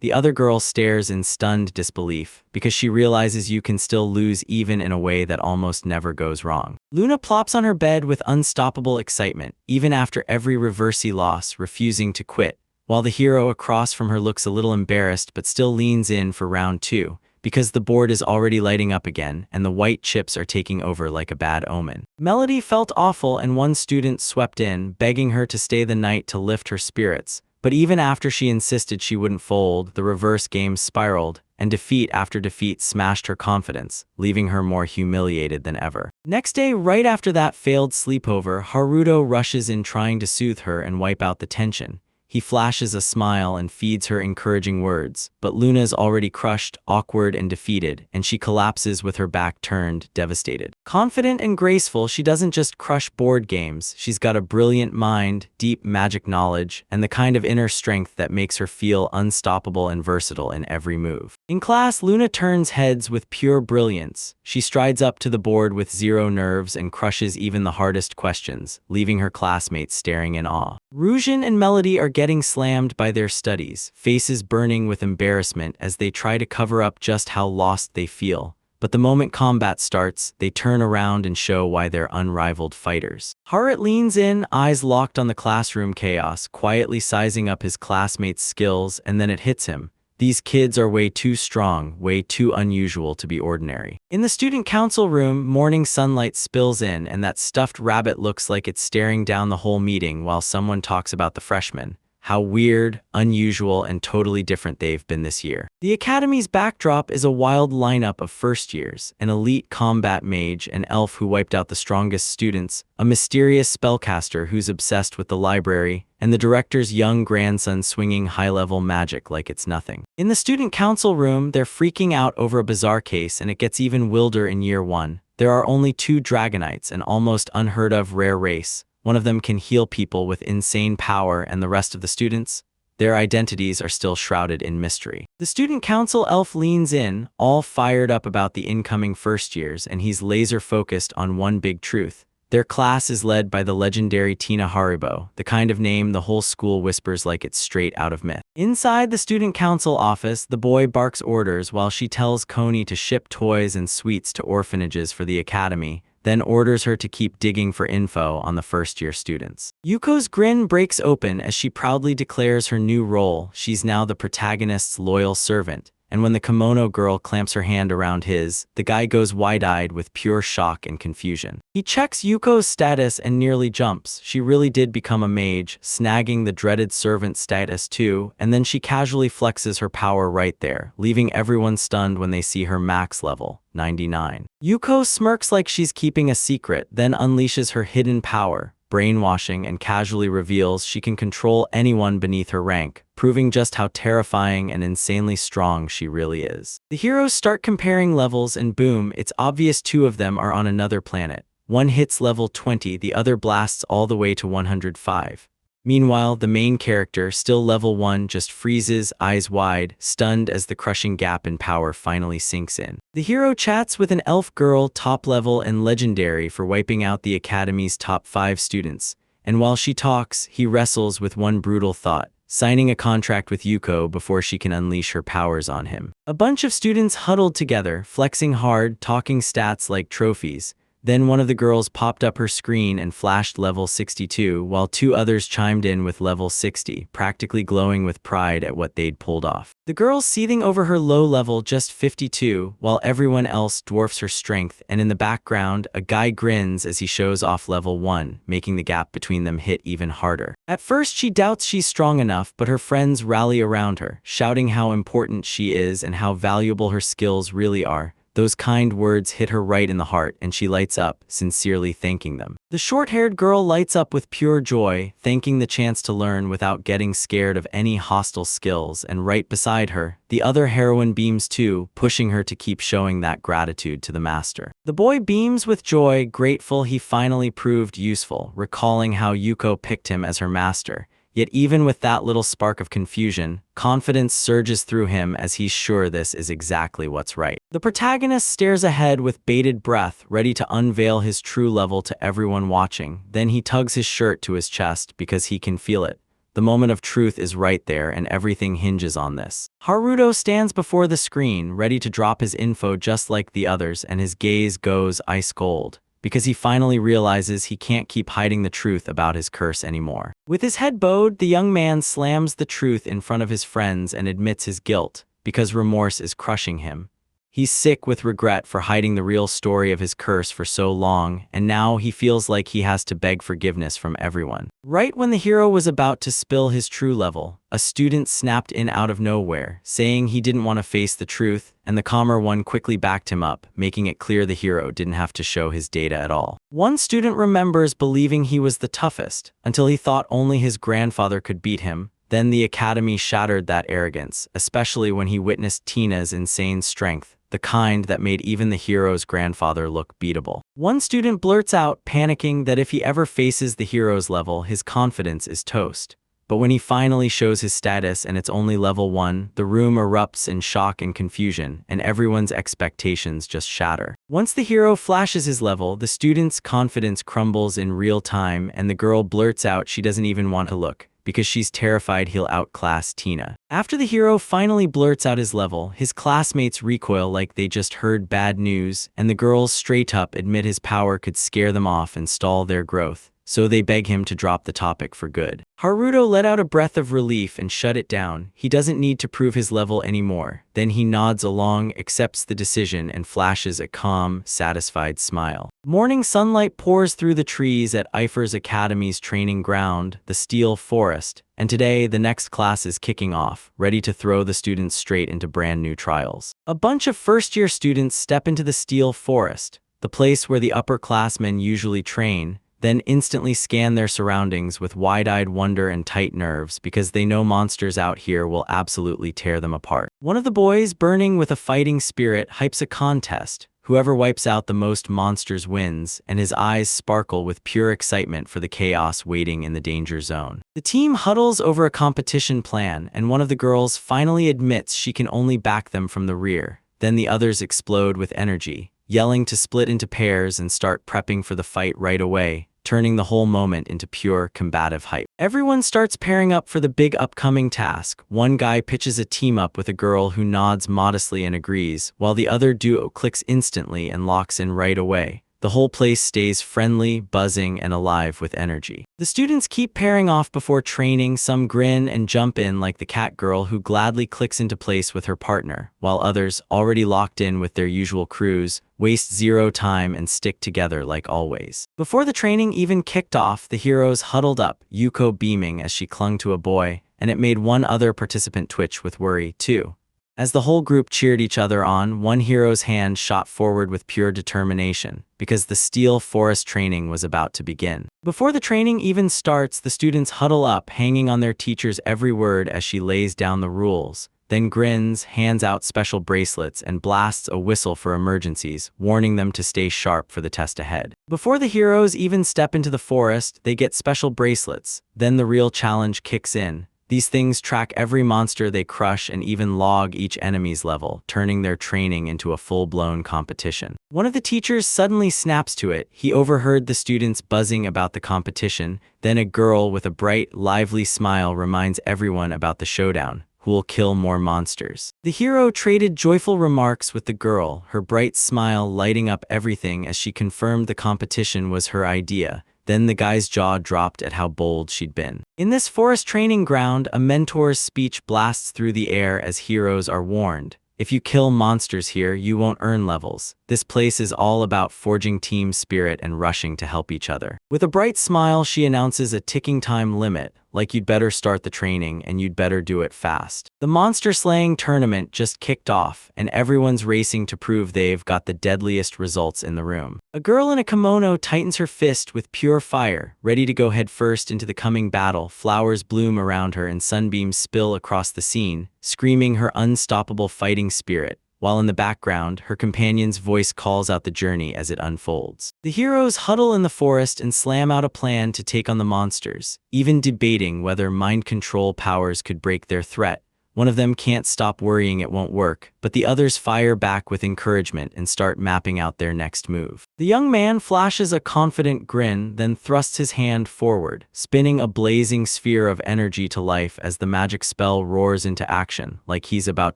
The other girl stares in stunned disbelief, because she realizes you can still lose even in a way that almost never goes wrong. Luna plops on her bed with unstoppable excitement, even after every reversey loss, refusing to quit, while the hero across from her looks a little embarrassed but still leans in for round 2, because the board is already lighting up again and the white chips are taking over like a bad omen. Melody felt awful and one student swept in, begging her to stay the night to lift her spirits. But even after she insisted she wouldn't fold, the reverse game spiraled, and defeat after defeat smashed her confidence, leaving her more humiliated than ever. Next day, right after that failed sleepover, Haruto rushes in trying to soothe her and wipe out the tension. He flashes a smile and feeds her encouraging words, but Luna's already crushed, awkward, and defeated, and she collapses with her back turned, devastated. Confident and graceful, she doesn't just crush board games, she's got a brilliant mind, deep magic knowledge, and the kind of inner strength that makes her feel unstoppable and versatile in every move. In class, Luna turns heads with pure brilliance. She strides up to the board with zero nerves and crushes even the hardest questions, leaving her classmates staring in awe. Rujin and Melody are getting slammed by their studies, faces burning with embarrassment as they try to cover up just how lost they feel. But the moment combat starts, they turn around and show why they're unrivaled fighters. Harit leans in, eyes locked on the classroom chaos, quietly sizing up his classmates' skills, and then it hits him. These kids are way too strong, way too unusual to be ordinary. In the student council room, morning sunlight spills in, and that stuffed rabbit looks like it's staring down the whole meeting while someone talks about the freshmen. How weird, unusual, and totally different they've been this year. The Academy's backdrop is a wild lineup of first years, an elite combat mage, an elf who wiped out the strongest students, a mysterious spellcaster who's obsessed with the library, and the director's young grandson swinging high-level magic like it's nothing. In the student council room, they're freaking out over a bizarre case, and it gets even wilder in year 1. There are only 2 Dragonites, an almost unheard-of rare race. One of them can heal people with insane power, and the rest of the students, their identities are still shrouded in mystery. The student council elf leans in, all fired up about the incoming first years, and he's laser-focused on one big truth. Their class is led by the legendary Tina Haribo, the kind of name the whole school whispers like it's straight out of myth. Inside the student council office, the boy barks orders while she tells Coney to ship toys and sweets to orphanages for the academy, then orders her to keep digging for info on the first-year students. Yuko's grin breaks open as she proudly declares her new role. She's now the protagonist's loyal servant, and when the kimono girl clamps her hand around his, the guy goes wide-eyed with pure shock and confusion. He checks Yuko's status and nearly jumps. She really did become a mage, snagging the dreaded servant status too, and then she casually flexes her power right there, leaving everyone stunned when they see her max level, 99. Yuko smirks like she's keeping a secret, then unleashes her hidden power, brainwashing, and casually reveals she can control anyone beneath her rank, proving just how terrifying and insanely strong she really is. The heroes start comparing levels and boom, it's obvious two of them are on another planet. One hits level 20, the other blasts all the way to 105. Meanwhile, the main character, still level 1, just freezes, eyes wide, stunned as the crushing gap in power finally sinks in. The hero chats with an elf girl, top level and legendary for wiping out the academy's top 5 students, and while she talks, he wrestles with one brutal thought: signing a contract with Yuko before she can unleash her powers on him. A bunch of students huddled together, flexing hard, talking stats like trophies. Then one of the girls popped up her screen and flashed level 62, while 2 others chimed in with level 60, practically glowing with pride at what they'd pulled off. The girl's seething over her low level, just 52, while everyone else dwarfs her strength, and in the background, a guy grins as he shows off level 1, making the gap between them hit even harder. At first, she doubts she's strong enough, but her friends rally around her, shouting how important she is and how valuable her skills really are. Those kind words hit her right in the heart, and she lights up, sincerely thanking them. The short-haired girl lights up with pure joy, thanking the chance to learn without getting scared of any hostile skills, and right beside her, the other heroine beams too, pushing her to keep showing that gratitude to the master. The boy beams with joy, grateful he finally proved useful, recalling how Yuko picked him as her master. Yet even with that little spark of confusion, confidence surges through him as he's sure this is exactly what's right. The protagonist stares ahead with bated breath, ready to unveil his true level to everyone watching. Then he tugs his shirt to his chest because he can feel it. The moment of truth is right there, and everything hinges on this. Haruto stands before the screen, ready to drop his info just like the others, and his gaze goes ice cold, because he finally realizes he can't keep hiding the truth about his curse anymore. With his head bowed, the young man slams the truth in front of his friends and admits his guilt, because remorse is crushing him. He's sick with regret for hiding the real story of his curse for so long, and now he feels like he has to beg forgiveness from everyone. Right when the hero was about to spill his true level, a student snapped in out of nowhere, saying he didn't want to face the truth, and the calmer one quickly backed him up, making it clear the hero didn't have to show his data at all. One student remembers believing he was the toughest, until he thought only his grandfather could beat him. Then the academy shattered that arrogance, especially when he witnessed Tina's insane strength, the kind that made even the hero's grandfather look beatable. One student blurts out, panicking, that if he ever faces the hero's level, his confidence is toast. But when he finally shows his status and it's only level 1, the room erupts in shock and confusion, and everyone's expectations just shatter. Once the hero flashes his level, the student's confidence crumbles in real time, and the girl blurts out she doesn't even want to look, because she's terrified he'll outclass Tina. After the hero finally blurts out his level, his classmates recoil like they just heard bad news, and the girls straight up admit his power could scare them off and stall their growth, so they beg him to drop the topic for good. Haruto let out a breath of relief and shut it down. He doesn't need to prove his level anymore. Then he nods along, accepts the decision, and flashes a calm, satisfied smile. Morning sunlight pours through the trees at Eifer's Academy's training ground, the Steel Forest, and today the next class is kicking off, ready to throw the students straight into brand new trials. A bunch of first-year students step into the Steel Forest, the place where the upperclassmen usually train, then instantly scan their surroundings with wide-eyed wonder and tight nerves because they know monsters out here will absolutely tear them apart. One of the boys, burning with a fighting spirit, hypes a contest. Whoever wipes out the most monsters wins, and his eyes sparkle with pure excitement for the chaos waiting in the danger zone. The team huddles over a competition plan, and one of the girls finally admits she can only back them from the rear. Then the others explode with energy, yelling to split into pairs and start prepping for the fight right away, turning the whole moment into pure combative hype. Everyone starts pairing up for the big upcoming task. One guy pitches a team up with a girl who nods modestly and agrees, while the other duo clicks instantly and locks in right away. the whole place stays friendly, buzzing, and alive with energy. The students keep pairing off before training, some grin and jump in like the cat girl who gladly clicks into place with her partner, while others, already locked in with their usual crews, waste zero time and stick together like always. Before the training even kicked off, the heroes huddled up, Yuko beaming as she clung to a boy, and it made one other participant twitch with worry, too. As the whole group cheered each other on, one hero's hand shot forward with pure determination, because the Steel Forest training was about to begin. Before the training even starts, the students huddle up, hanging on their teacher's every word as she lays down the rules, then grins, hands out special bracelets, and blasts a whistle for emergencies, warning them to stay sharp for the test ahead. Before the heroes even step into the forest, they get special bracelets. Then the real challenge kicks in. These things track every monster they crush and even log each enemy's level, turning their training into a full-blown competition. One of the teachers suddenly snaps to it. He overheard the students buzzing about the competition. Then a girl with a bright, lively smile reminds everyone about the showdown, who will kill more monsters. The hero traded joyful remarks with the girl, her bright smile lighting up everything as she confirmed the competition was her idea. Then the guy's jaw dropped at how bold she'd been. In this forest training ground, a mentor's speech blasts through the air as heroes are warned. If you kill monsters here, you won't earn levels. This place is all about forging team spirit and rushing to help each other. With a bright smile, she announces a ticking time limit, like you'd better start the training and you'd better do it fast. The monster slaying tournament just kicked off, and everyone's racing to prove they've got the deadliest results in the room. A girl in a kimono tightens her fist with pure fire, ready to go headfirst into the coming battle. Flowers bloom around her and sunbeams spill across the scene, screaming her unstoppable fighting spirit, while in the background, her companion's voice calls out the journey as it unfolds. The heroes huddle in the forest and slam out a plan to take on the monsters, even debating whether mind control powers could break their threat. One of them can't stop worrying it won't work, but the others fire back with encouragement and start mapping out their next move. The young man flashes a confident grin, then thrusts his hand forward, spinning a blazing sphere of energy to life as the magic spell roars into action, like he's about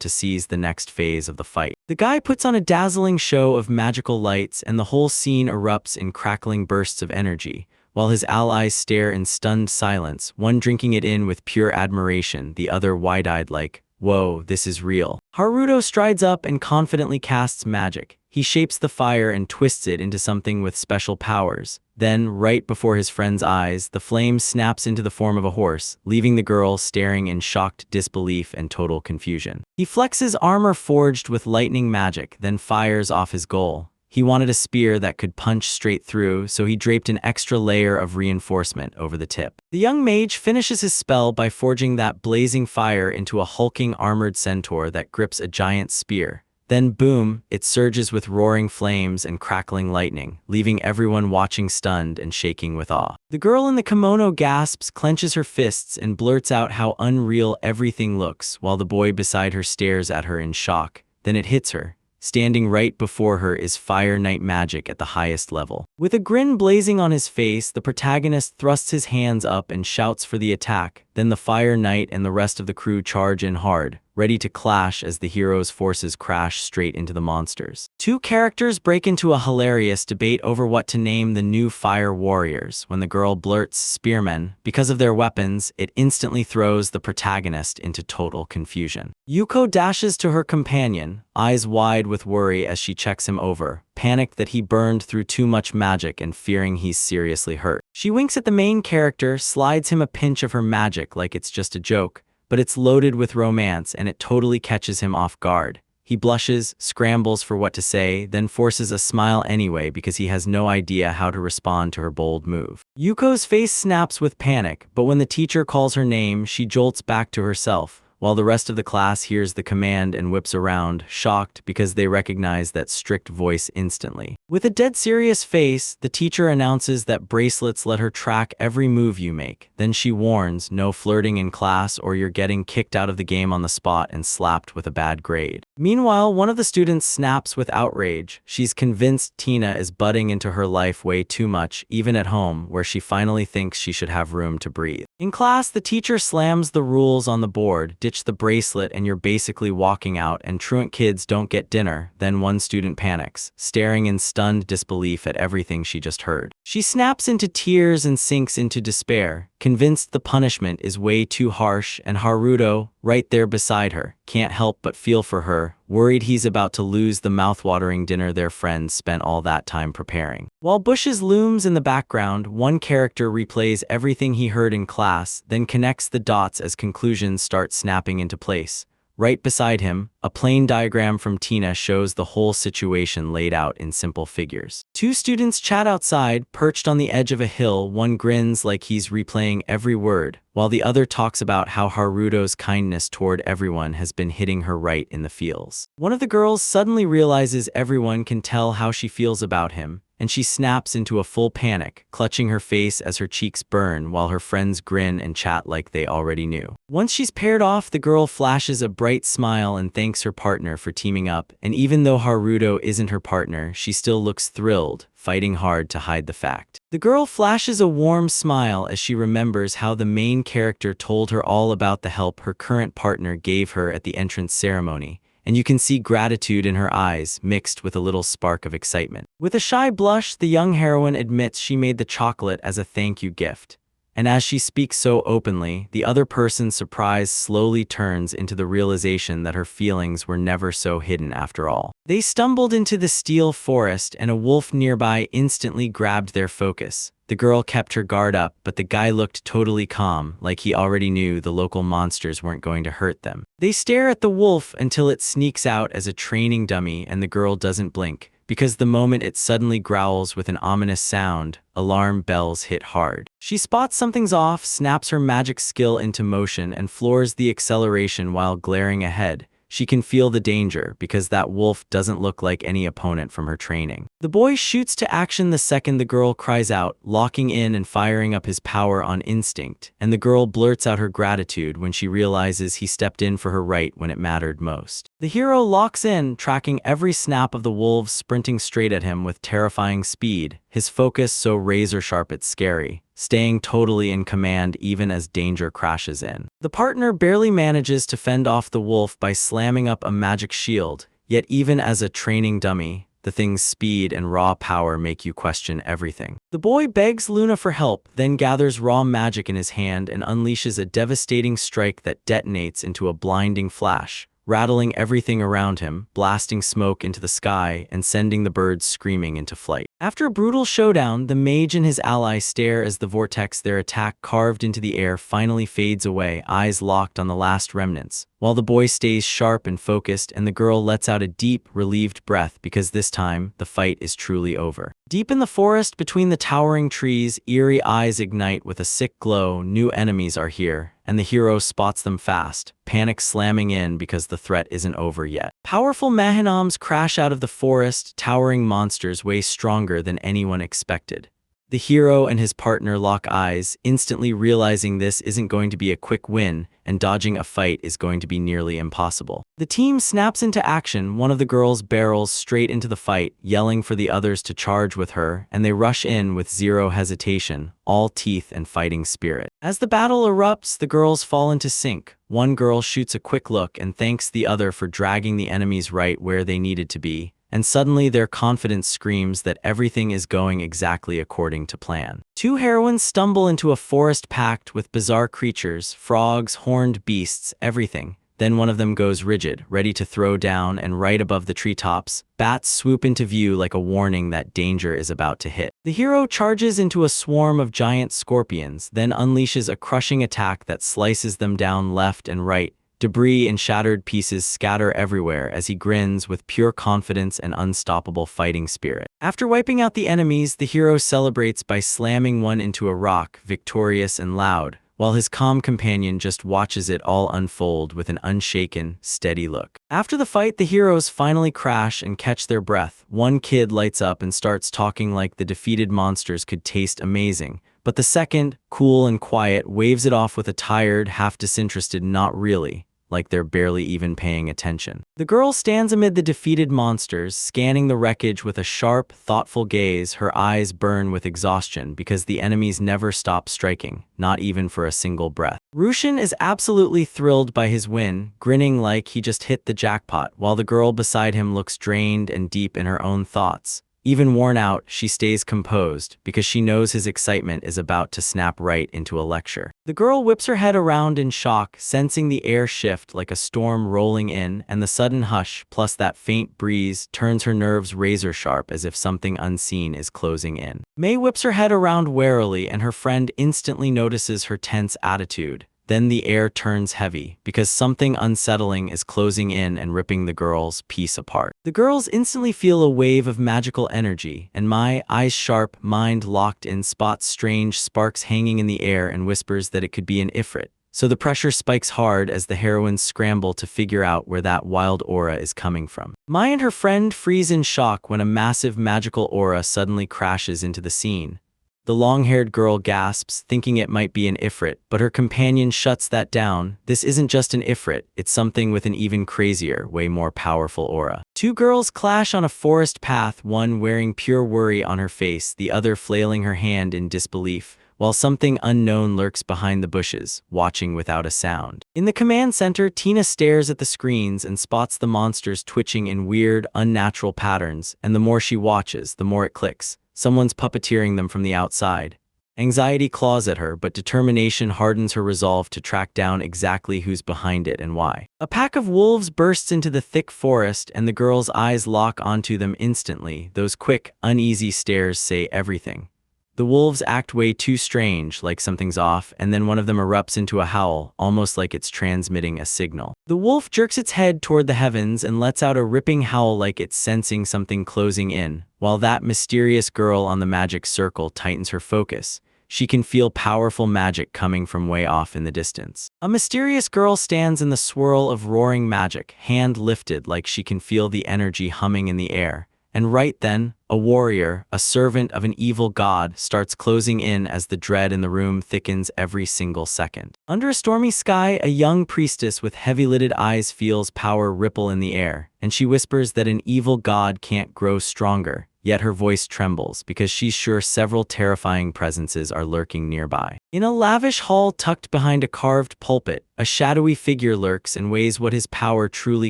to seize the next phase of the fight. The guy puts on a dazzling show of magical lights, and the whole scene erupts in crackling bursts of energy, while his allies stare in stunned silence, one drinking it in with pure admiration, the other wide-eyed like, "Whoa, this is real." Haruto strides up and confidently casts magic. He shapes the fire and twists it into something with special powers. Then, right before his friend's eyes, the flame snaps into the form of a horse, leaving the girl staring in shocked disbelief and total confusion. He flexes armor forged with lightning magic, then fires off his goal. He wanted a spear that could punch straight through, so he draped an extra layer of reinforcement over the tip. The young mage finishes his spell by forging that blazing fire into a hulking armored centaur that grips a giant spear. Then boom, it surges with roaring flames and crackling lightning, leaving everyone watching stunned and shaking with awe. The girl in the kimono gasps, clenches her fists, and blurts out how unreal everything looks, while the boy beside her stares at her in shock. Then it hits her. Standing right before her is Fire Knight magic at the highest level. With a grin blazing on his face, the protagonist thrusts his hands up and shouts for the attack. Then the Fire Knight and the rest of the crew charge in hard, ready to clash as the hero's forces crash straight into the monsters. Two characters break into a hilarious debate over what to name the new fire warriors. When the girl blurts spearmen, because of their weapons, it instantly throws the protagonist into total confusion. Yuko dashes to her companion, eyes wide with worry as she checks him over, panicked that he burned through too much magic and fearing he's seriously hurt. She winks at the main character, slides him a pinch of her magic like it's just a joke, but it's loaded with romance and it totally catches him off guard. He blushes, scrambles for what to say, then forces a smile anyway because he has no idea how to respond to her bold move. Yuko's face snaps with panic, but when the teacher calls her name, she jolts back to herself, while the rest of the class hears the command and whips around, shocked because they recognize that strict voice instantly. With a dead serious face, the teacher announces that bracelets let her track every move you make. Then she warns, no flirting in class or you're getting kicked out of the game on the spot and slapped with a bad grade. Meanwhile, one of the students snaps with outrage. She's convinced Tina is butting into her life way too much, even at home, where she finally thinks she should have room to breathe. In class, the teacher slams the rules on the board, ditch the bracelet and you're basically walking out and truant kids don't get dinner. Then one student panics, staring in stunned disbelief at everything she just heard. She snaps into tears and sinks into despair, convinced the punishment is way too harsh, and Haruto, right there beside her, can't help but feel for her, worried he's about to lose the mouthwatering dinner their friends spent all that time preparing. While bushes looms in the background, one character replays everything he heard in class, then connects the dots as conclusions start snapping into place. Right beside him, a plain diagram from Tina shows the whole situation laid out in simple figures. Two students chat outside, perched on the edge of a hill. One grins like he's replaying every word, while the other talks about how Haruto's kindness toward everyone has been hitting her right in the feels. One of the girls suddenly realizes everyone can tell how she feels about him, and she snaps into a full panic, clutching her face as her cheeks burn while her friends grin and chat like they already knew. Once she's paired off, the girl flashes a bright smile and thanks her partner for teaming up, and even though Haruto isn't her partner, she still looks thrilled, fighting hard to hide the fact. The girl flashes a warm smile as she remembers how the main character told her all about the help her current partner gave her at the entrance ceremony, and you can see gratitude in her eyes, mixed with a little spark of excitement. With a shy blush, the young heroine admits she made the chocolate as a thank you gift. And as she speaks so openly, the other person's surprise slowly turns into the realization that her feelings were never so hidden after all. They stumbled into the steel forest, and a wolf nearby instantly grabbed their focus. The girl kept her guard up, but the guy looked totally calm, like he already knew the local monsters weren't going to hurt them. They stare at the wolf until it sneaks out as a training dummy, and the girl doesn't blink, because the moment it suddenly growls with an ominous sound, alarm bells hit hard. She spots something's off, snaps her magic skill into motion, and floors the acceleration while glaring ahead. She can feel the danger because that wolf doesn't look like any opponent from her training. The boy shoots to action the second the girl cries out, locking in and firing up his power on instinct, and the girl blurts out her gratitude when she realizes he stepped in for her right when it mattered most. The hero locks in, tracking every snap of the wolves sprinting straight at him with terrifying speed, his focus so razor-sharp it's scary, staying totally in command even as danger crashes in. The partner barely manages to fend off the wolf by slamming up a magic shield, yet even as a training dummy, the thing's speed and raw power make you question everything. The boy begs Luna for help, then gathers raw magic in his hand and unleashes a devastating strike that detonates into a blinding flash, rattling everything around him, blasting smoke into the sky, and sending the birds screaming into flight. After a brutal showdown, the mage and his ally stare as the vortex their attack carved into the air finally fades away, eyes locked on the last remnants, while the boy stays sharp and focused, and the girl lets out a deep, relieved breath because this time, the fight is truly over. Deep in the forest, between the towering trees, eerie eyes ignite with a sick glow. New enemies are here, and the hero spots them fast, panic slamming in because the threat isn't over yet. Powerful Mahinoms crash out of the forest, towering monsters way stronger than anyone expected. The hero and his partner lock eyes, instantly realizing this isn't going to be a quick win, and dodging a fight is going to be nearly impossible. The team snaps into action. One of the girls barrels straight into the fight, yelling for the others to charge with her, and they rush in with zero hesitation, all teeth and fighting spirit. As the battle erupts, the girls fall into sync. One girl shoots a quick look and thanks the other for dragging the enemies right where they needed to be, and suddenly their confidence screams that everything is going exactly according to plan. Two heroines stumble into a forest packed with bizarre creatures, frogs, horned beasts, everything. Then one of them goes rigid, ready to throw down, and right above the treetops, bats swoop into view like a warning that danger is about to hit. The hero charges into a swarm of giant scorpions, then unleashes a crushing attack that slices them down left and right. Debris and shattered pieces scatter everywhere as he grins with pure confidence and unstoppable fighting spirit. After wiping out the enemies, the hero celebrates by slamming one into a rock, victorious and loud, while his calm companion just watches it all unfold with an unshaken, steady look. After the fight, the heroes finally crash and catch their breath. One kid lights up and starts talking like the defeated monsters could taste amazing, but the second, cool and quiet, waves it off with a tired, half-disinterested "not really," like they're barely even paying attention. The girl stands amid the defeated monsters, scanning the wreckage with a sharp, thoughtful gaze. Her eyes burn with exhaustion because the enemies never stop striking, not even for a single breath. Rushin is absolutely thrilled by his win, grinning like he just hit the jackpot, while the girl beside him looks drained and deep in her own thoughts. Even worn out, she stays composed because she knows his excitement is about to snap right into a lecture. The girl whips her head around in shock, sensing the air shift like a storm rolling in, and the sudden hush, plus that faint breeze, turns her nerves razor-sharp as if something unseen is closing in. May whips her head around warily, and her friend instantly notices her tense attitude. Then the air turns heavy, because something unsettling is closing in and ripping the girl's peace apart. The girls instantly feel a wave of magical energy, and Mai, eyes sharp, mind locked in, spots strange sparks hanging in the air and whispers that it could be an ifrit. So the pressure spikes hard as the heroines scramble to figure out where that wild aura is coming from. Mai and her friend freeze in shock when a massive magical aura suddenly crashes into the scene. The long-haired girl gasps, thinking it might be an ifrit, but her companion shuts that down. This isn't just an ifrit, it's something with an even crazier, way more powerful aura. Two girls clash on a forest path, one wearing pure worry on her face, the other flailing her hand in disbelief, while something unknown lurks behind the bushes, watching without a sound. In the command center, Tina stares at the screens and spots the monsters twitching in weird, unnatural patterns, and the more she watches, the more it clicks. Someone's puppeteering them from the outside. Anxiety claws at her, but determination hardens her resolve to track down exactly who's behind it and why. A pack of wolves bursts into the thick forest, and the girl's eyes lock onto them instantly. Those quick, uneasy stares say everything. The wolves act way too strange, like something's off, and then one of them erupts into a howl, almost like it's transmitting a signal. The wolf jerks its head toward the heavens and lets out a ripping howl like it's sensing something closing in, while that mysterious girl on the magic circle tightens her focus. She can feel powerful magic coming from way off in the distance. A mysterious girl stands in the swirl of roaring magic, hand lifted like she can feel the energy humming in the air. And right then, a warrior, a servant of an evil god, starts closing in as the dread in the room thickens every single second. Under a stormy sky, a young priestess with heavy-lidded eyes feels power ripple in the air, and she whispers that an evil god can't grow stronger, yet her voice trembles because she's sure several terrifying presences are lurking nearby. In a lavish hall tucked behind a carved pulpit, a shadowy figure lurks and weighs what his power truly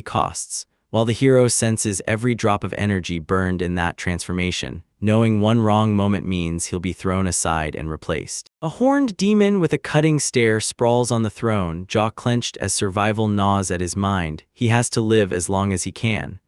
costs. While the hero senses every drop of energy burned in that transformation, knowing one wrong moment means he'll be thrown aside and replaced. A horned demon with a cutting stare sprawls on the throne, jaw clenched as survival gnaws at his mind. He has to live as long as he can.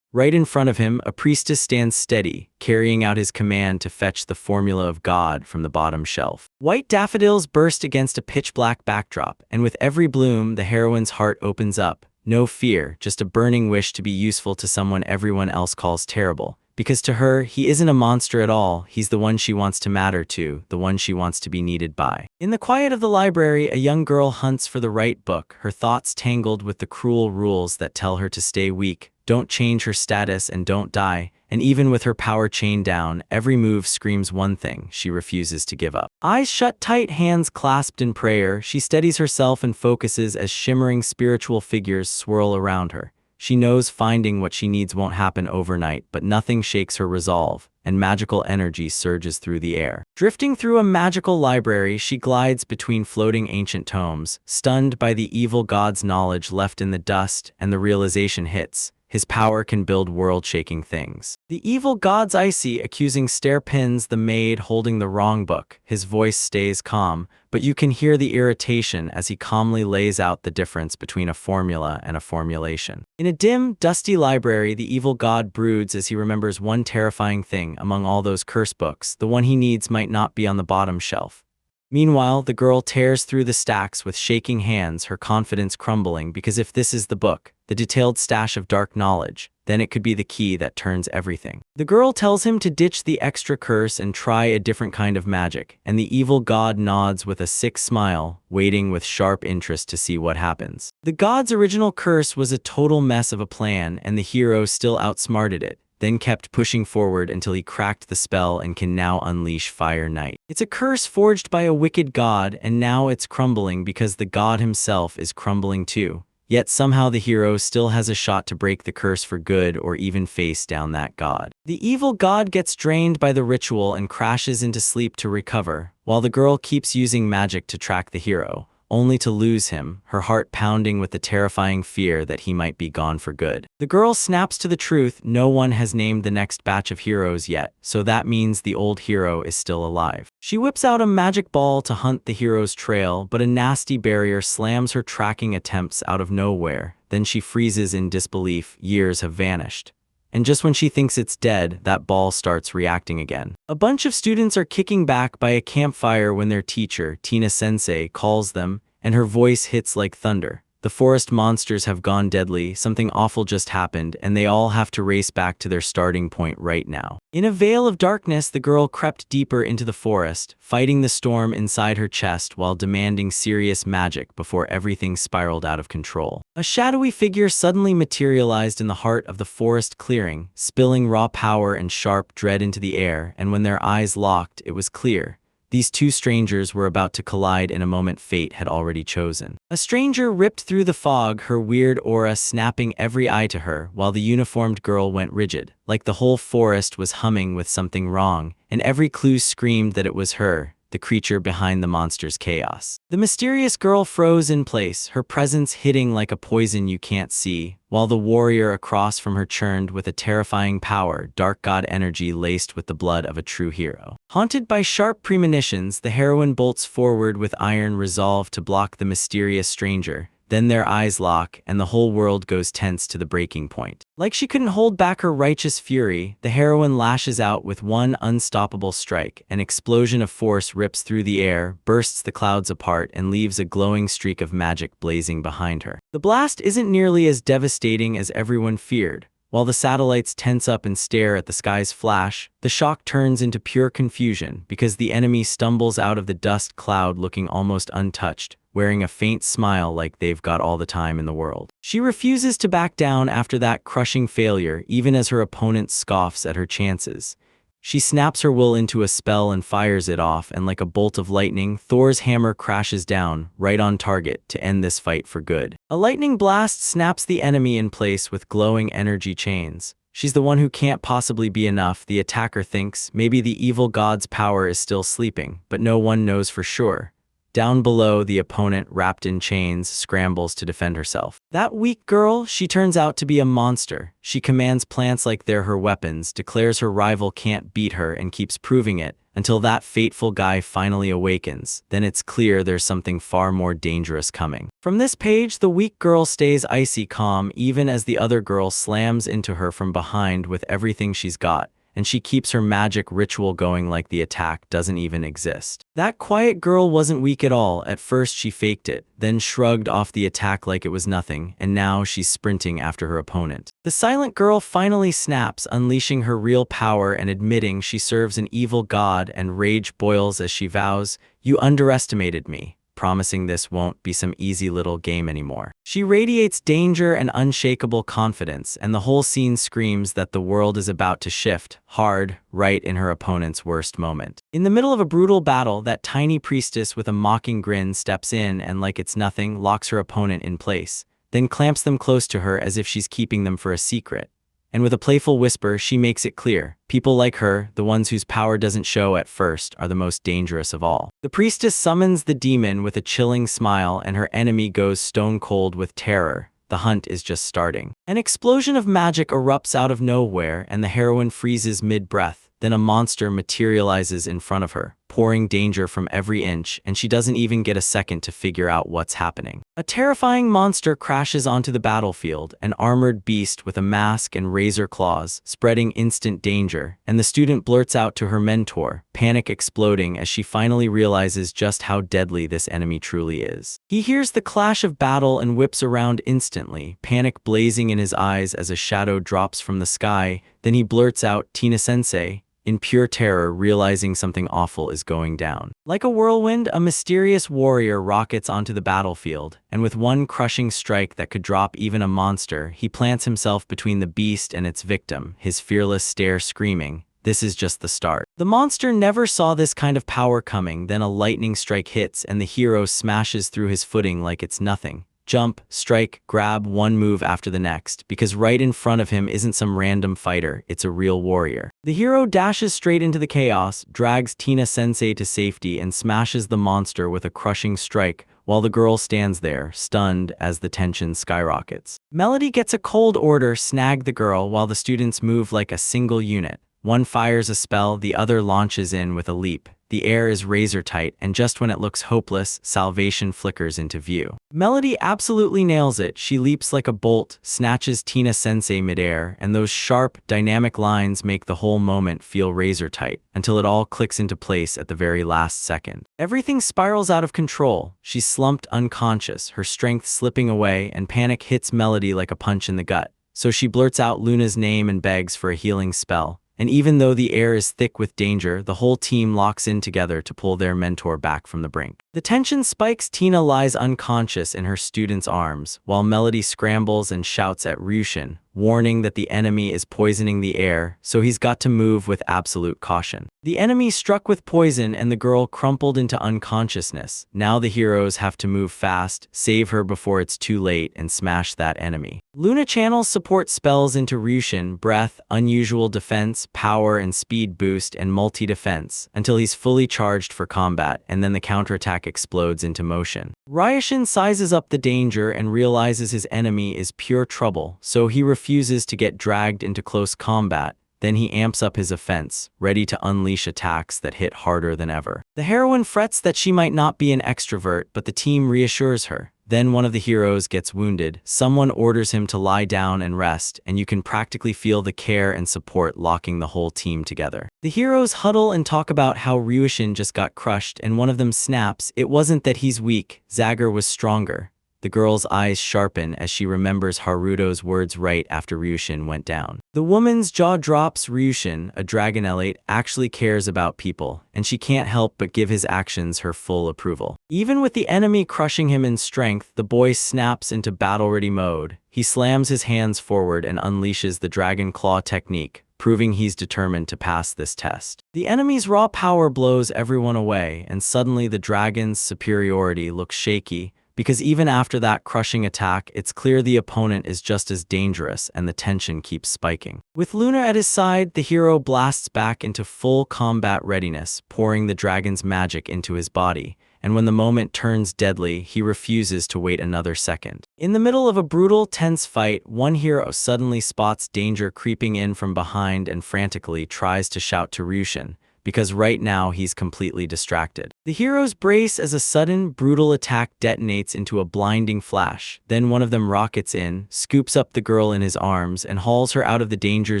Right in front of him, a priestess stands steady, carrying out his command to fetch the formula of God from the bottom shelf. White daffodils burst against a pitch-black backdrop, and with every bloom, the heroine's heart opens up. No fear, just a burning wish to be useful to someone everyone else calls terrible. Because to her, he isn't a monster at all, he's the one she wants to matter to, the one she wants to be needed by. In the quiet of the library, a young girl hunts for the right book, her thoughts tangled with the cruel rules that tell her to stay weak, don't change her status, and don't die. And even with her power chained down, every move screams one thing: she refuses to give up. Eyes shut tight, hands clasped in prayer, she steadies herself and focuses as shimmering spiritual figures swirl around her. She knows finding what she needs won't happen overnight, but nothing shakes her resolve, and magical energy surges through the air. Drifting through a magical library, she glides between floating ancient tomes, stunned by the evil god's knowledge left in the dust, and the realization hits. His power can build world-shaking things. The evil god's icy, accusing stare pins the maid holding the wrong book. His voice stays calm, but you can hear the irritation as he calmly lays out the difference between a formula and a formulation. In a dim, dusty library, the evil god broods as he remembers one terrifying thing among all those curse books. The one he needs might not be on the bottom shelf. Meanwhile, the girl tears through the stacks with shaking hands, her confidence crumbling, because if this is the book, the detailed stash of dark knowledge, then it could be the key that turns everything. The girl tells him to ditch the extra curse and try a different kind of magic, and the evil god nods with a sick smile, waiting with sharp interest to see what happens. The god's original curse was a total mess of a plan, and the hero still outsmarted it, then kept pushing forward until he cracked the spell and can now unleash Fire Night. It's a curse forged by a wicked god, and now it's crumbling because the god himself is crumbling too. Yet somehow the hero still has a shot to break the curse for good or even face down that god. The evil god gets drained by the ritual and crashes into sleep to recover, while the girl keeps using magic to track the hero, only to lose him, her heart pounding with the terrifying fear that he might be gone for good. The girl snaps to the truth: no one has named the next batch of heroes yet, so that means the old hero is still alive. She whips out a magic ball to hunt the hero's trail, but a nasty barrier slams her tracking attempts out of nowhere. Then she freezes in disbelief. Years have vanished. And just when she thinks it's dead, that ball starts reacting again. A bunch of students are kicking back by a campfire when their teacher, Tina-sensei, calls them, and her voice hits like thunder. The forest monsters have gone deadly, something awful just happened, and they all have to race back to their starting point right now. In a veil of darkness, the girl crept deeper into the forest, fighting the storm inside her chest while demanding serious magic before everything spiraled out of control. A shadowy figure suddenly materialized in the heart of the forest clearing, spilling raw power and sharp dread into the air, and when their eyes locked, it was clear. These two strangers were about to collide in a moment fate had already chosen. A stranger ripped through the fog, her weird aura snapping every eye to her, while the uniformed girl went rigid, like the whole forest was humming with something wrong, and every clue screamed that it was her, the creature behind the monster's chaos. The mysterious girl froze in place, her presence hitting like a poison you can't see, while the warrior across from her churned with a terrifying power, dark god energy laced with the blood of a true hero. Haunted by sharp premonitions, the heroine bolts forward with iron resolve to block the mysterious stranger. Then their eyes lock, and the whole world goes tense to the breaking point. Like she couldn't hold back her righteous fury, the heroine lashes out with one unstoppable strike. An explosion of force rips through the air, bursts the clouds apart, and leaves a glowing streak of magic blazing behind her. The blast isn't nearly as devastating as everyone feared. While the satellites tense up and stare at the sky's flash, the shock turns into pure confusion because the enemy stumbles out of the dust cloud looking almost untouched, wearing a faint smile like they've got all the time in the world. She refuses to back down after that crushing failure, even as her opponent scoffs at her chances. She snaps her will into a spell and fires it off, and like a bolt of lightning, Thor's hammer crashes down, right on target, to end this fight for good. A lightning blast snaps the enemy in place with glowing energy chains. She's the one who can't possibly be enough, the attacker thinks. Maybe the evil god's power is still sleeping, but no one knows for sure. Down below, the opponent, wrapped in chains, scrambles to defend herself. That weak girl, she turns out to be a monster. She commands plants like they're her weapons, declares her rival can't beat her, and keeps proving it, until that fateful guy finally awakens. Then it's clear there's something far more dangerous coming. From this page, the weak girl stays icy calm even as the other girl slams into her from behind with everything she's got, and she keeps her magic ritual going like the attack doesn't even exist. That quiet girl wasn't weak at all. At first she faked it, then shrugged off the attack like it was nothing, and now she's sprinting after her opponent. The silent girl finally snaps, unleashing her real power and admitting she serves an evil god, and rage boils as she vows, "You underestimated me," promising this won't be some easy little game anymore. She radiates danger and unshakable confidence, and the whole scene screams that the world is about to shift, hard, right in her opponent's worst moment. In the middle of a brutal battle, that tiny priestess with a mocking grin steps in and, like it's nothing, locks her opponent in place, then clamps them close to her as if she's keeping them for a secret. And with a playful whisper, she makes it clear, people like her, the ones whose power doesn't show at first, are the most dangerous of all. The priestess summons the demon with a chilling smile, and her enemy goes stone cold with terror. The hunt is just starting. An explosion of magic erupts out of nowhere, and the heroine freezes mid-breath. Then a monster materializes in front of her, pouring danger from every inch, and she doesn't even get a second to figure out what's happening. A terrifying monster crashes onto the battlefield, an armored beast with a mask and razor claws, spreading instant danger, and the student blurts out to her mentor, panic exploding as she finally realizes just how deadly this enemy truly is. He hears the clash of battle and whips around instantly, panic blazing in his eyes as a shadow drops from the sky. Then he blurts out, "Tina-sensei," in pure terror, realizing something awful is going down. Like a whirlwind, a mysterious warrior rockets onto the battlefield, and with one crushing strike that could drop even a monster, he plants himself between the beast and its victim, his fearless stare screaming, "This is just the start." The monster never saw this kind of power coming. Then a lightning strike hits, and the hero smashes through his footing like it's nothing, jump, strike, grab one move after the next, because right in front of him isn't some random fighter, it's a real warrior. The hero dashes straight into the chaos, drags Tina-sensei to safety, and smashes the monster with a crushing strike, while the girl stands there, stunned as the tension skyrockets. Melody gets a cold order: snag the girl, while the students move like a single unit. One fires a spell, the other launches in with a leap. The air is razor tight, and just when it looks hopeless, salvation flickers into view. Melody absolutely nails it. She leaps like a bolt, snatches Tina-sensei midair, and those sharp, dynamic lines make the whole moment feel razor tight, until it all clicks into place at the very last second. Everything spirals out of control. She's slumped unconscious, her strength slipping away, and panic hits Melody like a punch in the gut. So she blurts out Luna's name and begs for a healing spell. And even though the air is thick with danger, the whole team locks in together to pull their mentor back from the brink. The tension spikes. Tina lies unconscious in her student's arms, while Melody scrambles and shouts at Ryushin, warning that the enemy is poisoning the air, so he's got to move with absolute caution. The enemy struck with poison and the girl crumpled into unconsciousness. Now the heroes have to move fast, save her before it's too late, and smash that enemy. Luna channels support spells into Ryushin: breath, unusual defense, power and speed boost, and multi-defense, until he's fully charged for combat, and then the counterattack explodes into motion. Ryushin sizes up the danger and realizes his enemy is pure trouble, so he refuses to get dragged into close combat. Then he amps up his offense, ready to unleash attacks that hit harder than ever. The heroine frets that she might not be an extrovert, but the team reassures her. Then one of the heroes gets wounded. Someone orders him to lie down and rest, and you can practically feel the care and support locking the whole team together. The heroes huddle and talk about how Ryushin just got crushed, and one of them snaps, "It wasn't that he's weak, Zagor was stronger." The girl's eyes sharpen as she remembers Haruto's words right after Ryushin went down. The woman's jaw drops. Ryushin, a dragon elite, actually cares about people, and she can't help but give his actions her full approval. Even with the enemy crushing him in strength, the boy snaps into battle-ready mode. He slams his hands forward and unleashes the dragon claw technique, proving he's determined to pass this test. The enemy's raw power blows everyone away, and suddenly the dragon's superiority looks shaky, because even after that crushing attack, it's clear the opponent is just as dangerous, and the tension keeps spiking. With Luna at his side, the hero blasts back into full combat readiness, pouring the dragon's magic into his body. And when the moment turns deadly, he refuses to wait another second. In the middle of a brutal, tense fight, one hero suddenly spots danger creeping in from behind and frantically tries to shout to Ryushin, because right now he's completely distracted. The heroes brace as a sudden, brutal attack detonates into a blinding flash. Then one of them rockets in, scoops up the girl in his arms, and hauls her out of the danger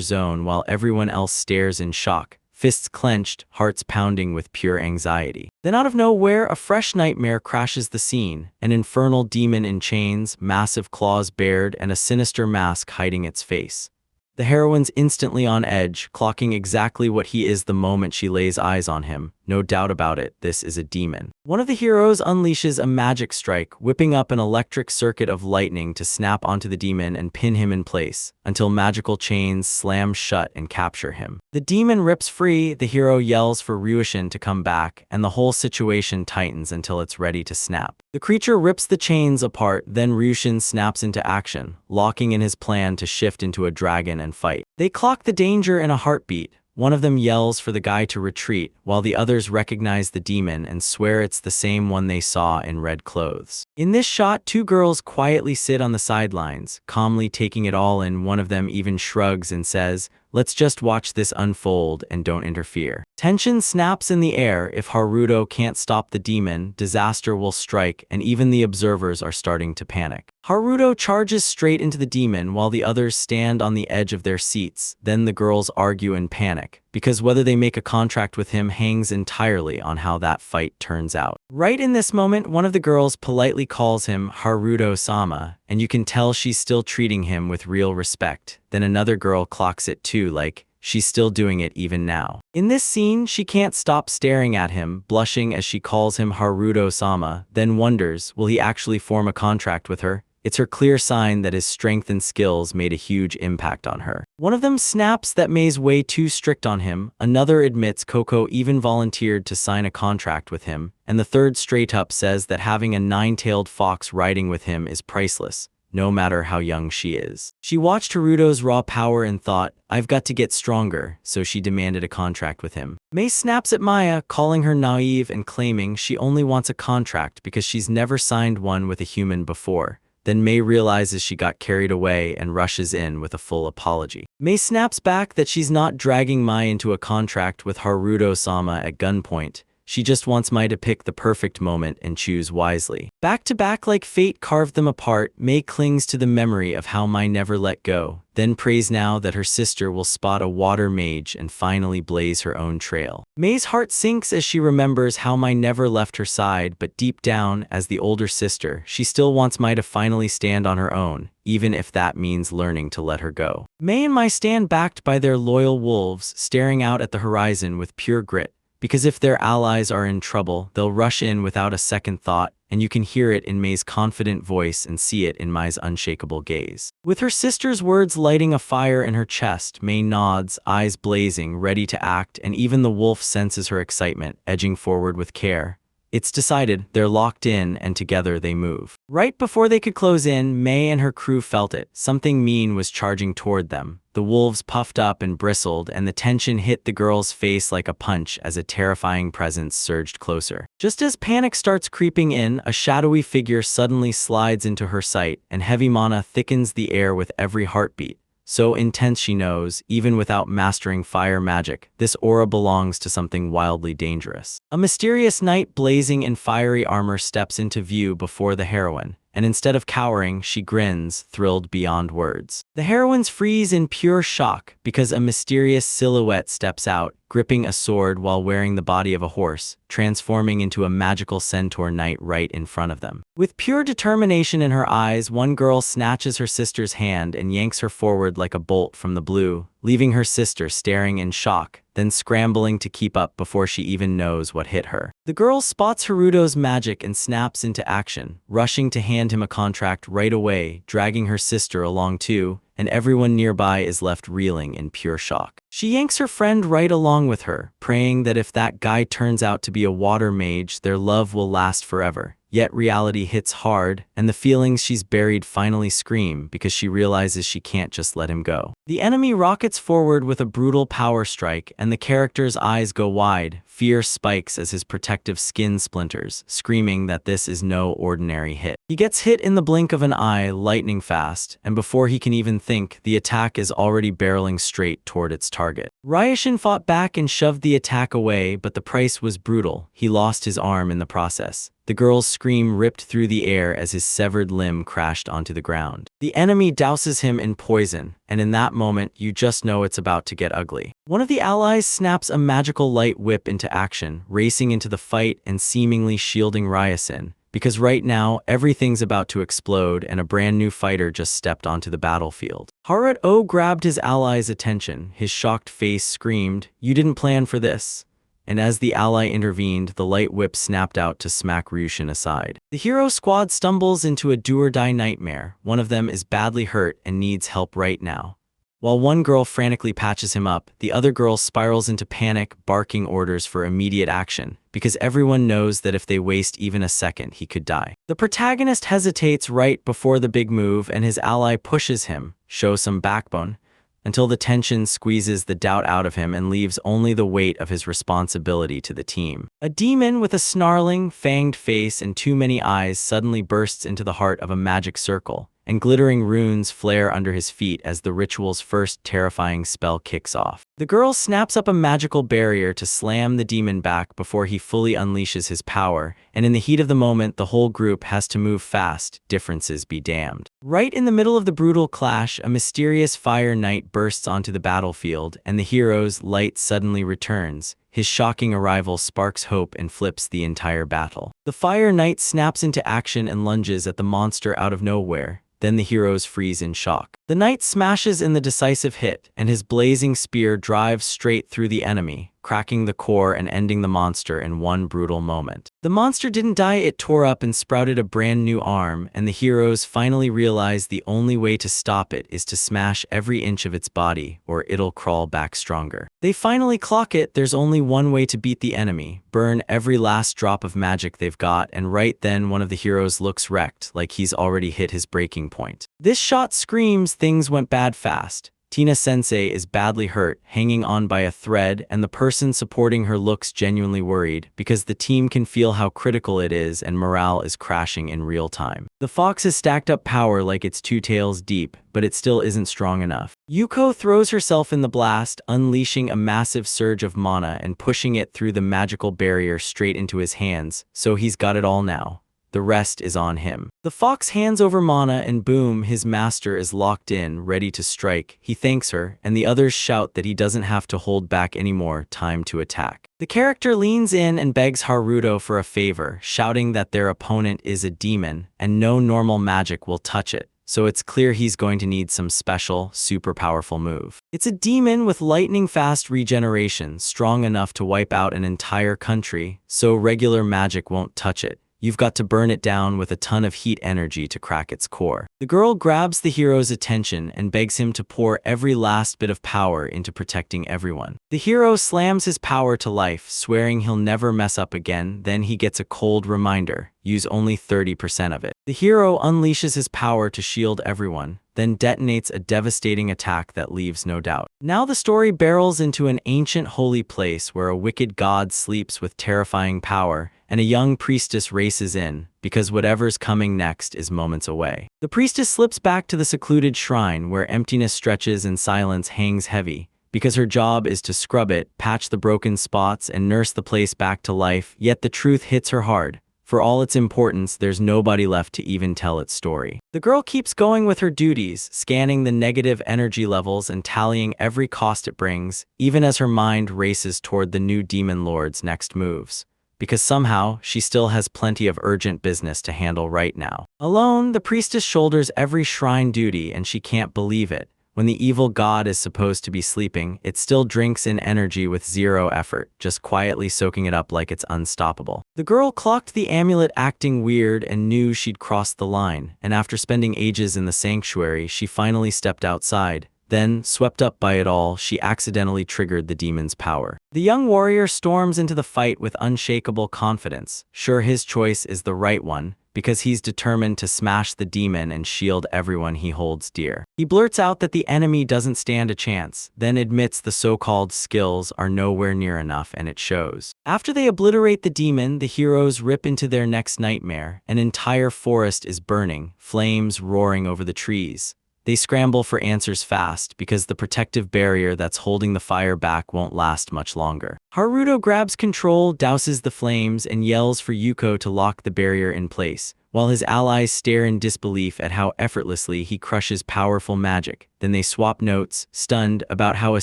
zone while everyone else stares in shock, fists clenched, hearts pounding with pure anxiety. Then out of nowhere, a fresh nightmare crashes the scene. An infernal demon in chains, massive claws bared, and a sinister mask hiding its face. The heroine's instantly on edge, clocking exactly what he is the moment she lays eyes on him. No doubt about it, this is a demon. One of the heroes unleashes a magic strike, whipping up an electric circuit of lightning to snap onto the demon and pin him in place, until magical chains slam shut and capture him. The demon rips free, the hero yells for Ryushin to come back, and the whole situation tightens until it's ready to snap. The creature rips the chains apart, then Ryushin snaps into action, locking in his plan to shift into a dragon and fight. They clock the danger in a heartbeat. One of them yells for the guy to retreat, while the others recognize the demon and swear it's the same one they saw in red clothes. In this shot, two girls quietly sit on the sidelines, calmly taking it all in. One of them even shrugs and says, "Let's just watch this unfold and don't interfere." Tension snaps in the air. If Haruto can't stop the demon, disaster will strike, and even the observers are starting to panic. Haruto charges straight into the demon while the others stand on the edge of their seats. Then the girls argue in panic, because whether they make a contract with him hangs entirely on how that fight turns out. Right in this moment, one of the girls politely calls him Haruto-sama, and you can tell she's still treating him with real respect. Then another girl clocks it too, like, she's still doing it even now. In this scene, she can't stop staring at him, blushing as she calls him Haruto-sama, then wonders, will he actually form a contract with her? It's her clear sign that his strength and skills made a huge impact on her. One of them snaps that May's way too strict on him, another admits Coco even volunteered to sign a contract with him, and the third straight up says that having a nine-tailed fox riding with him is priceless, no matter how young she is. She watched Haruto's raw power and thought, I've got to get stronger, so she demanded a contract with him. May snaps at Maya, calling her naive and claiming she only wants a contract because she's never signed one with a human before. Then May realizes she got carried away and rushes in with a full apology. May snaps back that she's not dragging Mai into a contract with Haruto-sama at gunpoint. She just wants Mai to pick the perfect moment and choose wisely. Back to back like fate carved them apart, May clings to the memory of how Mai never let go, then prays now that her sister will spot a water mage and finally blaze her own trail. May's heart sinks as she remembers how Mai never left her side, but deep down, as the older sister, she still wants Mai to finally stand on her own, even if that means learning to let her go. May and Mai stand backed by their loyal wolves, staring out at the horizon with pure grit. Because if their allies are in trouble, they'll rush in without a second thought, and you can hear it in May's confident voice and see it in Mai's unshakable gaze. With her sister's words lighting a fire in her chest, May nods, eyes blazing, ready to act, and even the wolf senses her excitement, edging forward with care. It's decided, they're locked in, and together they move. Right before they could close in, May and her crew felt it. Something mean was charging toward them. The wolves puffed up and bristled, and the tension hit the girl's face like a punch as a terrifying presence surged closer. Just as panic starts creeping in, a shadowy figure suddenly slides into her sight, and heavy mana thickens the air with every heartbeat. So intense she knows, even without mastering fire magic, this aura belongs to something wildly dangerous. A mysterious knight blazing in fiery armor steps into view before the heroine, and instead of cowering, she grins, thrilled beyond words. The heroines freeze in pure shock because a mysterious silhouette steps out, gripping a sword while wearing the body of a horse, transforming into a magical centaur knight right in front of them. With pure determination in her eyes, one girl snatches her sister's hand and yanks her forward like a bolt from the blue, leaving her sister staring in shock, then scrambling to keep up before she even knows what hit her. The girl spots Haruto's magic and snaps into action, rushing to hand him a contract right away, dragging her sister along too, and everyone nearby is left reeling in pure shock. She yanks her friend right along with her, praying that if that guy turns out to be a water mage, their love will last forever. Yet reality hits hard, and the feelings she's buried finally scream because she realizes she can't just let him go. The enemy rockets forward with a brutal power strike, and the character's eyes go wide. Fear spikes as his protective skin splinters, screaming that this is no ordinary hit. He gets hit in the blink of an eye, lightning fast, and before he can even think, the attack is already barreling straight toward its target. Ryushin fought back and shoved the attack away, but the price was brutal. He lost his arm in the process. The girl's scream ripped through the air as his severed limb crashed onto the ground. The enemy douses him in poison, and in that moment, you just know it's about to get ugly. One of the allies snaps a magical light whip into action, racing into the fight and seemingly shielding Ryushin. Because right now, everything's about to explode and a brand new fighter just stepped onto the battlefield. Haruto grabbed his ally's attention. His shocked face screamed, "You didn't plan for this." And as the ally intervened, the light whip snapped out to smack Ryushin aside. The hero squad stumbles into a do-or-die nightmare. One of them is badly hurt and needs help right now. While one girl frantically patches him up, the other girl spirals into panic, barking orders for immediate action, because everyone knows that if they waste even a second, he could die. The protagonist hesitates right before the big move, and his ally pushes him, show some backbone, until the tension squeezes the doubt out of him and leaves only the weight of his responsibility to the team. A demon with a snarling, fanged face and too many eyes suddenly bursts into the heart of a magic circle, and glittering runes flare under his feet as the ritual's first terrifying spell kicks off. The girl snaps up a magical barrier to slam the demon back before he fully unleashes his power, and in the heat of the moment, the whole group has to move fast, differences be damned. Right in the middle of the brutal clash, a mysterious fire knight bursts onto the battlefield, and the hero's light suddenly returns. His shocking arrival sparks hope and flips the entire battle. The fire knight snaps into action and lunges at the monster out of nowhere. Then the heroes freeze in shock. The knight smashes in the decisive hit, and his blazing spear drives straight through the enemy, cracking the core and ending the monster in one brutal moment. The monster didn't die, it tore up and sprouted a brand new arm, and the heroes finally realize the only way to stop it is to smash every inch of its body, or it'll crawl back stronger. They finally clock it, there's only one way to beat the enemy: burn every last drop of magic they've got, and right then one of the heroes looks wrecked, like he's already hit his breaking point. This shot screams things went bad fast. Tina-sensei is badly hurt, hanging on by a thread, and the person supporting her looks genuinely worried, because the team can feel how critical it is and morale is crashing in real time. The fox has stacked up power like it's 2 tails deep, but it still isn't strong enough. Yuko throws herself in the blast, unleashing a massive surge of mana and pushing it through the magical barrier straight into his hands, so he's got it all now. The rest is on him. The fox hands over mana and boom, his master is locked in, ready to strike. He thanks her, and the others shout that he doesn't have to hold back anymore, time to attack. The character leans in and begs Haruto for a favor, shouting that their opponent is a demon, and no normal magic will touch it. So it's clear he's going to need some special, super powerful move. It's a demon with lightning-fast regeneration, strong enough to wipe out an entire country, so regular magic won't touch it. You've got to burn it down with a ton of heat energy to crack its core. The girl grabs the hero's attention and begs him to pour every last bit of power into protecting everyone. The hero slams his power to life, swearing he'll never mess up again. Then he gets a cold reminder: use only 30% of it. The hero unleashes his power to shield everyone, then detonates a devastating attack that leaves no doubt. Now the story barrels into an ancient holy place where a wicked god sleeps with terrifying power, and a young priestess races in, because whatever's coming next is moments away. The priestess slips back to the secluded shrine where emptiness stretches and silence hangs heavy, because her job is to scrub it, patch the broken spots, and nurse the place back to life. Yet the truth hits her hard. For all its importance, there's nobody left to even tell its story. The girl keeps going with her duties, scanning the negative energy levels and tallying every cost it brings, even as her mind races toward the new demon lord's next moves. Because somehow, she still has plenty of urgent business to handle right now. Alone, the priestess shoulders every shrine duty, and she can't believe it. When the evil god is supposed to be sleeping, it still drinks in energy with zero effort, just quietly soaking it up like it's unstoppable. The girl clocked the amulet acting weird and knew she'd crossed the line, and after spending ages in the sanctuary, she finally stepped outside. Then, swept up by it all, she accidentally triggered the demon's power. The young warrior storms into the fight with unshakable confidence, sure his choice is the right one, because he's determined to smash the demon and shield everyone he holds dear. He blurts out that the enemy doesn't stand a chance, then admits the so-called skills are nowhere near enough, and it shows. After they obliterate the demon, the heroes rip into their next nightmare. An entire forest is burning, flames roaring over the trees. They scramble for answers fast, because the protective barrier that's holding the fire back won't last much longer. Haruto grabs control, douses the flames, and yells for Yuko to lock the barrier in place, while his allies stare in disbelief at how effortlessly he crushes powerful magic. Then they swap notes, stunned about how a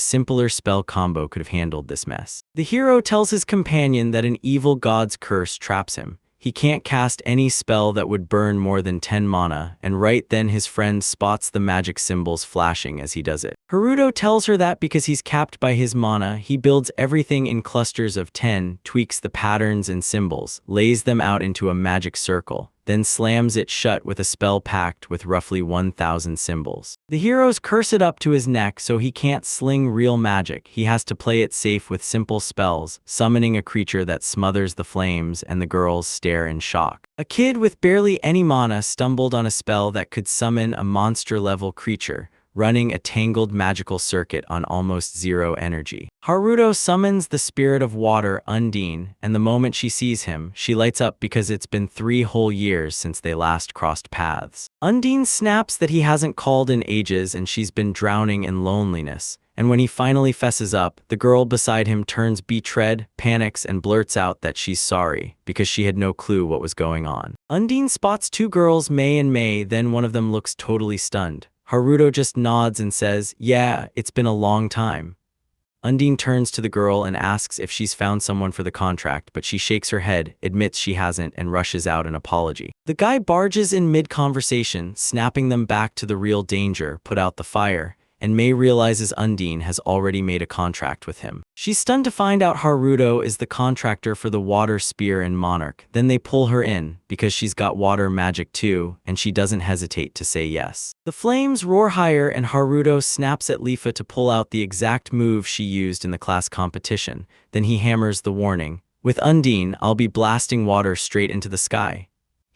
simpler spell combo could have handled this mess. The hero tells his companion that an evil god's curse traps him. He can't cast any spell that would burn more than 10 mana, and right then his friend spots the magic symbols flashing as he does it. Haruto tells her that because he's capped by his mana, he builds everything in clusters of 10, tweaks the patterns and symbols, lays them out into a magic circle, then slams it shut with a spell packed with roughly 1,000 symbols. The heroes curse it up to his neck so he can't sling real magic. He has to play it safe with simple spells, summoning a creature that smothers the flames, and the girls stare in shock. A kid with barely any mana stumbled on a spell that could summon a monster-level creature, running a tangled magical circuit on almost zero energy. Haruto summons the spirit of water, Undine, and the moment she sees him, she lights up because it's been 3 whole years since they last crossed paths. Undine snaps that he hasn't called in ages and she's been drowning in loneliness. And when he finally fesses up, the girl beside him turns betrayed, panics, and blurts out that she's sorry, because she had no clue what was going on. Undine spots 2 girls, May and May, then one of them looks totally stunned. Haruto just nods and says, "Yeah, it's been a long time." Undine turns to the girl and asks if she's found someone for the contract, but she shakes her head, admits she hasn't, and rushes out an apology. The guy barges in mid-conversation, snapping them back to the real danger, put out the fire, and May realizes Undine has already made a contract with him. She's stunned to find out Haruto is the contractor for the water spear and monarch. Then they pull her in, because she's got water magic too, and she doesn't hesitate to say yes. The flames roar higher and Haruto snaps at Lifa to pull out the exact move she used in the class competition. Then he hammers the warning, "With Undine, I'll be blasting water straight into the sky."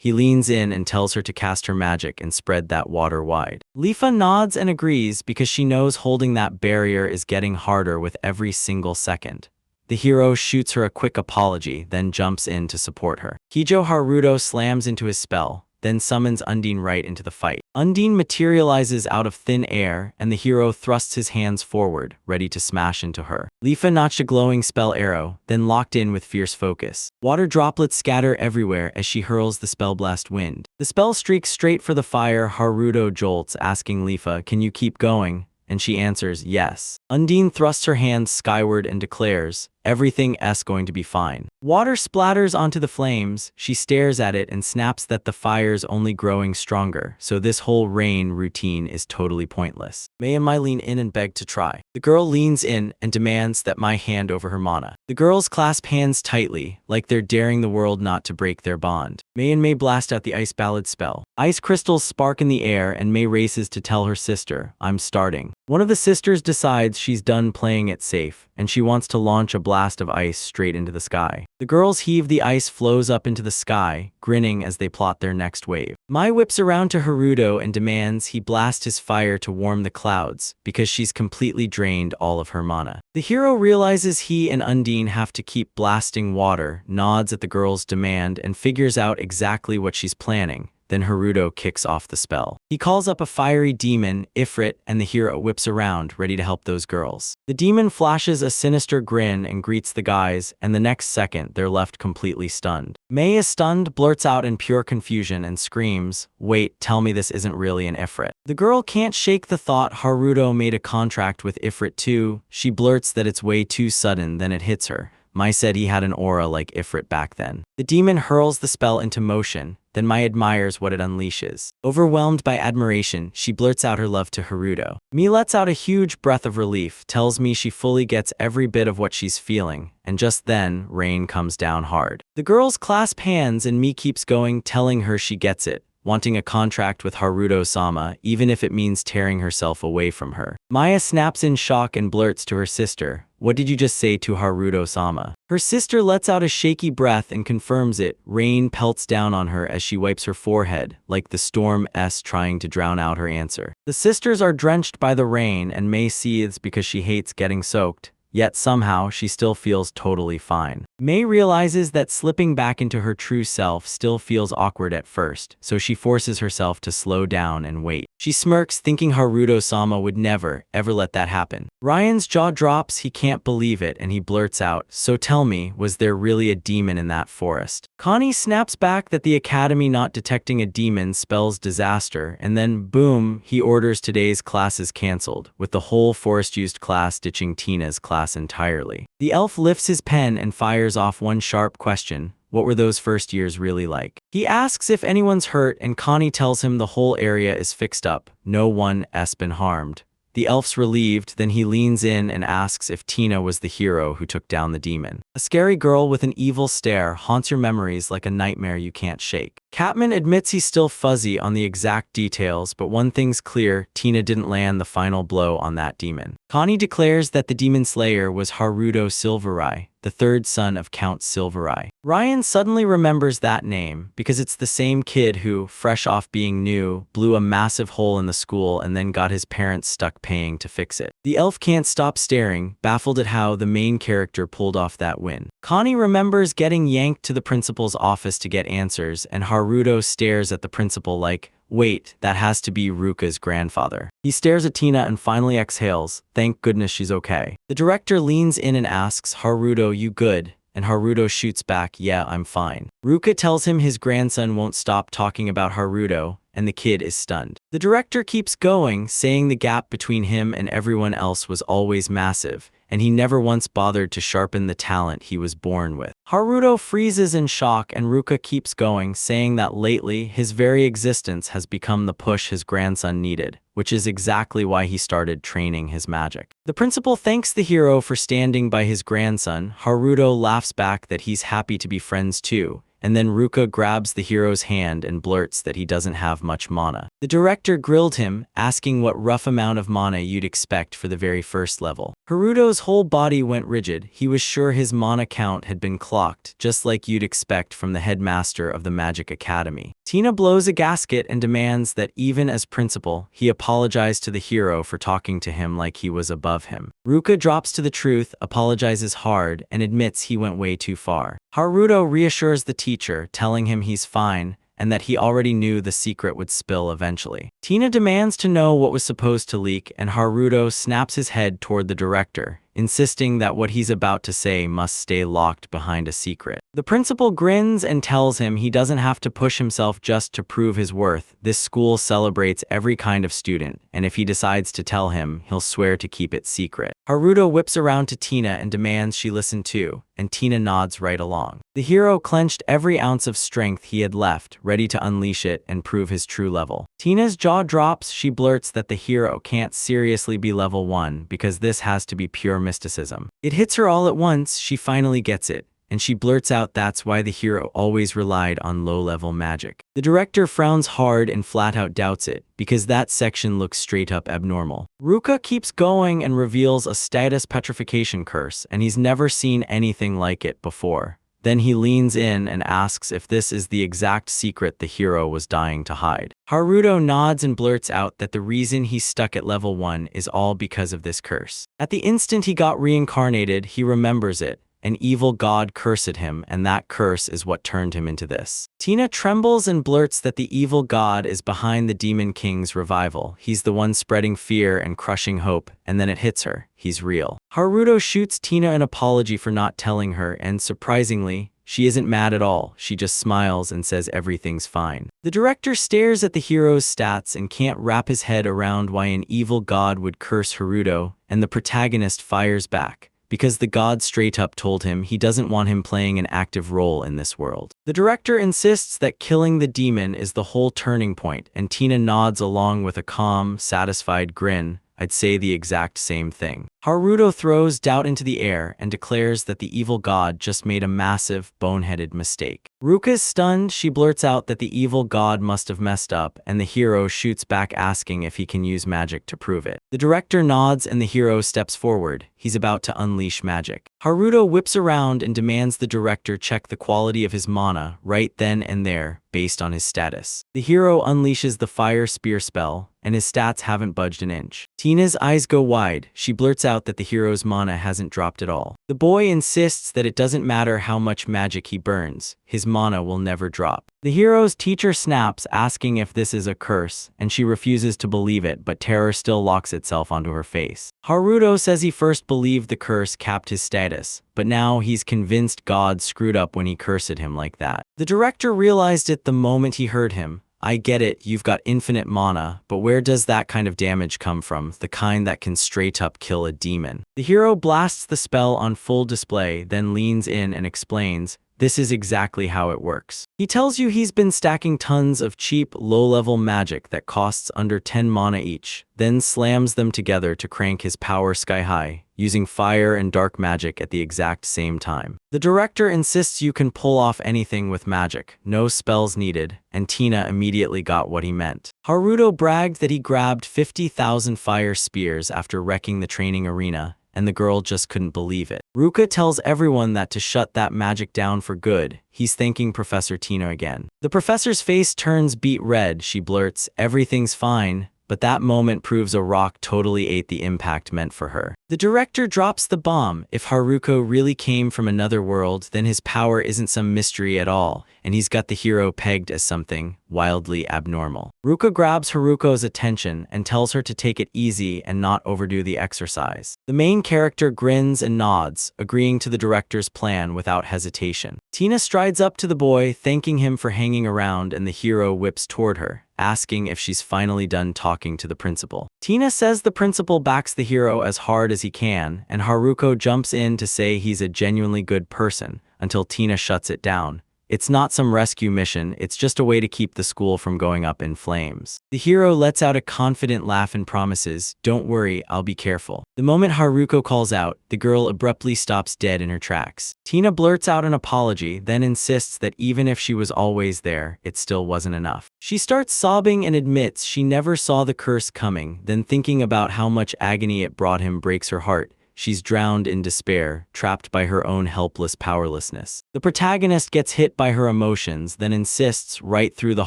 He leans in and tells her to cast her magic and spread that water wide. Lifa nods and agrees because she knows holding that barrier is getting harder with every single second. The hero shoots her a quick apology, then jumps in to support her. Hijo Haruto slams into his spell, then summons Undine right into the fight. Undine materializes out of thin air, and the hero thrusts his hands forward, ready to smash into her. Lifa notched a glowing spell arrow, then locked in with fierce focus. Water droplets scatter everywhere as she hurls the spellblast wind. The spell streaks straight for the fire. Haruto jolts, asking Lifa, "Can you keep going?" And she answers, "Yes." Undine thrusts her hands skyward and declares, "Everything's going to be fine." Water splatters onto the flames. She stares at it and snaps that the fire's only growing stronger, so this whole rain routine is totally pointless. May and Mai lean in and beg to try. The girl leans in and demands that Mai hand over her mana. The girls clasp hands tightly, like they're daring the world not to break their bond. May and May blast out the ice ballad spell. Ice crystals spark in the air and May races to tell her sister, "I'm starting." One of the sisters decides she's done playing it safe, and she wants to launch a blast of ice straight into the sky. The girls heave the ice flows up into the sky, grinning as they plot their next wave. Mai whips around to Haruto and demands he blast his fire to warm the clouds, because she's completely drained all of her mana. The hero realizes he and Undine have to keep blasting water, nods at the girl's demand, and figures out exactly what she's planning. Then Haruto kicks off the spell. He calls up a fiery demon, Ifrit, and the hero whips around, ready to help those girls. The demon flashes a sinister grin and greets the guys, and the next second, they're left completely stunned. May is stunned, blurts out in pure confusion, and screams, "Wait, tell me this isn't really an Ifrit." The girl can't shake the thought Haruto made a contract with Ifrit too. She blurts that it's way too sudden, then it hits her. Mai said he had an aura like Ifrit back then. The demon hurls the spell into motion, then Mai admires what it unleashes. Overwhelmed by admiration, she blurts out her love to Haruto. Mi lets out a huge breath of relief, tells me she fully gets every bit of what she's feeling, and just then, rain comes down hard. The girls clasp hands and Mi keeps going, telling her she gets it, wanting a contract with Haruto-sama, even if it means tearing herself away from her. Maya snaps in shock and blurts to her sister, "What did you just say to Haruto-sama?" Her sister lets out a shaky breath and confirms it. Rain pelts down on her as she wipes her forehead, like the storm trying to drown out her answer. The sisters are drenched by the rain and May seethes because she hates getting soaked. Yet somehow, she still feels totally fine. May realizes that slipping back into her true self still feels awkward at first, so she forces herself to slow down and wait. She smirks, thinking Haruto-sama would never, ever let that happen. Ryan's jaw drops, he can't believe it, and he blurts out, "So tell me, was there really a demon in that forest?" Connie snaps back that the academy not detecting a demon spells disaster, and then, boom, he orders today's classes cancelled, with the whole forest-used class ditching Tina's class entirely. The elf lifts his pen and fires off one sharp question. What were those first years really like? He asks if anyone's hurt, and Connie tells him the whole area is fixed up. No one's been harmed. The elf's relieved, then he leans in and asks if Tina was the hero who took down the demon. A scary girl with an evil stare haunts your memories like a nightmare you can't shake. Catman admits he's still fuzzy on the exact details, but one thing's clear, Tina didn't land the final blow on that demon. Connie declares that the demon slayer was Haruto Silvereye, the third son of Count Silvereye. Ryan suddenly remembers that name because it's the same kid who, fresh off being new, blew a massive hole in the school and then got his parents stuck paying to fix it. The elf can't stop staring, baffled at how the main character pulled off that win. Connie remembers getting yanked to the principal's office to get answers, and Haruto stares at the principal like, "Wait, that has to be Ruka's grandfather." He stares at Tina and finally exhales, "Thank goodness she's okay." The director leans in and asks, "Haruto, you good?" And Haruto shoots back, "Yeah, I'm fine." Ruka tells him his grandson won't stop talking about Haruto, and the kid is stunned. The director keeps going, saying the gap between him and everyone else was always massive, and he never once bothered to sharpen the talent he was born with. Haruto freezes in shock and Ruka keeps going, saying that lately his very existence has become the push his grandson needed, which is exactly why he started training his magic. The principal thanks the hero for standing by his grandson. Haruto laughs back that he's happy to be friends too, and then Ruka grabs the hero's hand and blurts that he doesn't have much mana. The director grilled him, asking what rough amount of mana you'd expect for the very first level. Haruto's whole body went rigid. He was sure his mana count had been clocked, just like you'd expect from the headmaster of the Magic Academy. Tina blows a gasket and demands that even as principal, he apologize to the hero for talking to him like he was above him. Ruka drops to the truth, apologizes hard, and admits he went way too far. Haruto reassures the teacher, telling him he's fine and that he already knew the secret would spill eventually. Tina demands to know what was supposed to leak, and Haruto snaps his head toward the director, insisting that what he's about to say must stay locked behind a secret. The principal grins and tells him he doesn't have to push himself just to prove his worth. This school celebrates every kind of student, and if he decides to tell him, he'll swear to keep it secret. Haruto whips around to Tina and demands she listen too, and Tina nods right along. The hero clenched every ounce of strength he had left, ready to unleash it and prove his true level. Tina's jaw drops. She blurts that the hero can't seriously be level 1 because this has to be pure mysticism. It hits her all at once. She finally gets it, and she blurts out that's why the hero always relied on low-level magic. The director frowns hard and flat-out doubts it, because that section looks straight-up abnormal. Ruka keeps going and reveals a status petrification curse, and he's never seen anything like it before. Then he leans in and asks if this is the exact secret the hero was dying to hide. Haruto nods and blurts out that the reason he's stuck at level 1 is all because of this curse. At the instant he got reincarnated, he remembers it. An evil god cursed him, and that curse is what turned him into this. Tina trembles and blurts that the evil god is behind the Demon King's revival. He's the one spreading fear and crushing hope, and then it hits her. He's real. Haruto shoots Tina an apology for not telling her, and surprisingly, she isn't mad at all. She just smiles and says everything's fine. The director stares at the hero's stats and can't wrap his head around why an evil god would curse Haruto, and the protagonist fires back, because the god straight up told him he doesn't want him playing an active role in this world. The director insists that killing the demon is the whole turning point, and Tina nods along with a calm, satisfied grin. I'd say the exact same thing. Haruto throws doubt into the air and declares that the evil god just made a massive, boneheaded mistake. Ruka is stunned. She blurts out that the evil god must have messed up, and the hero shoots back asking if he can use magic to prove it. The director nods and the hero steps forward. He's about to unleash magic. Haruto whips around and demands the director check the quality of his mana right then and there, based on his status. The hero unleashes the fire spear spell, and his stats haven't budged an inch. Tina's eyes go wide. She blurts out that the hero's mana hasn't dropped at all. The boy insists that it doesn't matter how much magic he burns, his mana will never drop. The hero's teacher snaps, asking if this is a curse, and she refuses to believe it, but terror still locks itself onto her face. Haruto says he first believed the curse capped his status, but now he's convinced God screwed up when he cursed him like that. The director realized it the moment he heard him. I get it, you've got infinite mana, but where does that kind of damage come from? The kind that can straight up kill a demon. The hero blasts the spell on full display, then leans in and explains, this is exactly how it works. He tells you he's been stacking tons of cheap, low-level magic that costs under 10 mana each, then slams them together to crank his power sky high, using fire and dark magic at the exact same time. The director insists you can pull off anything with magic, no spells needed, and Tina immediately got what he meant. Haruto bragged that he grabbed 50,000 fire spears after wrecking the training arena, and the girl just couldn't believe it. Ruka tells everyone that to shut that magic down for good. He's thanking Professor Tina again. The professor's face turns beet red. She blurts, everything's fine, but that moment proves a rock totally ate the impact meant for her. The director drops the bomb. If Haruko really came from another world, then his power isn't some mystery at all, and he's got the hero pegged as something wildly abnormal. Ruka grabs Haruko's attention and tells her to take it easy and not overdo the exercise. The main character grins and nods, agreeing to the director's plan without hesitation. Tina strides up to the boy, thanking him for hanging around, and the hero whips toward her, asking if she's finally done talking to the principal. Tina says the principal backs the hero as hard as he can, and Haruko jumps in to say he's a genuinely good person, until Tina shuts it down. It's not some rescue mission, it's just a way to keep the school from going up in flames. The hero lets out a confident laugh and promises, "Don't worry, I'll be careful." The moment Haruko calls out, the girl abruptly stops dead in her tracks. Tina blurts out an apology, then insists that even if she was always there, it still wasn't enough. She starts sobbing and admits she never saw the curse coming, then thinking about how much agony it brought him breaks her heart. She's drowned in despair, trapped by her own helpless powerlessness. The protagonist gets hit by her emotions, then insists right through the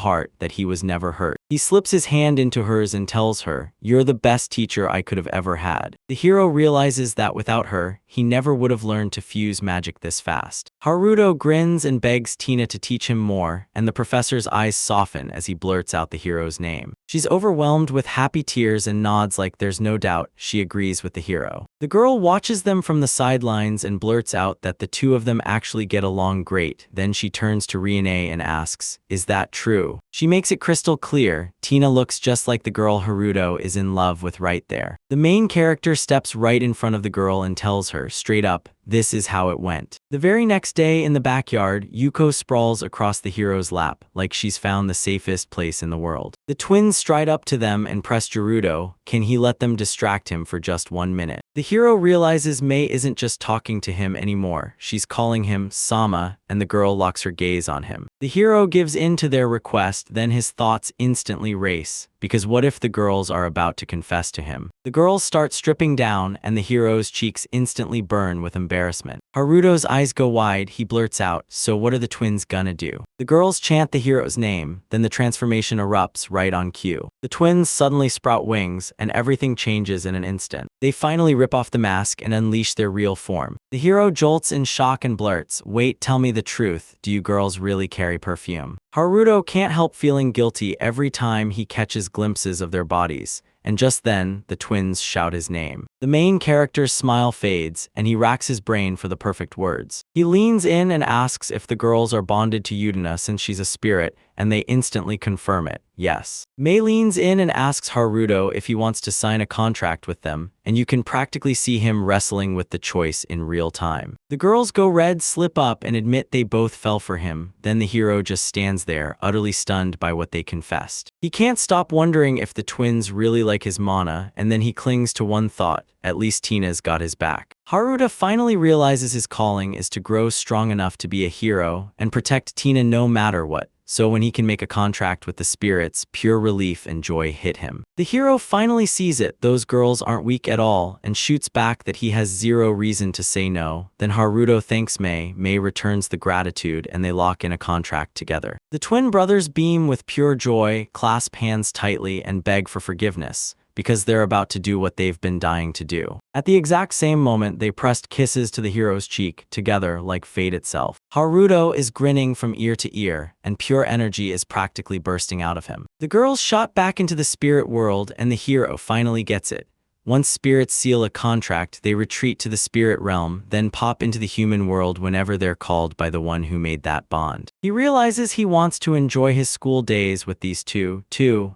heart that he was never hurt. He slips his hand into hers and tells her, "You're the best teacher I could have ever had." The hero realizes that without her, he never would have learned to fuse magic this fast. Haruto grins and begs Tina to teach him more, and the professor's eyes soften as he blurts out the hero's name. She's overwhelmed with happy tears and nods like there's no doubt she agrees with the hero. The girl watches them from the sidelines and blurts out that the two of them actually get along great. Then she turns to Rione and asks, "Is that true?" She makes it crystal clear. Tina looks just like the girl Haruto is in love with right there. The main character steps right in front of the girl and tells her, straight up, this is how it went. The very next day in the backyard, Yuko sprawls across the hero's lap, like she's found the safest place in the world. The twins stride up to them and press Gerudo. Can he let them distract him for just 1 minute? The hero realizes Mei isn't just talking to him anymore, she's calling him Sama, and the girl locks her gaze on him. The hero gives in to their request, then his thoughts instantly race, because what if the girls are about to confess to him? The girls start stripping down, and the hero's cheeks instantly burn with embarrassment. Haruto's eyes go wide, he blurts out, "So what are the twins gonna do?" The girls chant the hero's name, then the transformation erupts right on cue. The twins suddenly sprout wings, and everything changes in an instant. They finally rip off the mask and unleash their real form. The hero jolts in shock and blurts, "Wait, tell me the truth, do you girls really carry perfume?" Haruto can't help feeling guilty every time he catches glimpses of their bodies, and just then, the twins shout his name. The main character's smile fades, and he racks his brain for the perfect words. He leans in and asks if the girls are bonded to Yudina since she's a spirit, and they instantly confirm it, yes. Mei leans in and asks Haruto if he wants to sign a contract with them, and you can practically see him wrestling with the choice in real time. The girls go red, slip up, and admit they both fell for him, then the hero just stands there, utterly stunned by what they confessed. He can't stop wondering if the twins really like his mana, and then he clings to one thought, at least Tina's got his back. Haruto finally realizes his calling is to grow strong enough to be a hero and protect Tina no matter what. So when he can make a contract with the spirits, pure relief and joy hit him. The hero finally sees it, those girls aren't weak at all, and shoots back that he has zero reason to say no. Then Haruto thanks Mei, Mei returns the gratitude, and they lock in a contract together. The twin brothers beam with pure joy, clasp hands tightly, and beg for forgiveness, because they're about to do what they've been dying to do. At the exact same moment, they pressed kisses to the hero's cheek, together like fate itself. Haruto is grinning from ear to ear, and pure energy is practically bursting out of him. The girls shot back into the spirit world, and the hero finally gets it. Once spirits seal a contract, they retreat to the spirit realm, then pop into the human world whenever they're called by the one who made that bond. He realizes he wants to enjoy his school days with these two,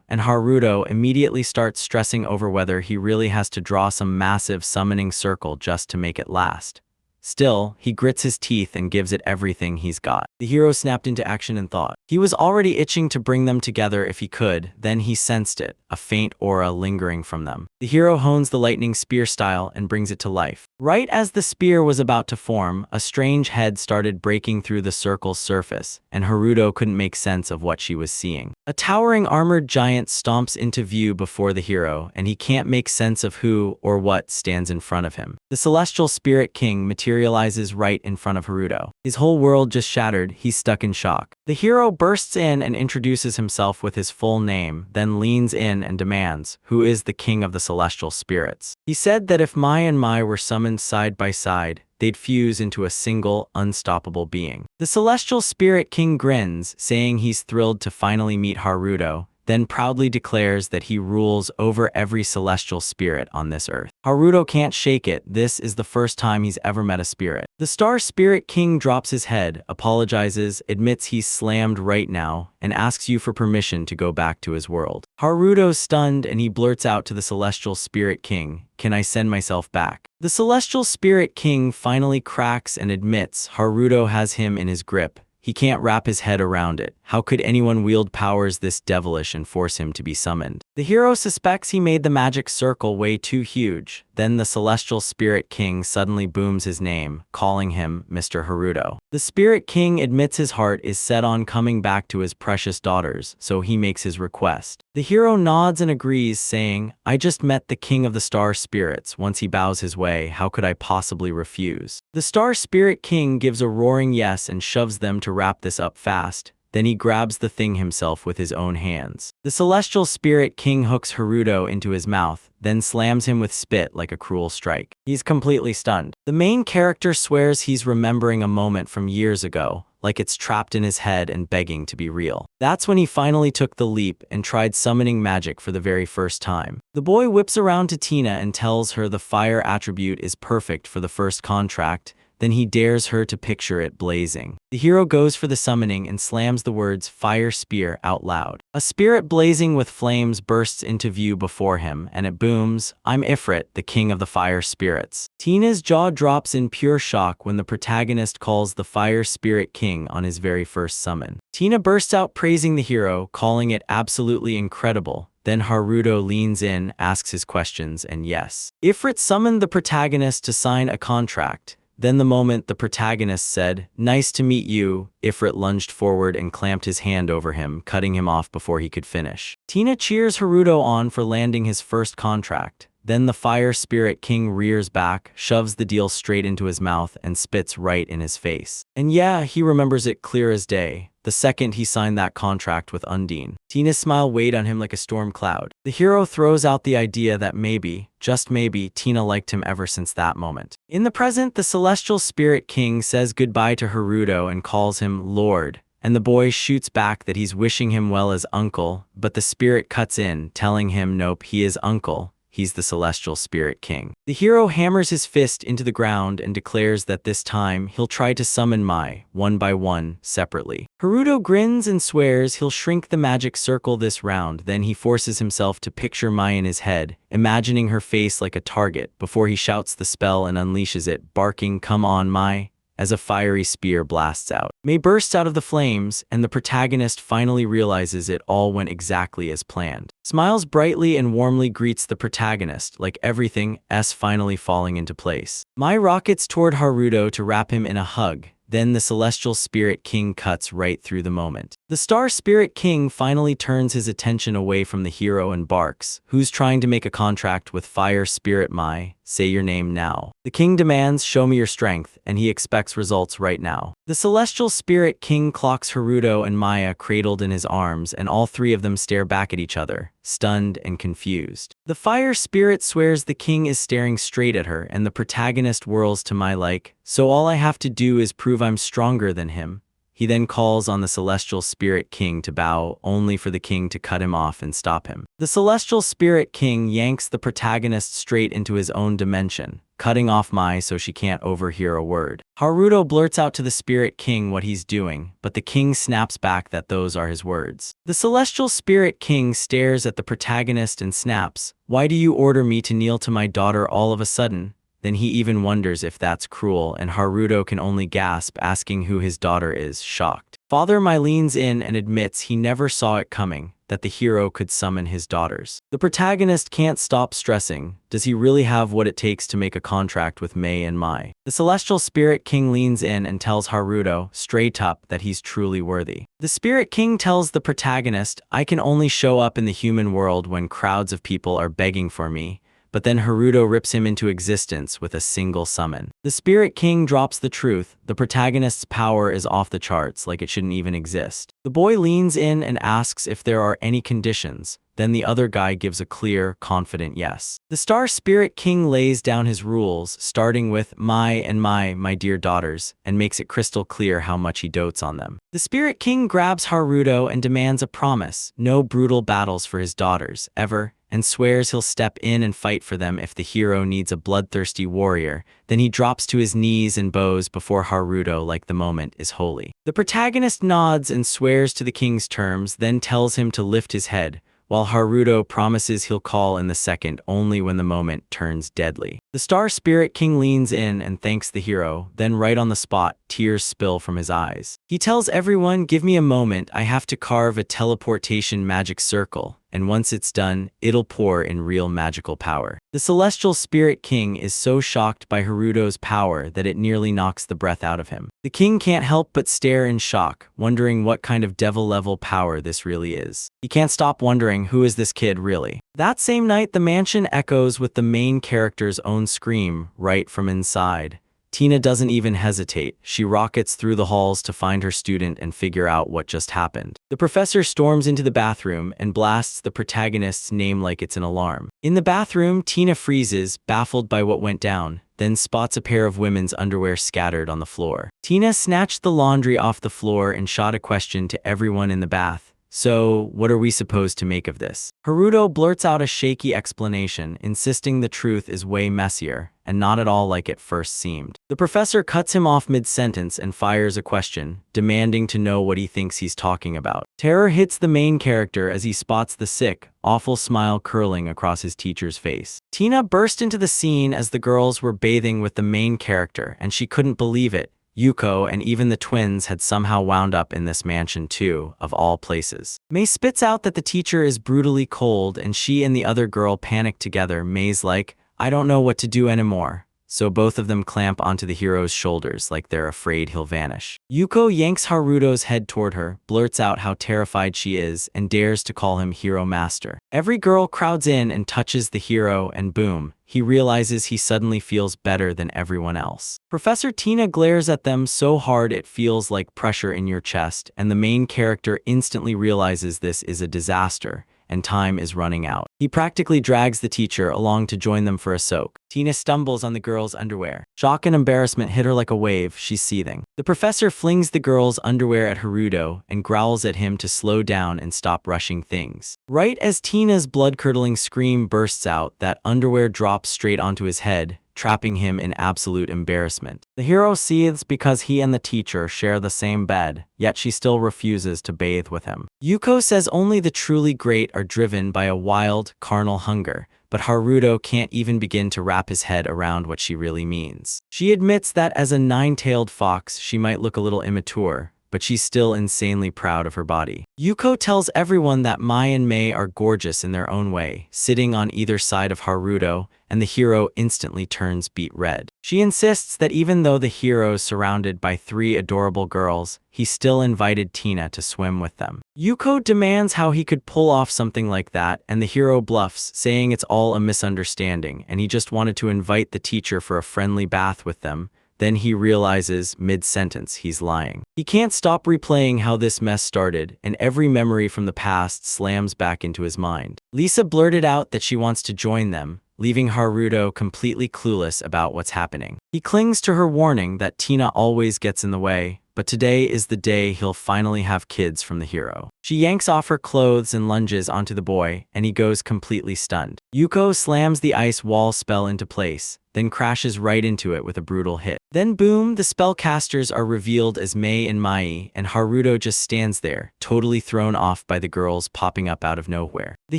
and Haruto immediately starts stressing over whether he really has to draw some massive summoning circle just to make it last. Still, he grits his teeth and gives it everything he's got. The hero snapped into action and thought. He was already itching to bring them together if he could, then he sensed it, a faint aura lingering from them. The hero hones the lightning spear style and brings it to life. Right as the spear was about to form, a strange head started breaking through the circle's surface, and Haruto couldn't make sense of what she was seeing. A towering armored giant stomps into view before the hero, and he can't make sense of who or what stands in front of him. The celestial spirit king materializes right in front of Haruto. His whole world just shattered, he's stuck in shock. The hero bursts in and introduces himself with his full name, then leans in and demands, who is the king of the celestial spirits? He said that if Mai and Mai were summoned side by side, they'd fuse into a single, unstoppable being. The celestial spirit king grins, saying he's thrilled to finally meet Haruto. then proudly declares that he rules over every celestial spirit on this earth. Haruto can't shake it. This is the first time he's ever met a spirit. The Star Spirit King drops his head, apologizes, admits he's slammed right now, and asks you for permission to go back to his world. Haruto's stunned and he blurts out to the Celestial Spirit King, "Can I send myself back?" The Celestial Spirit King finally cracks and admits Haruto has him in his grip. He can't wrap his head around it. How could anyone wield powers this devilish and force him to be summoned? The hero suspects he made the magic circle way too huge. Then the Celestial Spirit King suddenly booms his name, calling him Mr. Haruto. The Spirit King admits his heart is set on coming back to his precious daughters, so he makes his request. The hero nods and agrees, saying, "I just met the King of the Star Spirits. Once he bows his way, how could I possibly refuse?" The Star Spirit King gives a roaring yes and shoves them to wrap this up fast. Then he grabs the thing himself with his own hands. The Celestial Spirit King hooks Haruto into his mouth, then slams him with spit like a cruel strike. He's completely stunned. The main character swears he's remembering a moment from years ago, like it's trapped in his head and begging to be real. That's when he finally took the leap and tried summoning magic for the very first time. The boy whips around to Tina and tells her the fire attribute is perfect for the first contract. Then he dares her to picture it blazing. The hero goes for the summoning and slams the words "Fire Spear" out loud. A spirit blazing with flames bursts into view before him, and it booms, "I'm Ifrit, the king of the fire spirits." Tina's jaw drops in pure shock when the protagonist calls the Fire Spirit King on his very first summon. Tina bursts out praising the hero, calling it absolutely incredible. Then Haruto leans in, asks his questions, and yes. Ifrit summoned the protagonist to sign a contract. Then the moment the protagonist said, "Nice to meet you," Ifrit lunged forward and clamped his hand over him, cutting him off before he could finish. Tina cheers Haruto on for landing his first contract. Then the Fire Spirit King rears back, shoves the deal straight into his mouth, and spits right in his face. And yeah, he remembers it clear as day, the second he signed that contract with Undine. Tina's smile weighed on him like a storm cloud. The hero throws out the idea that maybe, just maybe, Tina liked him ever since that moment. In the present, the Celestial Spirit King says goodbye to Haruto and calls him Lord. And the boy shoots back that he's wishing him well as uncle, but the spirit cuts in, telling him nope, he is uncle. He's the Celestial Spirit King. The hero hammers his fist into the ground and declares that this time he'll try to summon Mai, one by one, separately. Haruto grins and swears he'll shrink the magic circle this round. Then he forces himself to picture Mai in his head, imagining her face like a target, before he shouts the spell and unleashes it, barking, "Come on, Mai," as a fiery spear blasts out. Mai bursts out of the flames, and the protagonist finally realizes it all went exactly as planned. Smiles brightly and warmly greets the protagonist, like everything's finally falling into place. Mai rockets toward Haruto to wrap him in a hug. Then the Celestial Spirit King cuts right through the moment. The Star Spirit King finally turns his attention away from the hero and barks, "Who's trying to make a contract with Fire Spirit Mai? Say your name now." The king demands, "Show me your strength," and he expects results right now. The Celestial Spirit King clocks Haruto and Maya cradled in his arms, and all three of them stare back at each other, stunned and confused. The Fire Spirit swears the king is staring straight at her, and the protagonist whirls to Mai like, "So all I have to do is prove I'm stronger than him." He then calls on the Celestial Spirit King to bow, only for the king to cut him off and stop him. The Celestial Spirit King yanks the protagonist straight into his own dimension, cutting off Mai so she can't overhear a word. Haruto blurts out to the Spirit King what he's doing, but the king snaps back that those are his words. The Celestial Spirit King stares at the protagonist and snaps, "Why do you order me to kneel to my daughter all of a sudden?" Then he even wonders if that's cruel, and Haruto can only gasp, asking who his daughter is, shocked. Father Mai leans in and admits he never saw it coming, that the hero could summon his daughters. The protagonist can't stop stressing, does he really have what it takes to make a contract with Mai and Mai? The Celestial Spirit King leans in and tells Haruto, straight up, that he's truly worthy. The Spirit King tells the protagonist, "I can only show up in the human world when crowds of people are begging for me," but then Haruto rips him into existence with a single summon. The Spirit King drops the truth, the protagonist's power is off the charts, like it shouldn't even exist. The boy leans in and asks if there are any conditions. Then the other guy gives a clear, confident yes. The Star Spirit King lays down his rules, starting with my dear daughters, and makes it crystal clear how much he dotes on them. The Spirit King grabs Haruto and demands a promise, no brutal battles for his daughters, ever, and swears he'll step in and fight for them if the hero needs a bloodthirsty warrior. Then he drops to his knees and bows before Haruto like the moment is holy. The protagonist nods and swears to the king's terms, then tells him to lift his head, while Haruto promises he'll call in the second only when the moment turns deadly. The Star Spirit King leans in and thanks the hero, then right on the spot, tears spill from his eyes. He tells everyone, "Give me a moment, I have to carve a teleportation magic circle, and once it's done, it'll pour in real magical power." The Celestial Spirit King is so shocked by Haruto's power that it nearly knocks the breath out of him. The king can't help but stare in shock, wondering what kind of devil-level power this really is. He can't stop wondering, who is this kid really? That same night, the mansion echoes with the main character's own scream right from inside. Tina doesn't even hesitate. She rockets through the halls to find her student and figure out what just happened. The professor storms into the bathroom and blasts the protagonist's name like it's an alarm. In the bathroom, Tina freezes, baffled by what went down, then spots a pair of women's underwear scattered on the floor. Tina snatched the laundry off the floor and shot a question to everyone in the bath. "So, what are we supposed to make of this?" Haruto blurts out a shaky explanation, insisting the truth is way messier, and not at all like it first seemed. The professor cuts him off mid-sentence and fires a question, demanding to know what he thinks he's talking about. Terror hits the main character as he spots the sick, awful smile curling across his teacher's face. Tina burst into the scene as the girls were bathing with the main character, and she couldn't believe it. Yuko and even the twins had somehow wound up in this mansion too, of all places. Mei spits out that the teacher is brutally cold and she and the other girl panic together. Mei's like, "I don't know what to do anymore." So both of them clamp onto the hero's shoulders like they're afraid he'll vanish. Yuko yanks Haruto's head toward her, blurts out how terrified she is, and dares to call him Hero Master. Every girl crowds in and touches the hero, and boom, he realizes he suddenly feels better than everyone else. Professor Tina glares at them so hard it feels like pressure in your chest, and the main character instantly realizes this is a disaster, and time is running out. He practically drags the teacher along to join them for a soak. Tina stumbles on the girl's underwear. Shock and embarrassment hit her like a wave, she's seething. The professor flings the girl's underwear at Haruto and growls at him to slow down and stop rushing things. Right as Tina's blood-curdling scream bursts out, that underwear drops straight onto his head, trapping him in absolute embarrassment. The hero seethes because he and the teacher share the same bed, yet she still refuses to bathe with him. Yuko says only the truly great are driven by a wild, carnal hunger, but Haruto can't even begin to wrap his head around what she really means. She admits that as a nine-tailed fox, she might look a little immature, but she's still insanely proud of her body. Yuko tells everyone that Mai and Mei are gorgeous in their own way, sitting on either side of Haruto, and the hero instantly turns beet red. She insists that even though the hero is surrounded by 3 adorable girls, he still invited Tina to swim with them. Yuko demands how he could pull off something like that, and the hero bluffs, saying it's all a misunderstanding, and he just wanted to invite the teacher for a friendly bath with them. Then he realizes, mid-sentence, he's lying. He can't stop replaying how this mess started, and every memory from the past slams back into his mind. Lisa blurted out that she wants to join them, leaving Haruto completely clueless about what's happening. He clings to her warning that Tina always gets in the way, but today is the day he'll finally have kids from the hero. She yanks off her clothes and lunges onto the boy, and he goes completely stunned. Yuko slams the ice wall spell into place, then crashes right into it with a brutal hit. Then boom, the spellcasters are revealed as Mei and Mai, and Haruto just stands there, totally thrown off by the girls popping up out of nowhere. The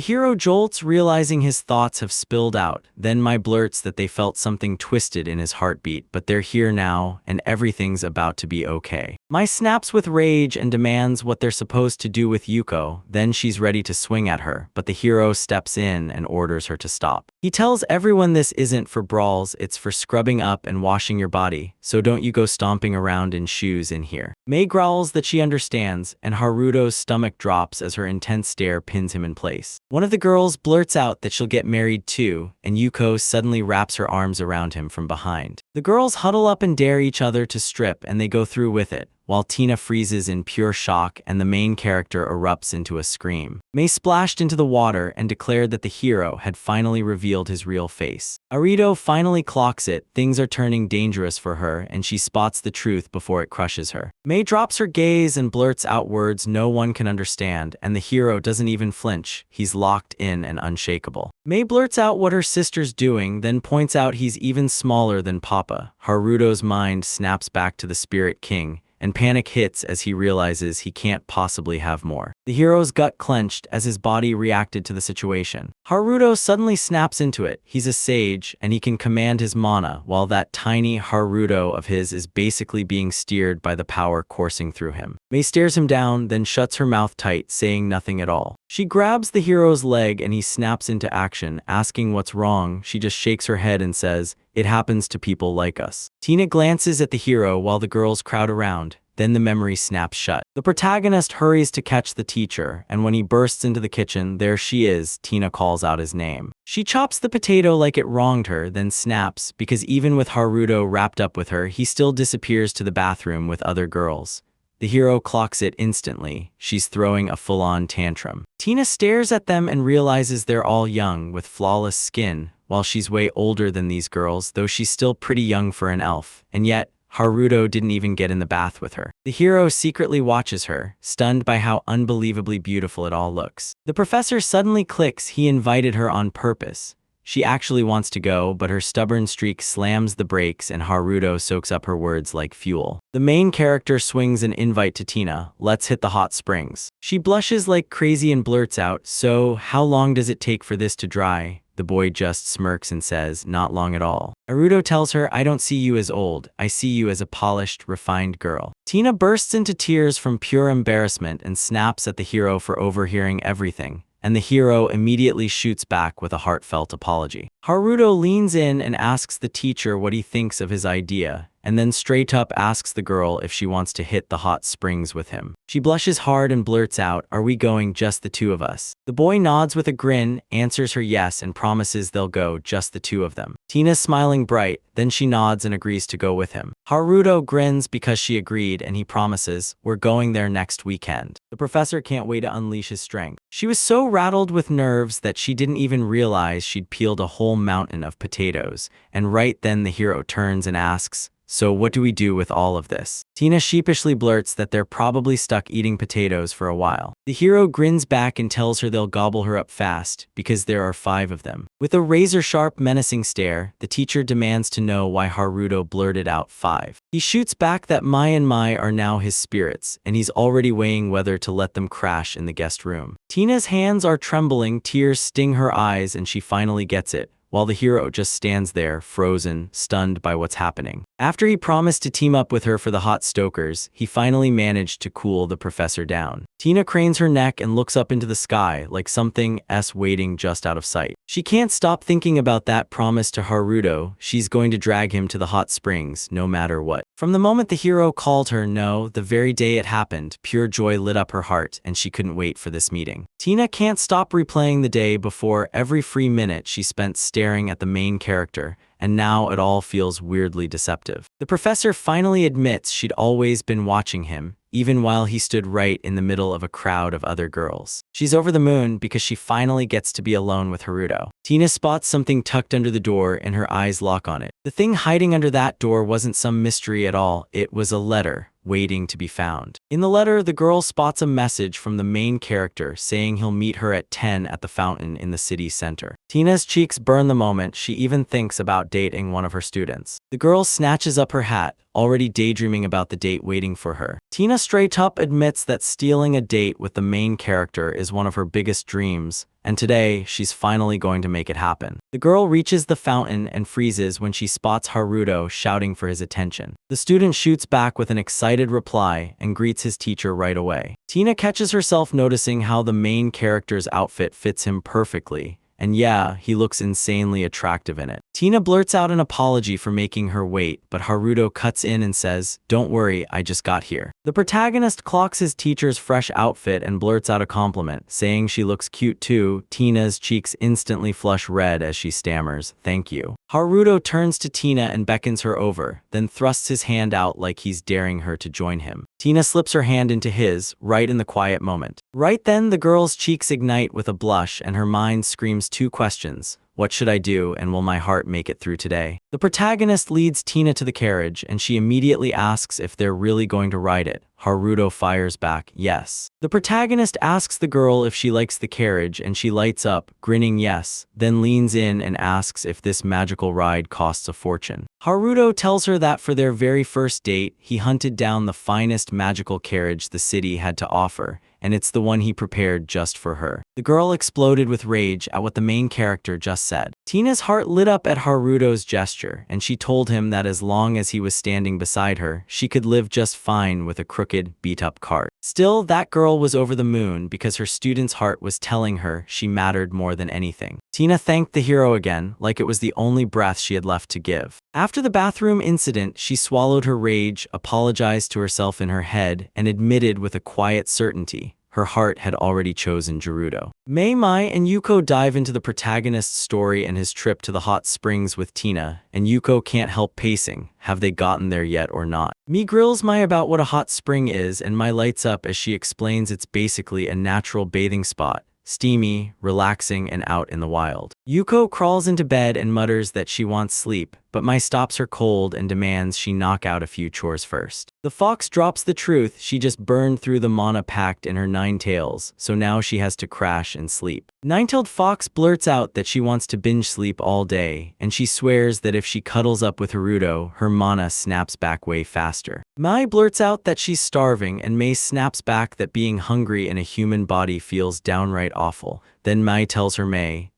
hero jolts, realizing his thoughts have spilled out. Then Mai blurts that they felt something twisted in his heartbeat, but they're here now, and everything's about to be okay. Mai snaps with rage and demands what they're supposed to do with Yuko. Then she's ready to swing at her, but the hero steps in and orders her to stop. He tells everyone this isn't for brawls, it's for scrubbing up and washing your body, so don't you go stomping around in shoes in here. Mei growls that she understands, and Haruto's stomach drops as her intense stare pins him in place. One of the girls blurts out that she'll get married too, and Yuko suddenly wraps her arms around him from behind. The girls huddle up and dare each other to strip, and they go through with it, while Tina freezes in pure shock and the main character erupts into a scream. Mei splashed into the water and declared that the hero had finally revealed his real face. Arito finally clocks it, things are turning dangerous for her, and she spots the truth before it crushes her. Mei drops her gaze and blurts out words no one can understand, and the hero doesn't even flinch. He's locked in and unshakable. Mei blurts out what her sister's doing, then points out he's even smaller than Papa. Haruto's mind snaps back to the Spirit King, and panic hits as he realizes he can't possibly have more. The hero's gut clenched as his body reacted to the situation. Haruto suddenly snaps into it. He's a sage, and he can command his mana, while that tiny Haruto of his is basically being steered by the power coursing through him. Mei stares him down, then shuts her mouth tight, saying nothing at all. She grabs the hero's leg and he snaps into action, asking what's wrong. She just shakes her head and says, "It happens to people like us." Tina glances at the hero while the girls crowd around. Then the memory snaps shut. The protagonist hurries to catch the teacher, and when he bursts into the kitchen, there she is. Tina calls out his name. She chops the potato like it wronged her, then snaps, because even with Haruto wrapped up with her, he still disappears to the bathroom with other girls. The hero clocks it instantly. She's throwing a full-on tantrum. Tina stares at them and realizes they're all young, with flawless skin, while she's way older than these girls, though she's still pretty young for an elf. And yet, Haruto didn't even get in the bath with her. The hero secretly watches her, stunned by how unbelievably beautiful it all looks. The professor suddenly clicks he invited her on purpose. She actually wants to go, but her stubborn streak slams the brakes and Haruto soaks up her words like fuel. The main character swings an invite to Tina, "Let's hit the hot springs." She blushes like crazy and blurts out, "So, how long does it take for this to dry?" The boy just smirks and says, "Not long at all." Haruto tells her, "I don't see you as old, I see you as a polished, refined girl." Tina bursts into tears from pure embarrassment and snaps at the hero for overhearing everything, and the hero immediately shoots back with a heartfelt apology. Haruto leans in and asks the teacher what he thinks of his idea, and then straight up asks the girl if she wants to hit the hot springs with him. She blushes hard and blurts out, "Are we going, just the two of us?" The boy nods with a grin, answers her yes, and promises they'll go, just the two of them. Tina's smiling bright, then she nods and agrees to go with him. Haruto grins because she agreed, and he promises, "We're going there next weekend." The professor can't wait to unleash his strength. She was so rattled with nerves that she didn't even realize she'd peeled a whole mountain of potatoes, and right then the hero turns and asks, "So what do we do with all of this?" Tina sheepishly blurts that they're probably stuck eating potatoes for a while. The hero grins back and tells her they'll gobble her up fast, because there are 5 of them. With a razor-sharp, menacing stare, the teacher demands to know why Haruto blurted out 5. He shoots back that Mai and Mai are now his spirits, and he's already weighing whether to let them crash in the guest room. Tina's hands are trembling, tears sting her eyes, and she finally gets it, while the hero just stands there, frozen, stunned by what's happening. After he promised to team up with her for the hot stokers, he finally managed to cool the professor down. Tina cranes her neck and looks up into the sky, like something's waiting just out of sight. She can't stop thinking about that promise to Haruto. She's going to drag him to the hot springs, no matter what. From the moment the hero called her no, the very day it happened, pure joy lit up her heart, and she couldn't wait for this meeting. Tina can't stop replaying the day before. Every free minute she spent staring at the main character, and now it all feels weirdly deceptive. The professor finally admits she'd always been watching him, even while he stood right in the middle of a crowd of other girls. She's over the moon because she finally gets to be alone with Haruto. Tina spots something tucked under the door and her eyes lock on it. The thing hiding under that door wasn't some mystery at all, it was a letter, waiting to be found. In the letter, the girl spots a message from the main character saying he'll meet her at 10 at the fountain in the city center. Tina's cheeks burn the moment she even thinks about dating one of her students. The girl snatches up her hat, already daydreaming about the date waiting for her. Tina straight up admits that stealing a date with the main character is one of her biggest dreams, and today, she's finally going to make it happen. The girl reaches the fountain and freezes when she spots Haruto shouting for his attention. The student shoots back with an excited reply and greets his teacher right away. Tina catches herself noticing how the main character's outfit fits him perfectly, and yeah, he looks insanely attractive in it. Tina blurts out an apology for making her wait, but Haruto cuts in and says, "Don't worry, I just got here." The protagonist clocks his teacher's fresh outfit and blurts out a compliment, saying she looks cute too. Tina's cheeks instantly flush red as she stammers, "Thank you." Haruto turns to Tina and beckons her over, then thrusts his hand out like he's daring her to join him. Tina slips her hand into his, right in the quiet moment. Right then, the girl's cheeks ignite with a blush and her mind screams two questions. What should I do, and will my heart make it through today? The protagonist leads Tina to the carriage, and she immediately asks if they're really going to ride it. Haruto fires back, yes. The protagonist asks the girl if she likes the carriage, and she lights up, grinning yes, then leans in and asks if this magical ride costs a fortune. Haruto tells her that for their very first date, he hunted down the finest magical carriage the city had to offer, and it's the one he prepared just for her. The girl exploded with rage at what the main character just said. Tina's heart lit up at Haruto's gesture, and she told him that as long as he was standing beside her, she could live just fine with a crooked, beat-up cart. Still, that girl was over the moon because her student's heart was telling her she mattered more than anything. Tina thanked the hero again, like it was the only breath she had left to give. After the bathroom incident, she swallowed her rage, apologized to herself in her head, and admitted with a quiet certainty her heart had already chosen Gerudo. Mai and Yuko dive into the protagonist's story and his trip to the hot springs with Tina, and Yuko can't help pacing. Have they gotten there yet or not? Mi grills Mai about what a hot spring is, and Mai lights up as she explains it's basically a natural bathing spot. Steamy, relaxing, and out in the wild. Yuko crawls into bed and mutters that she wants sleep, but Mai stops her cold and demands she knock out a few chores first. The fox drops the truth, she just burned through the mana packed in her 9 tails, so now she has to crash and sleep. Nine-tailed fox blurts out that she wants to binge sleep all day, and she swears that if she cuddles up with Haruto, her mana snaps back way faster. Mai blurts out that she's starving, and Mai snaps back that being hungry in a human body feels downright awful. Then Mai tells her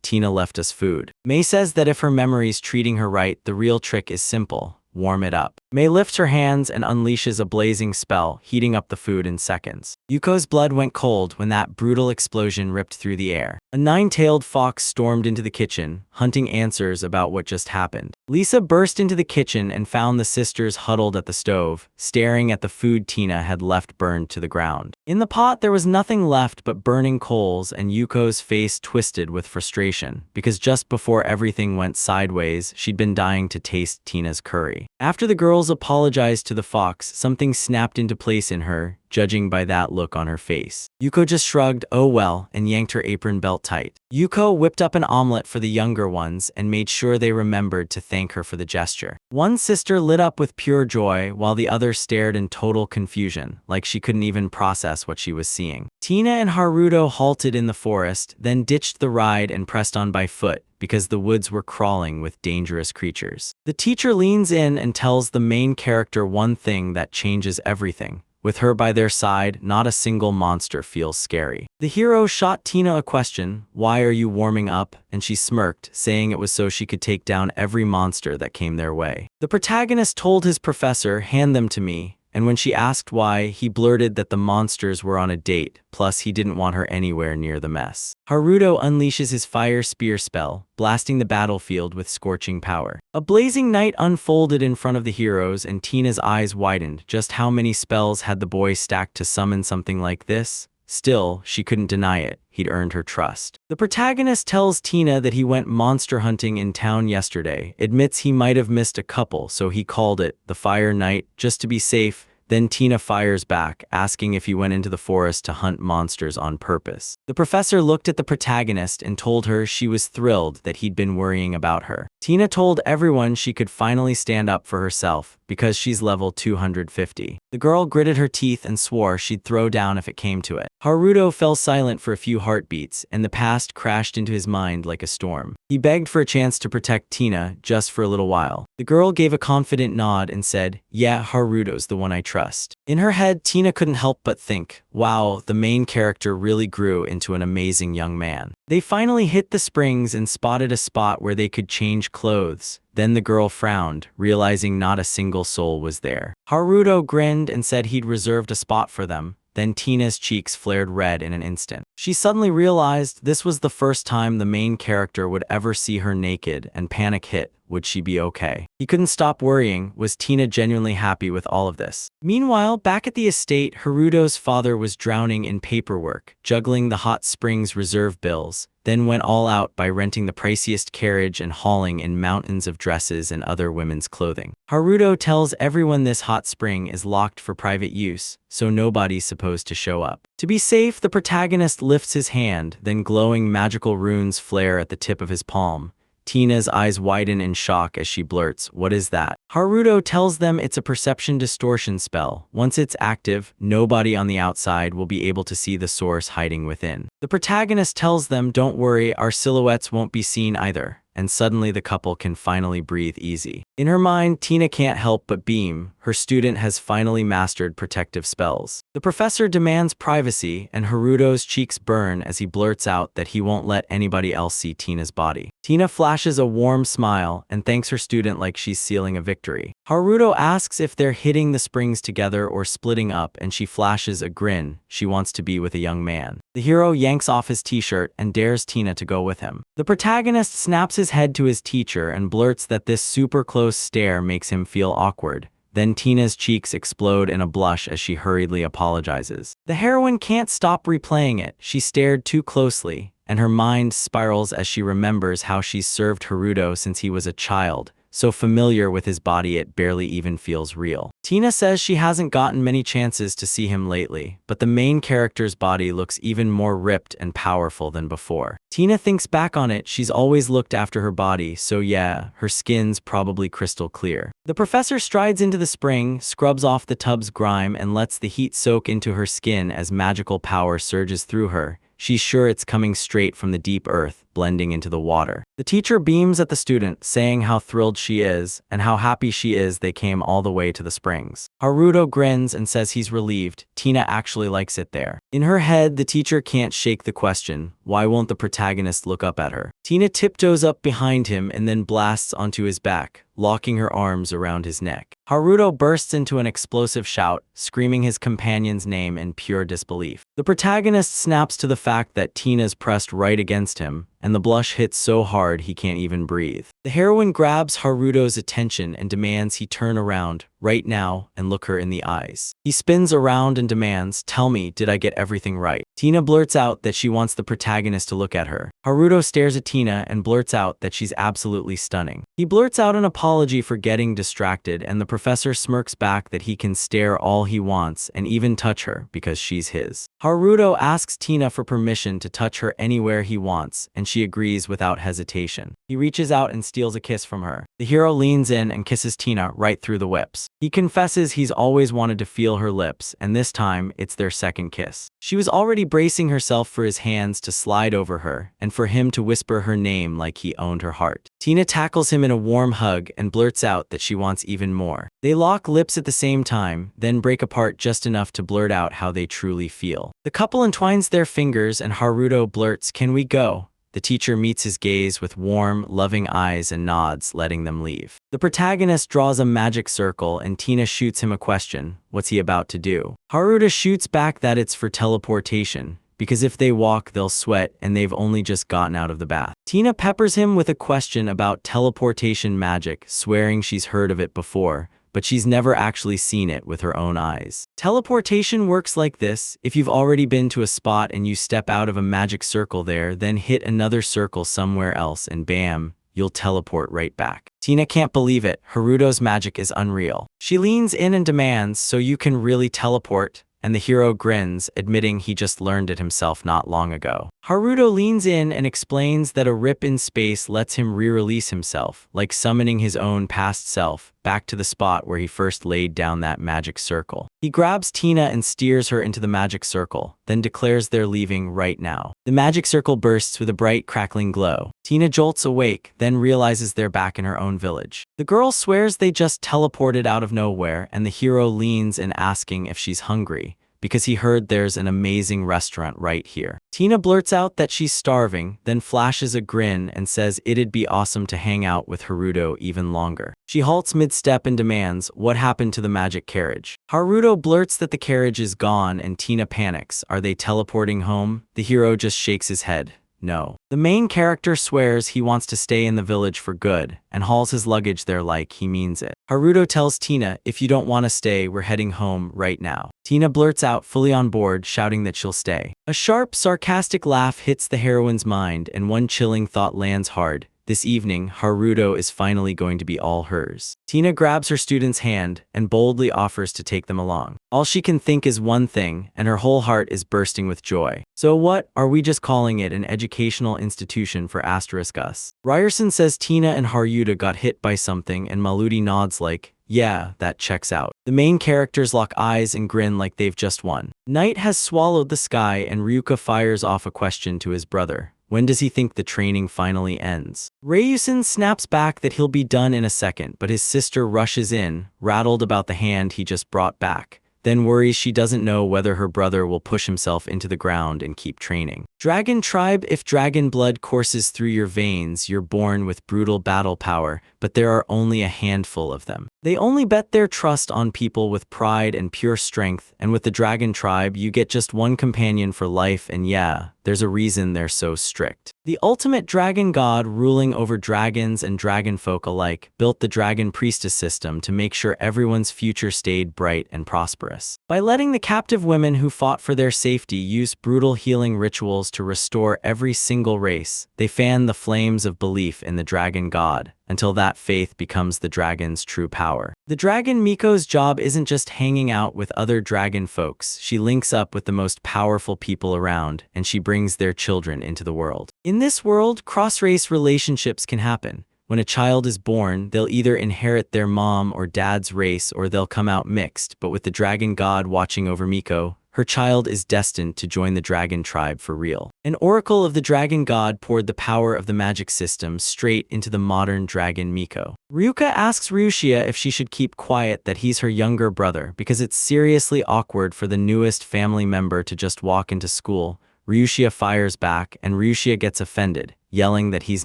Tina left us food. Mai says that if her memory's treating her right, the real trick is simple. Warm it up. Mai lifts her hands and unleashes a blazing spell, heating up the food in seconds. Yuko's blood went cold when that brutal explosion ripped through the air. A 9-tailed fox stormed into the kitchen, hunting answers about what just happened. Lisa burst into the kitchen and found the sisters huddled at the stove, staring at the food Tina had left burned to the ground. In the pot, there was nothing left but burning coals, and Yuko's face twisted with frustration, because just before everything went sideways, she'd been dying to taste Tina's curry. After the girls apologized to the fox, something snapped into place in her, judging by that look on her face. Yuko just shrugged, oh well, and yanked her apron belt tight. Yuko whipped up an omelet for the younger ones and made sure they remembered to thank her for the gesture. One sister lit up with pure joy while the other stared in total confusion, like she couldn't even process what she was seeing. Tina and Haruto halted in the forest, then ditched the ride and pressed on by foot, because the woods were crawling with dangerous creatures. The teacher leans in and tells the main character one thing that changes everything. With her by their side, not a single monster feels scary. The hero shot Tina a question, "Why are you warming up?" and she smirked, saying it was so she could take down every monster that came their way. The protagonist told his professor, "Hand them to me," and when she asked why, he blurted that the monsters were on a date, plus he didn't want her anywhere near the mess. Haruto unleashes his fire spear spell, blasting the battlefield with scorching power. A blazing night unfolded in front of the heroes, and Tina's eyes widened. Just how many spells had the boy stacked to summon something like this? Still, she couldn't deny it. He'd earned her trust. The protagonist tells Tina that he went monster hunting in town yesterday, admits he might have missed a couple, so he called it the Fire Night, just to be safe. Then Tina fires back, asking if he went into the forest to hunt monsters on purpose. The professor looked at the protagonist and told her she was thrilled that he'd been worrying about her. Tina told everyone she could finally stand up for herself, because she's level 250. The girl gritted her teeth and swore she'd throw down if it came to it. Haruto fell silent for a few heartbeats, and the past crashed into his mind like a storm. He begged for a chance to protect Tina, just for a little while. The girl gave a confident nod and said, "Yeah, Haruto's the one I trust." In her head, Tina couldn't help but think, wow, the main character really grew into an amazing young man. They finally hit the springs and spotted a spot where they could change clothes. Then the girl frowned, realizing not a single soul was there. Haruto grinned and said he'd reserved a spot for them. Then Tina's cheeks flared red in an instant. She suddenly realized this was the first time the main character would ever see her naked, and panic hit. would she be okay? He couldn't stop worrying. Was Tina genuinely happy with all of this? Meanwhile, back at the estate, Haruto's father was drowning in paperwork, juggling the hot springs reserve bills, then went all out by renting the priciest carriage and hauling in mountains of dresses and other women's clothing. Haruto tells everyone this hot spring is locked for private use, so nobody's supposed to show up. To be safe, the protagonist lifts his hand, then glowing magical runes flare at the tip of his palm. Tina's eyes widen in shock as she blurts, "What is that?" Haruto tells them it's a perception distortion spell. Once it's active, nobody on the outside will be able to see the source hiding within. The protagonist tells them, "Don't worry, our silhouettes won't be seen either." And suddenly the couple can finally breathe easy. In her mind, Tina can't help but beam. Her student has finally mastered protective spells. The professor demands privacy, and Haruto's cheeks burn as he blurts out that he won't let anybody else see Tina's body. Tina flashes a warm smile and thanks her student like she's sealing a victory. Haruto asks if they're hitting the springs together or splitting up, and she flashes a grin. She wants to be with a young man. The hero yanks off his t-shirt and dares Tina to go with him. The protagonist snaps his head to his teacher and blurts that this super close stare makes him feel awkward. Then Tina's cheeks explode in a blush as she hurriedly apologizes. The heroine can't stop replaying it. She stared too closely, and her mind spirals as she remembers how she's served Haruto since he was a child, so familiar with his body it barely even feels real. Tina says she hasn't gotten many chances to see him lately, but the main character's body looks even more ripped and powerful than before. Tina thinks back on it, she's always looked after her body, so yeah, her skin's probably crystal clear. The professor strides into the spring, scrubs off the tub's grime, and lets the heat soak into her skin as magical power surges through her. She's sure it's coming straight from the deep earth, blending into the water. The teacher beams at the student, saying how thrilled she is, and how happy she is they came all the way to the springs. Haruto grins and says he's relieved. Tina actually likes it there. In her head, the teacher can't shake the question, why won't the protagonist look up at her? Tina tiptoes up behind him and then blasts onto his back, locking her arms around his neck. Haruto bursts into an explosive shout, screaming his companion's name in pure disbelief. The protagonist snaps to the fact that Tina's pressed right against him, and the blush hits so hard he can't even breathe. The heroine grabs Haruto's attention and demands he turn around, right now, and look her in the eyes. He spins around and demands, "Tell me, did I get everything right?" Tina blurts out that she wants the protagonist to look at her. Haruto stares at Tina and blurts out that she's absolutely stunning. He blurts out an apology for getting distracted, and the professor smirks back that he can stare all he wants and even touch her because she's his. Haruto asks Tina for permission to touch her anywhere he wants, and she agrees without hesitation. He reaches out and steals a kiss from her. The hero leans in and kisses Tina right through the whips. He confesses he's always wanted to feel her lips, and this time, it's their second kiss. She was already bracing herself for his hands to slide over her, and for him to whisper her name like he owned her heart. Tina tackles him in a warm hug and blurts out that she wants even more. They lock lips at the same time, then break apart just enough to blurt out how they truly feel. The couple entwines their fingers and Haruto blurts, "Can we go?" The teacher meets his gaze with warm, loving eyes and nods, letting them leave. The protagonist draws a magic circle and Tina shoots him a question. What's he about to do? Haruto shoots back that it's for teleportation, because if they walk, they'll sweat and they've only just gotten out of the bath. Tina peppers him with a question about teleportation magic, swearing she's heard of it before, but she's never actually seen it with her own eyes. Teleportation works like this: if you've already been to a spot and you step out of a magic circle there, then hit another circle somewhere else and bam, you'll teleport right back. Tina can't believe it. Haruto's magic is unreal. She leans in and demands, "So you can really teleport?" And the hero grins, admitting he just learned it himself not long ago. Haruto leans in and explains that a rip in space lets him re-release himself, like summoning his own past self, back to the spot where he first laid down that magic circle. He grabs Tina and steers her into the magic circle, then declares they're leaving right now. The magic circle bursts with a bright, crackling glow. Tina jolts awake, then realizes they're back in her own village. The girl swears they just teleported out of nowhere, and the hero leans in asking if she's hungry, because he heard there's an amazing restaurant right here. Tina blurts out that she's starving, then flashes a grin and says it'd be awesome to hang out with Haruto even longer. She halts mid-step and demands, "What happened to the magic carriage?" Haruto blurts that the carriage is gone and Tina panics. Are they teleporting home? The hero just shakes his head. no. The main character swears he wants to stay in the village for good and hauls his luggage there like he means it. Haruto tells Tina, if you don't want to stay, we're heading home right now. Tina blurts out, fully on board, shouting that she'll stay. A sharp, sarcastic laugh hits the heroine's mind, and one chilling thought lands hard. This evening, Haruto is finally going to be all hers. Tina grabs her student's hand and boldly offers to take them along. All she can think is one thing, and her whole heart is bursting with joy. So what, are we just calling it an educational institution for *us? Ryerson says Tina and Haruto got hit by something, and Maludi nods like, yeah, that checks out. The main characters lock eyes and grin like they've just won. Night has swallowed the sky, and Ryuka fires off a question to his brother. When does he think the training finally ends? Ryusen snaps back that he'll be done in a second, but his sister rushes in, rattled about the hand he just brought back, then worries she doesn't know whether her brother will push himself into the ground and keep training. Dragon Tribe, if dragon blood courses through your veins, you're born with brutal battle power, but there are only a handful of them. They only bet their trust on people with pride and pure strength, and with the Dragon Tribe, you get just one companion for life, and yeah, there's a reason they're so strict. The ultimate dragon god ruling over dragons and dragonfolk alike built the dragon priestess system to make sure everyone's future stayed bright and prosperous. By letting the captive women who fought for their safety use brutal healing rituals to restore every single race, they fan the flames of belief in the dragon god, until that faith becomes the dragon's true power. The dragon Miko's job isn't just hanging out with other dragon folks. She links up with the most powerful people around, and she brings their children into the world. In this world, cross-race relationships can happen. When a child is born, they'll either inherit their mom or dad's race, or they'll come out mixed, but with the dragon god watching over Miko, her child is destined to join the dragon tribe for real. An oracle of the dragon god poured the power of the magic system straight into the modern dragon Miko. Ryuka asks Ryushia if she should keep quiet that he's her younger brother, because it's seriously awkward for the newest family member to just walk into school. Ryushia fires back, and Ryushia gets offended, yelling that he's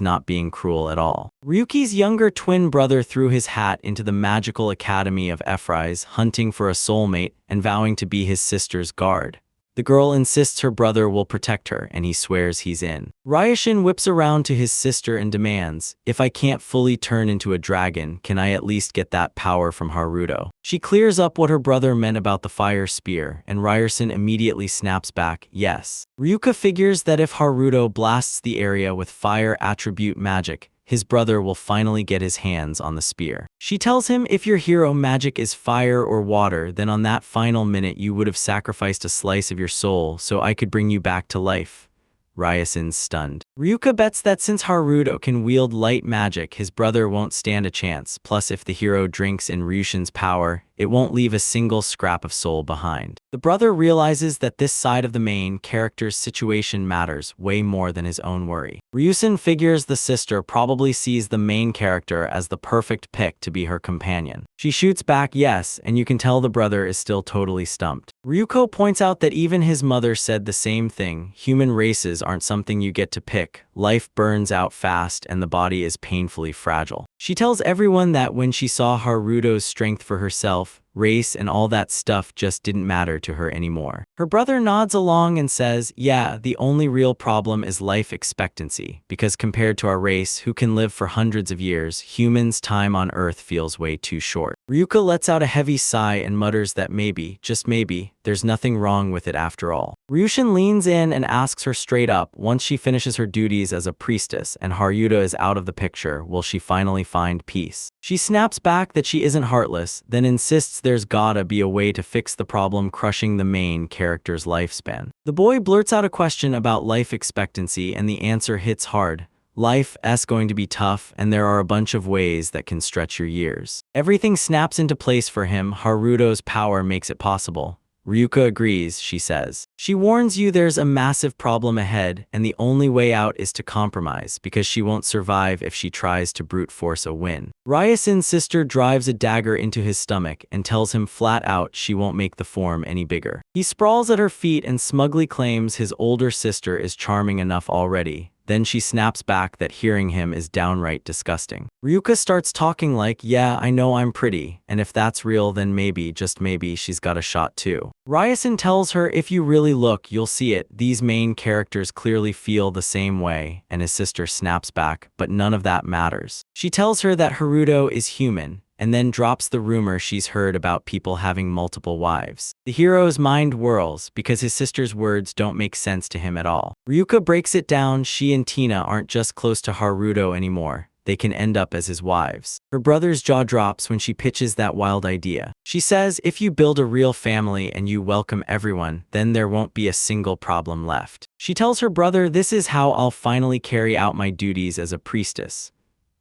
not being cruel at all. Ryuki's younger twin brother threw his hat into the magical academy of Ephraim, hunting for a soulmate and vowing to be his sister's guard. The girl insists her brother will protect her, and he swears he's in. Ryushin whips around to his sister and demands, if I can't fully turn into a dragon, can I at least get that power from Haruto? She clears up what her brother meant about the fire spear, and Ryerson immediately snaps back, yes. Ryuka figures that if Haruto blasts the area with fire attribute magic, his brother will finally get his hands on the spear. She tells him if your hero magic is fire or water, then on that final minute you would have sacrificed a slice of your soul so I could bring you back to life. Ryusen's stunned. Ryuka bets that since Haruto can wield light magic, his brother won't stand a chance, plus if the hero drinks in Ryushin's power, it won't leave a single scrap of soul behind. The brother realizes that this side of the main character's situation matters way more than his own worry. Ryusen figures the sister probably sees the main character as the perfect pick to be her companion. She shoots back yes, and you can tell the brother is still totally stumped. Ryuko points out that even his mother said the same thing. Human races aren't something you get to pick. Life burns out fast and the body is painfully fragile. She tells everyone that when she saw Haruto's strength for herself, race and all that stuff just didn't matter to her anymore. Her brother nods along and says, yeah, the only real problem is life expectancy, because compared to our race, who can live for hundreds of years, humans' time on Earth feels way too short. Ryuka lets out a heavy sigh and mutters that maybe, just maybe, there's nothing wrong with it after all. Ryushin leans in and asks her straight up, once she finishes her duties as a priestess and Haruto is out of the picture, will she finally find peace? She snaps back that she isn't heartless, then insists there's gotta be a way to fix the problem crushing the main character's lifespan. The boy blurts out a question about life expectancy and the answer hits hard. Life's going to be tough, and there are a bunch of ways that can stretch your years. Everything snaps into place for him. Haruto's power makes it possible. Ryuka agrees, she says. She warns you there's a massive problem ahead, and the only way out is to compromise, because she won't survive if she tries to brute force a win. Ryusen's sister drives a dagger into his stomach and tells him flat out she won't make the form any bigger. He sprawls at her feet and smugly claims his older sister is charming enough already. Then she snaps back that hearing him is downright disgusting. Ryuka starts talking like, yeah, I know I'm pretty, and if that's real then maybe, just maybe, she's got a shot too. Ryerson tells her if you really look, you'll see it. These main characters clearly feel the same way, and his sister snaps back, but none of that matters. She tells her that Haruto is human, and then drops the rumor she's heard about people having multiple wives. The hero's mind whirls because his sister's words don't make sense to him at all. Ryuka breaks it down. She and Tina aren't just close to Haruto anymore. They can end up as his wives. Her brother's jaw drops when she pitches that wild idea. She says if you build a real family and you welcome everyone, then there won't be a single problem left. She tells her brother, this is how I'll finally carry out my duties as a priestess.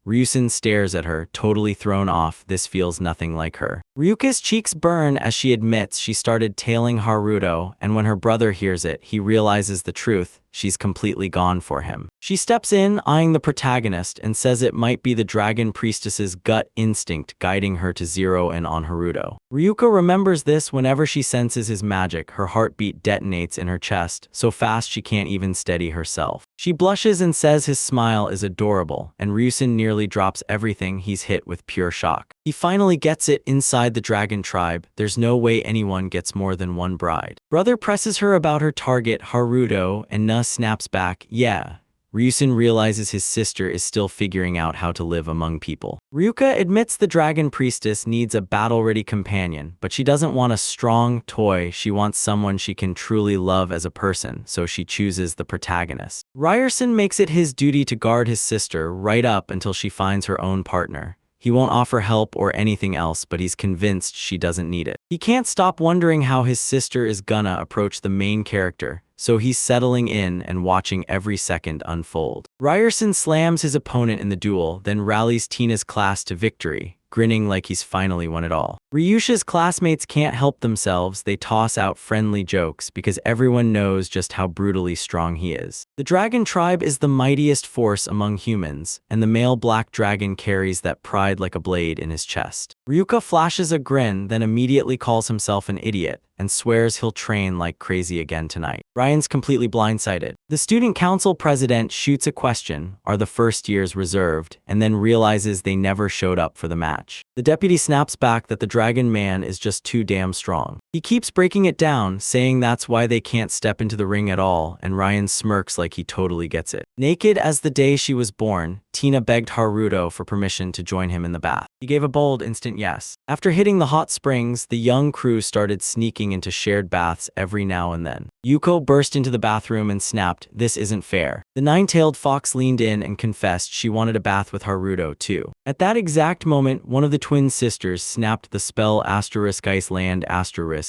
Ryusen stares at her, totally thrown off. This feels nothing like her. Ryuka's cheeks burn as she admits she started tailing Haruto, and when her brother hears it, he realizes the truth. She's completely gone for him. She steps in, eyeing the protagonist, and says it might be the dragon priestess's gut instinct guiding her to zero in on Haruto. Ryuka remembers this whenever she senses his magic. Her heartbeat detonates in her chest, so fast she can't even steady herself. She blushes and says his smile is adorable, and Ryusen nearly drops everything. He's hit with pure shock. He finally gets it. Inside the dragon tribe, there's no way anyone gets more than one bride. Brother presses her about her target, Haruto, and Na snaps back, yeah. Ryusen realizes his sister is still figuring out how to live among people. Ryuka admits the dragon priestess needs a battle-ready companion, but she doesn't want a strong toy. She wants someone she can truly love as a person, so she chooses the protagonist. Ryerson makes it his duty to guard his sister right up until she finds her own partner. He won't offer help or anything else, but he's convinced she doesn't need it. He can't stop wondering how his sister is gonna approach the main character, so he's settling in and watching every second unfold. Ryerson slams his opponent in the duel, then rallies Tina's class to victory, grinning like he's finally won it all. Ryusha's classmates can't help themselves. They toss out friendly jokes because everyone knows just how brutally strong he is. The dragon tribe is the mightiest force among humans, and the male black dragon carries that pride like a blade in his chest. Ryuka flashes a grin, then immediately calls himself an idiot and swears he'll train like crazy again tonight. Ryan's completely blindsided. The student council president shoots a question, are the first years reserved, and then realizes they never showed up for the match. The deputy snaps back that the dragon man is just too damn strong. He keeps breaking it down, saying that's why they can't step into the ring at all, and Ryan smirks like he totally gets it. Naked as the day she was born, Tina begged Haruto for permission to join him in the bath. He gave a bold, instant yes. After hitting the hot springs, the young crew started sneaking into shared baths every now and then. Yuko burst into the bathroom and snapped, this isn't fair. The nine-tailed fox leaned in and confessed she wanted a bath with Haruto too. At that exact moment, one of the twin sisters snapped the spell *Iceland*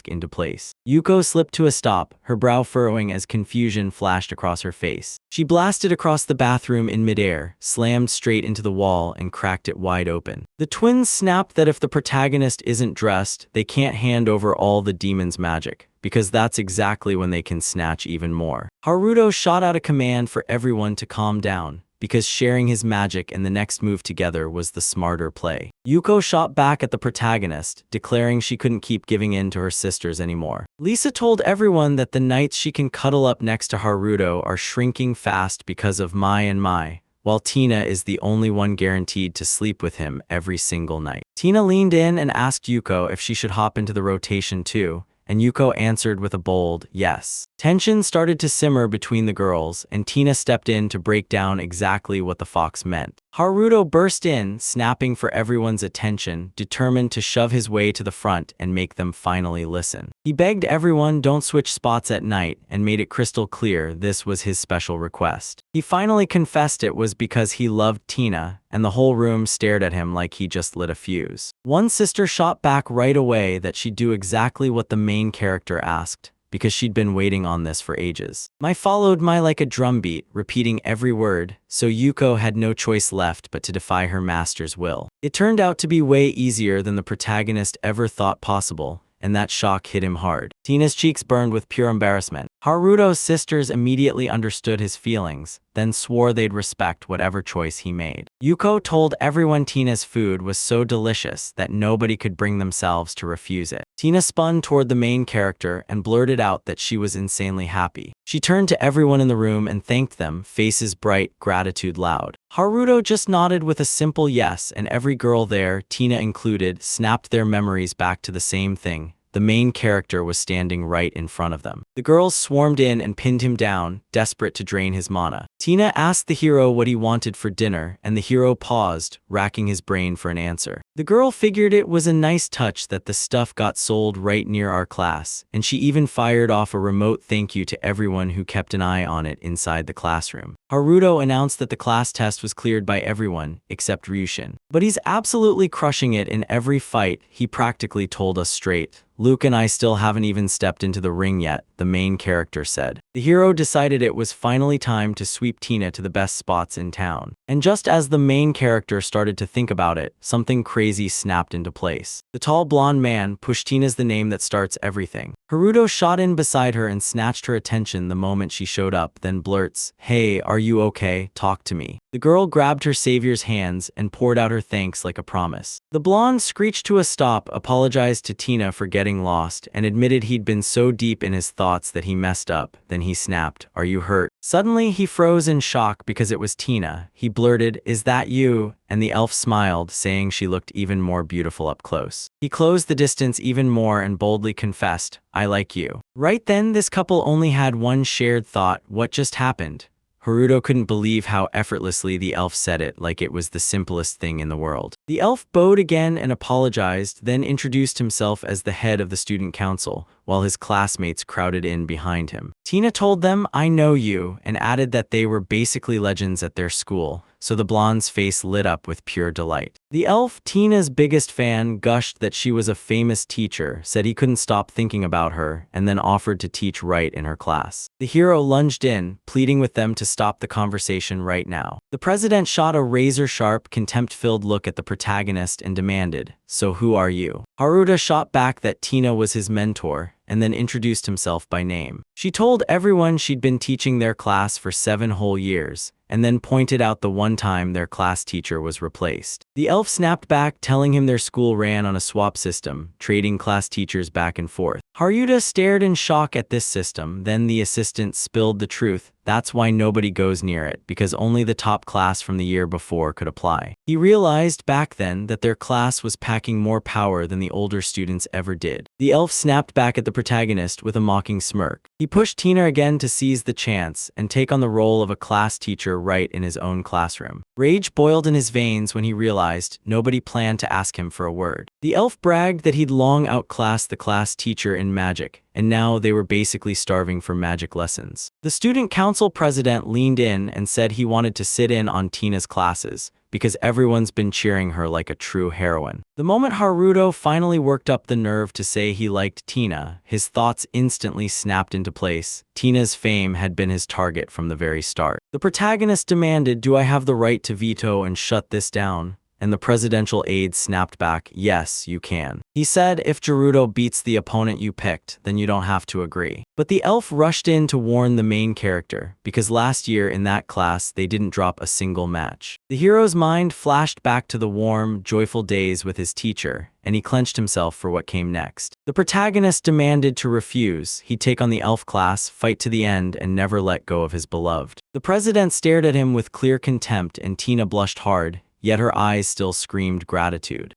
into place. Yuko slipped to a stop, her brow furrowing as confusion flashed across her face. She blasted across the bathroom in midair, slammed straight into the wall, and cracked it wide open. The twins snapped that if the protagonist isn't dressed, they can't hand over all the demon's magic, because that's exactly when they can snatch even more. Haruto shot out a command for everyone to calm down, because sharing his magic and the next move together was the smarter play. Yuko shot back at the protagonist, declaring she couldn't keep giving in to her sisters anymore. Lisa told everyone that the nights she can cuddle up next to Haruto are shrinking fast because of Mai, while Tina is the only one guaranteed to sleep with him every single night. Tina leaned in and asked Yuko if she should hop into the rotation too, and Yuko answered with a bold yes. Tension started to simmer between the girls, and Tina stepped in to break down exactly what the fox meant. Haruto burst in, snapping for everyone's attention, determined to shove his way to the front and make them finally listen. He begged everyone don't switch spots at night and made it crystal clear this was his special request. He finally confessed it was because he loved Tina, and the whole room stared at him like he just lit a fuse. One sister shot back right away that she'd do exactly what the main character asked, because she'd been waiting on this for ages. Mai followed Mai like a drumbeat, repeating every word, so Yuko had no choice left but to defy her master's will. It turned out to be way easier than the protagonist ever thought possible, and that shock hit him hard. Tina's cheeks burned with pure embarrassment. Haruto's sisters immediately understood his feelings, then swore they'd respect whatever choice he made. Yuko told everyone Tina's food was so delicious that nobody could bring themselves to refuse it. Tina spun toward the main character and blurted out that she was insanely happy. She turned to everyone in the room and thanked them, faces bright, gratitude loud. Haruto just nodded with a simple yes, and every girl there, Tina included, snapped their memories back to the same thing. The main character was standing right in front of them. The girls swarmed in and pinned him down, desperate to drain his mana. Tina asked the hero what he wanted for dinner, and the hero paused, racking his brain for an answer. The girl figured it was a nice touch that the stuff got sold right near our class, and she even fired off a remote thank you to everyone who kept an eye on it inside the classroom. Haruto announced that the class test was cleared by everyone, except Ryushin. But he's absolutely crushing it in every fight, he practically told us straight. Luke and I still haven't even stepped into the ring yet, the main character said. The hero decided it was finally time to sweep Tina to the best spots in town. And just as the main character started to think about it, something crazy snapped into place. The tall blonde man pushed Tina's the name that starts everything. Haruto shot in beside her and snatched her attention the moment she showed up, then blurts, "Hey, are you okay? Talk to me." The girl grabbed her savior's hands and poured out her thanks like a promise. The blonde screeched to a stop, apologized to Tina for getting lost, and admitted he'd been so deep in his thoughts that he messed up. Then he snapped, "Are you hurt?" Suddenly, he froze in shock because it was Tina. He blurted, "Is that you?" And the elf smiled, saying she looked even more beautiful up close. He closed the distance even more and boldly confessed, "I like you." Right then, this couple only had one shared thought: what just happened? Haruto couldn't believe how effortlessly the elf said it, like it was the simplest thing in the world. The elf bowed again and apologized, then introduced himself as the head of the student council, while his classmates crowded in behind him. Tina told them, "I know you," and added that they were basically legends at their school, so the blonde's face lit up with pure delight. The elf, Tina's biggest fan, gushed that she was a famous teacher, said he couldn't stop thinking about her, and then offered to teach right in her class. The hero lunged in, pleading with them to stop the conversation right now. The president shot a razor-sharp, contempt-filled look at the protagonist and demanded, "So who are you?" Haruto shot back that Tina was his mentor, and then introduced himself by name. She told everyone she'd been teaching their class for 7 whole years, and then pointed out the one time their class teacher was replaced. The elf snapped back, telling him their school ran on a swap system, trading class teachers back and forth. Haruto stared in shock at this system, then the assistant spilled the truth. That's why nobody goes near it, because only the top class from the year before could apply. He realized back then that their class was packing more power than the older students ever did. The elf snapped back at the protagonist with a mocking smirk. He pushed Tina again to seize the chance and take on the role of a class teacher right in his own classroom. Rage boiled in his veins when he realized nobody planned to ask him for a word. The elf bragged that he'd long outclassed the class teacher in magic, and now they were basically starving for magic lessons. The student council president leaned in and said he wanted to sit in on Tina's classes, because everyone's been cheering her like a true heroine. The moment Haruto finally worked up the nerve to say he liked Tina, his thoughts instantly snapped into place. Tina's fame had been his target from the very start. The protagonist demanded, "Do I have the right to veto and shut this down?" And the presidential aide snapped back, "Yes, you can." He said, "If Gerudo beats the opponent you picked, then you don't have to agree." But the elf rushed in to warn the main character, because last year in that class they didn't drop a single match. The hero's mind flashed back to the warm, joyful days with his teacher, and he clenched himself for what came next. The protagonist demanded to refuse. He'd take on the elf class, fight to the end, and never let go of his beloved. The president stared at him with clear contempt, and Tina blushed hard, yet her eyes still screamed gratitude.